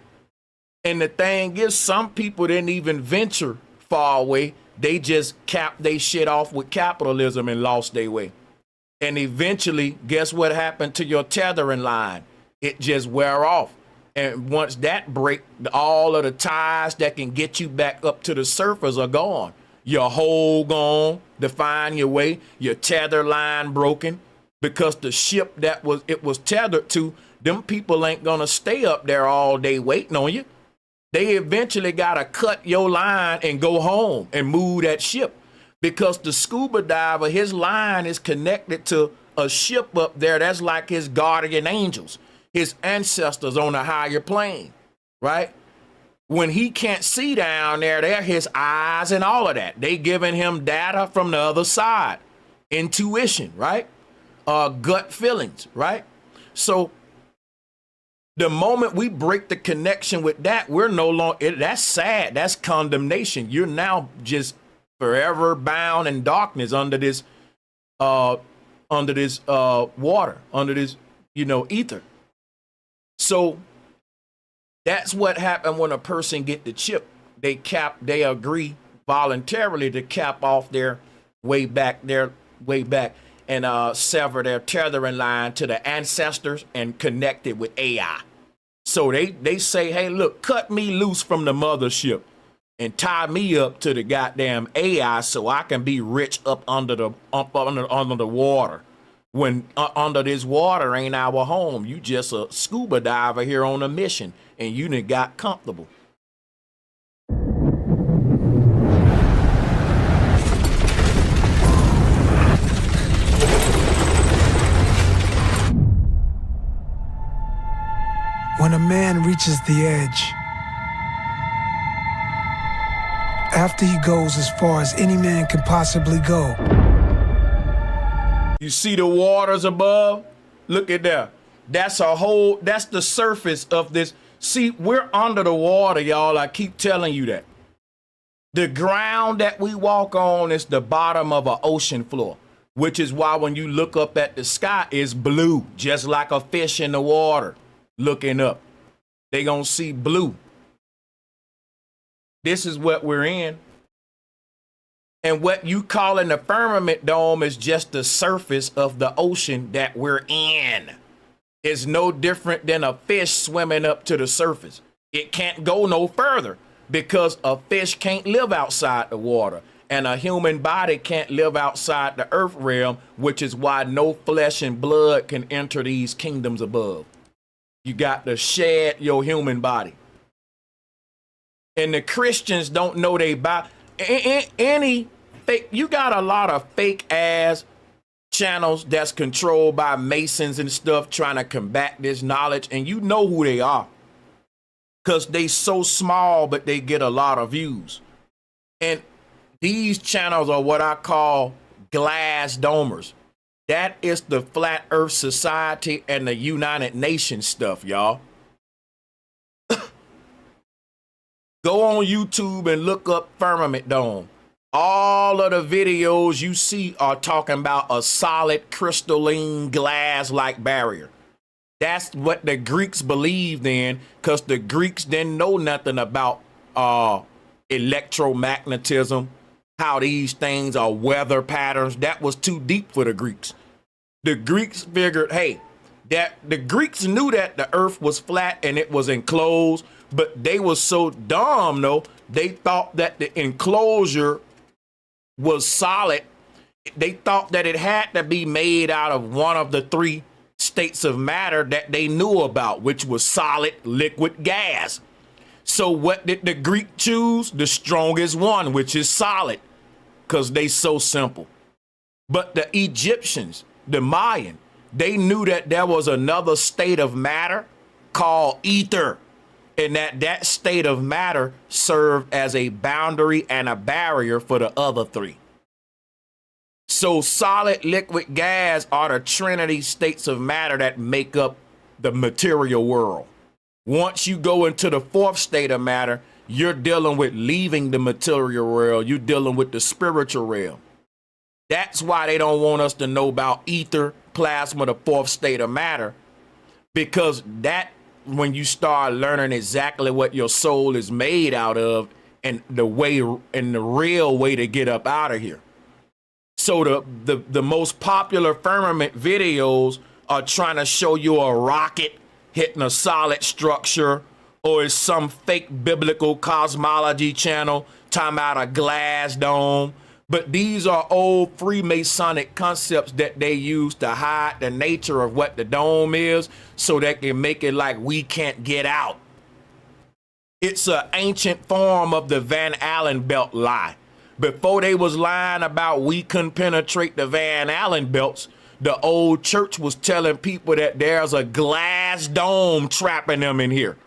And the thing is, some people didn't even venture far away. They just capped they shit off with capitalism and lost their way. And eventually, guess what happened to your tethering line? It just wear off. And once that break, all of the ties that can get you back up to the surface are gone. Your hole gone, define your way, your tether line broken, because the ship that it was tethered to, them people ain't gonna stay up there all day waiting on you. They eventually gotta cut your line and go home and move that ship, because the scuba diver, his line is connected to a ship up there that's like his guardian angels, his ancestors on a higher plane, right? When he can't see down there, they're his eyes and all of that. They giving him data from the other side, intuition, right? Gut feelings, right? So the moment we break the connection with that, we're no longer, that's sad. That's condemnation. You're now just forever bound in darkness under this water, under this, ether. So that's what happened when a person get the chip. They agree voluntarily to cap off their way back, and sever their tethering line to the ancestors and connect it with AI. So they say, hey, look, cut me loose from the mothership and tie me up to the goddamn AI so I can be rich up under the water. When under this water ain't our home. You just a scuba diver here on a mission, and you done got comfortable. When a man reaches the edge, after he goes as far as any man can possibly go. You see the waters above? Look at that. That's the surface of this. See, we're under the water, y'all. I keep telling you that. The ground that we walk on is the bottom of an ocean floor, which is why when you look up at the sky, it's blue, just like a fish in the water looking up. They gonna see blue. This is what we're in. And what you call in the firmament dome is just the surface of the ocean that we're in. It's no different than a fish swimming up to the surface. It can't go no further because a fish can't live outside the water, and a human body can't live outside the earth realm, which is why no flesh and blood can enter these kingdoms above. You got to shed your human body. And the Christians don't know they buy any fake. You got a lot of fake ass channels that's controlled by Masons and stuff trying to combat this knowledge, and you know who they are because they so small, but they get a lot of views. And these channels are what I call glass domers. That is the Flat Earth Society and the United Nations stuff, y'all. Go on YouTube and look up Firmament Dome. All of the videos you see are talking about a solid crystalline glass-like barrier. That's what the Greeks believed in, because the Greeks didn't know nothing about electromagnetism, how these things are weather patterns. That was too deep for the Greeks. The Greeks figured, hey, that the Greeks knew that the earth was flat and it was enclosed, but they were so dumb, though, they thought that the enclosure was solid. They thought that it had to be made out of one of the three states of matter that they knew about, which was solid, liquid, gas. So what did the Greek choose? The strongest one, which is solid, because they so simple. But the Egyptians, the Mayan, they knew that there was another state of matter called ether, and that state of matter served as a boundary and a barrier for the other three. So solid, liquid, gas are the trinity states of matter that make up the material world. Once you go into the fourth state of matter, you're dealing with leaving the material world. You're dealing with the spiritual realm. That's why they don't want us to know about ether, plasma, the fourth state of matter, because that, when you start learning exactly what your soul is made out of and the way and the real way to get up out of here. So the most popular firmament videos are trying to show you a rocket hitting a solid structure, or it's some fake biblical cosmology channel talking about a glass dome. But these are old Freemasonic concepts that they use to hide the nature of what the dome is, so they can make it like we can't get out. It's an ancient form of the Van Allen belt lie. Before they was lying about we couldn't penetrate the Van Allen belts, the old church was telling people that there's a glass dome trapping them in here.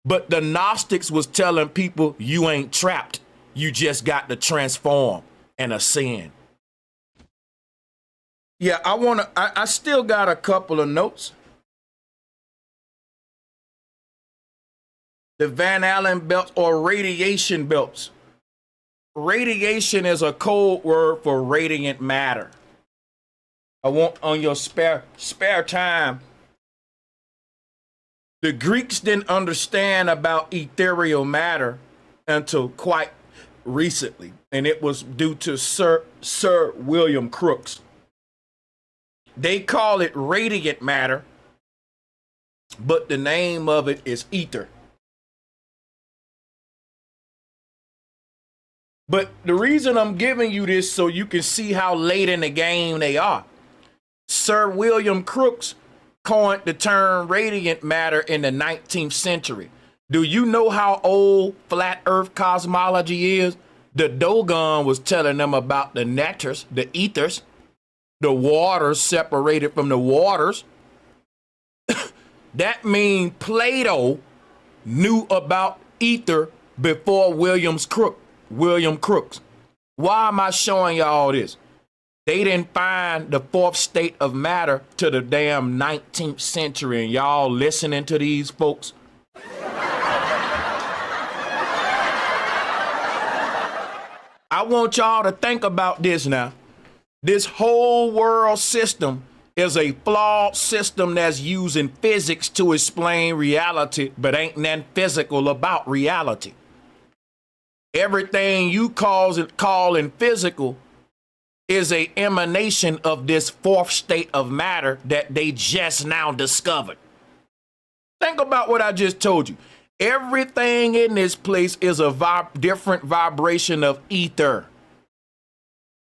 But the Gnostics was telling people you ain't trapped. You just got to transform and ascend. Yeah, I still got a couple of notes. The Van Allen belts, or radiation belts. Radiation is a code word for radiant matter. I want on your spare time. The Greeks didn't understand about ethereal matter until quite recently, and it was due to Sir William Crookes. They call it radiant matter, but the name of it is ether. But the reason I'm giving you this so you can see how late in the game they are. Sir William Crookes coined the term radiant matter in the 19th century. Do you know how old flat earth cosmology is? The Dogon was telling them about the nethers, the ethers, the waters separated from the waters. That means Plato knew about ether before William Crookes. Why am I showing y'all this? They didn't find the fourth state of matter to the damn 19th century, and y'all listening to these folks. I want y'all to think about this now. This whole world system is a flawed system that's using physics to explain reality, but ain't nothing physical about reality. Everything you calling physical is a emanation of this fourth state of matter that they just now discovered. Think about what I just told you. Everything in this place is a different vibration of ether.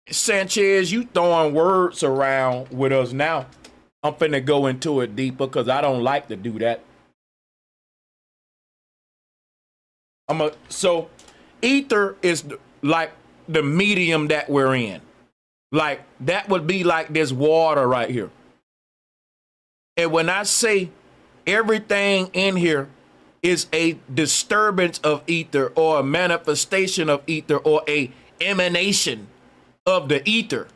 Sanchez, you throwing words around with us now. I'm finna go into it deeper because I don't like to do that. So ether is like the medium that we're in. Like that would be like this water right here. And when I say everything in here is a disturbance of ether, or a manifestation of ether, or a emanation of the ether,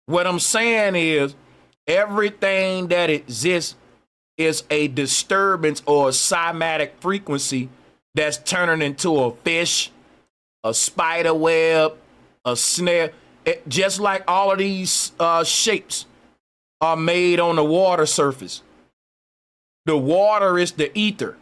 what I'm saying is everything that exists is a disturbance or a cymatic frequency that's turning into a fish, a spider web, a snare. Just like all of these shapes are made on the water surface. The water is the ether.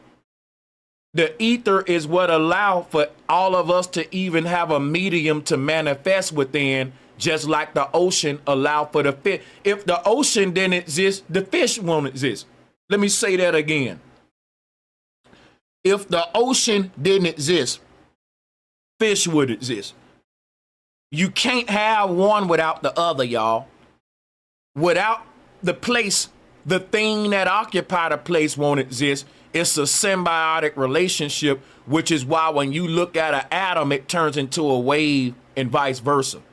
The ether is what allows for all of us to even have a medium to manifest within, just like the ocean allowed for the fish. If the ocean didn't exist, the fish won't exist. Let me say that again. If the ocean didn't exist, fish would exist. You can't have one without the other, y'all. Without the place, the thing that occupied a place won't exist. It's a symbiotic relationship, which is why when you look at an atom, it turns into a wave and vice versa.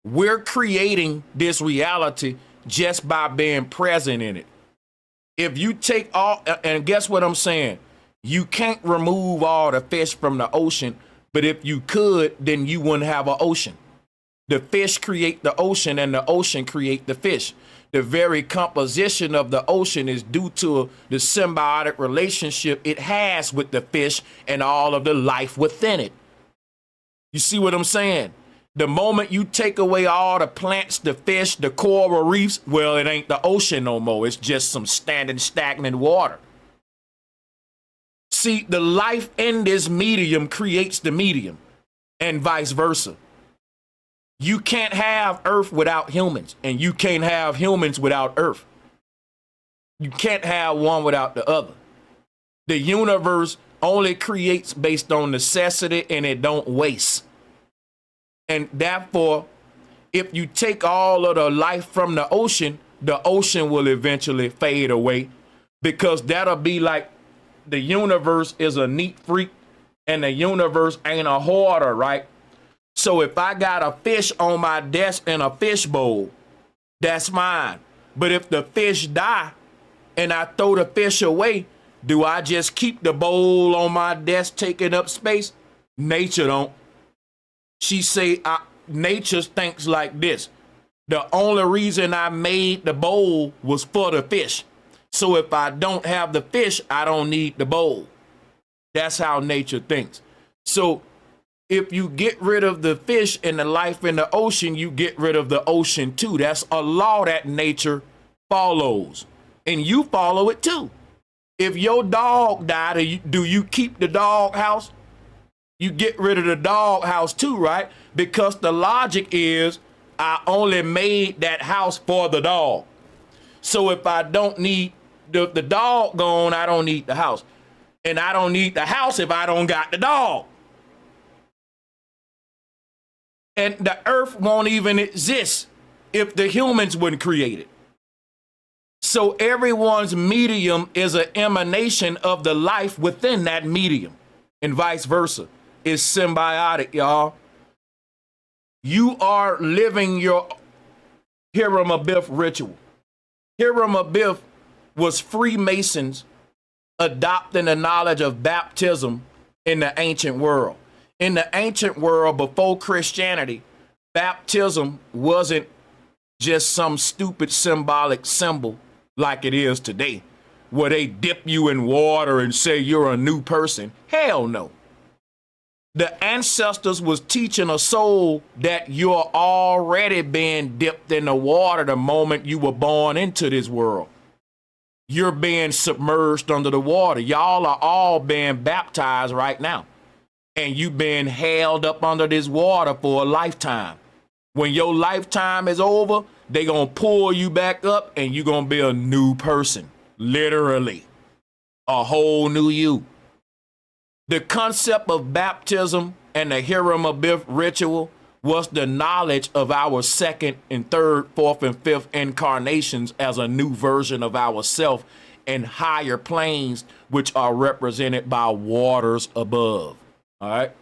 We're creating this reality just by being present in it. If you take all, and guess what I'm saying? You can't remove all the fish from the ocean, but if you could, then you wouldn't have an ocean. The fish create the ocean and the ocean create the fish. The very composition of the ocean is due to the symbiotic relationship it has with the fish and all of the life within it. You see what I'm saying? The moment you take away all the plants, the fish, the coral reefs, well, it ain't the ocean no more. It's just some standing stagnant water. See, the life in this medium creates the medium, and vice versa. You can't have Earth without humans, and you can't have humans without Earth. You can't have one without the other. The universe only creates based on necessity, and it don't waste. And therefore, if you take all of the life from the ocean will eventually fade away, because that'll be like the universe is a neat freak and the universe ain't a hoarder, right? So if I got a fish on my desk in a fish bowl, that's mine. But if the fish die and I throw the fish away, do I just keep the bowl on my desk taking up space? Nature don't. She say, nature thinks like this. The only reason I made the bowl was for the fish. So if I don't have the fish, I don't need the bowl. That's how nature thinks. So if you get rid of the fish and the life in the ocean, you get rid of the ocean too. That's a law that nature follows. And you follow it too. If your dog died, do you keep the dog house? You get rid of the dog house too, right? Because the logic is I only made that house for the dog. So if I don't need the dog gone, I don't need the house. And I don't need the house if I don't got the dog. And the earth won't even exist if the humans wouldn't create it. So everyone's medium is an emanation of the life within that medium, and vice versa. It's symbiotic, y'all. You are living your Hiram Abiff ritual. Hiram Abiff was Freemasons adopting the knowledge of baptism in the ancient world. In the ancient world, before Christianity, baptism wasn't just some stupid symbolic symbol like it is today, where they dip you in water and say you're a new person. Hell no. The ancestors was teaching a soul that you're already being dipped in the water the moment you were born into this world. You're being submerged under the water. Y'all are all being baptized right now. And you been held up under this water for a lifetime. When your lifetime is over, they gonna pull you back up and you gonna be a new person. Literally. A whole new you. The concept of baptism and the Hiram Abiff ritual was the knowledge of our second and third, fourth, and fifth incarnations as a new version of ourself in higher planes, which are represented by waters above. All right.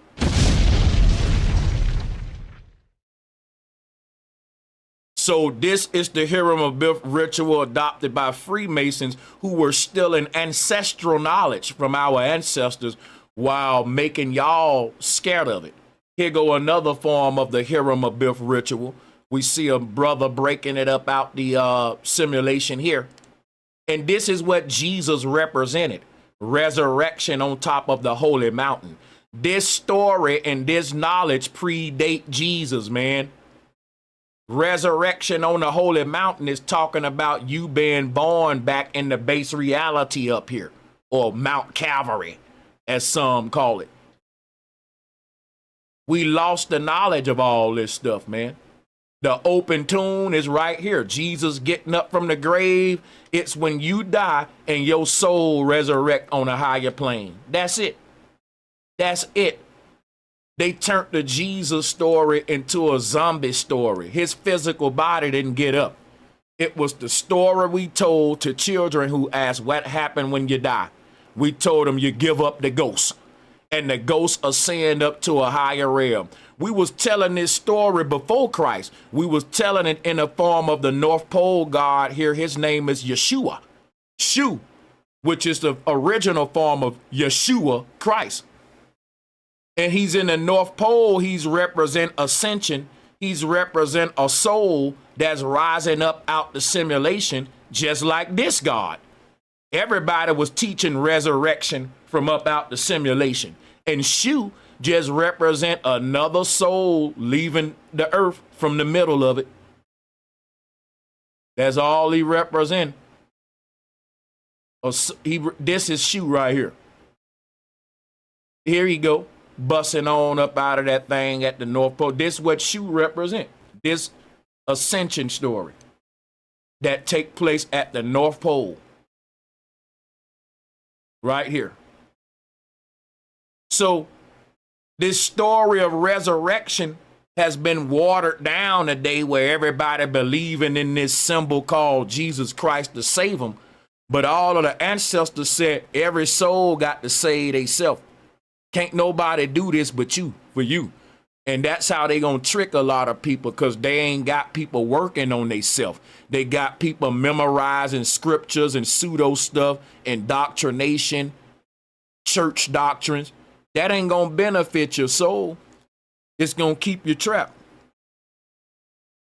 So this is the Hiram Abiff ritual adopted by Freemasons who were stealing ancestral knowledge from our ancestors while making y'all scared of it. Here go another form of the Hiram Abiff ritual. We see a brother breaking it up out the simulation here. And this is what Jesus represented. Resurrection on top of the holy mountain. This story and this knowledge predate Jesus, man. Resurrection on the holy mountain is talking about you being born back in the base reality up here, or Mount Calvary, as some call it. We lost the knowledge of all this stuff, man. The open tune is right here. Jesus getting up from the grave. It's when you die and your soul resurrect on a higher plane. That's it. That's it. They turned the Jesus story into a zombie story. His physical body didn't get up. It was the story we told to children who asked what happened when you die. We told them you give up the ghost, and the ghosts ascend up to a higher realm. We was telling this story before Christ. We was telling it in the form of the North Pole God here. His name is Yeshua. Shu, which is the original form of Yeshua, Christ. And he's in the North Pole. He's represent ascension. He's represent a soul that's rising up out the simulation, just like this God. Everybody was teaching resurrection from up out the simulation. And Shu just represent another soul leaving the earth from the middle of it. That's all he represents. This is shoe right here. Here he go, busting on up out of that thing at the North Pole. This is what shoe represent. This ascension story that take place at the North Pole. Right here. So this story of resurrection has been watered down today, where everybody believing in this symbol called Jesus Christ to save them. But all of the ancestors said every soul got to save theyself. Can't nobody do this but you, for you. And that's how they gonna trick a lot of people, because they ain't got people working on themselves. They got people memorizing scriptures and pseudo stuff, indoctrination, church doctrines. That ain't gonna benefit your soul. It's gonna keep you trapped.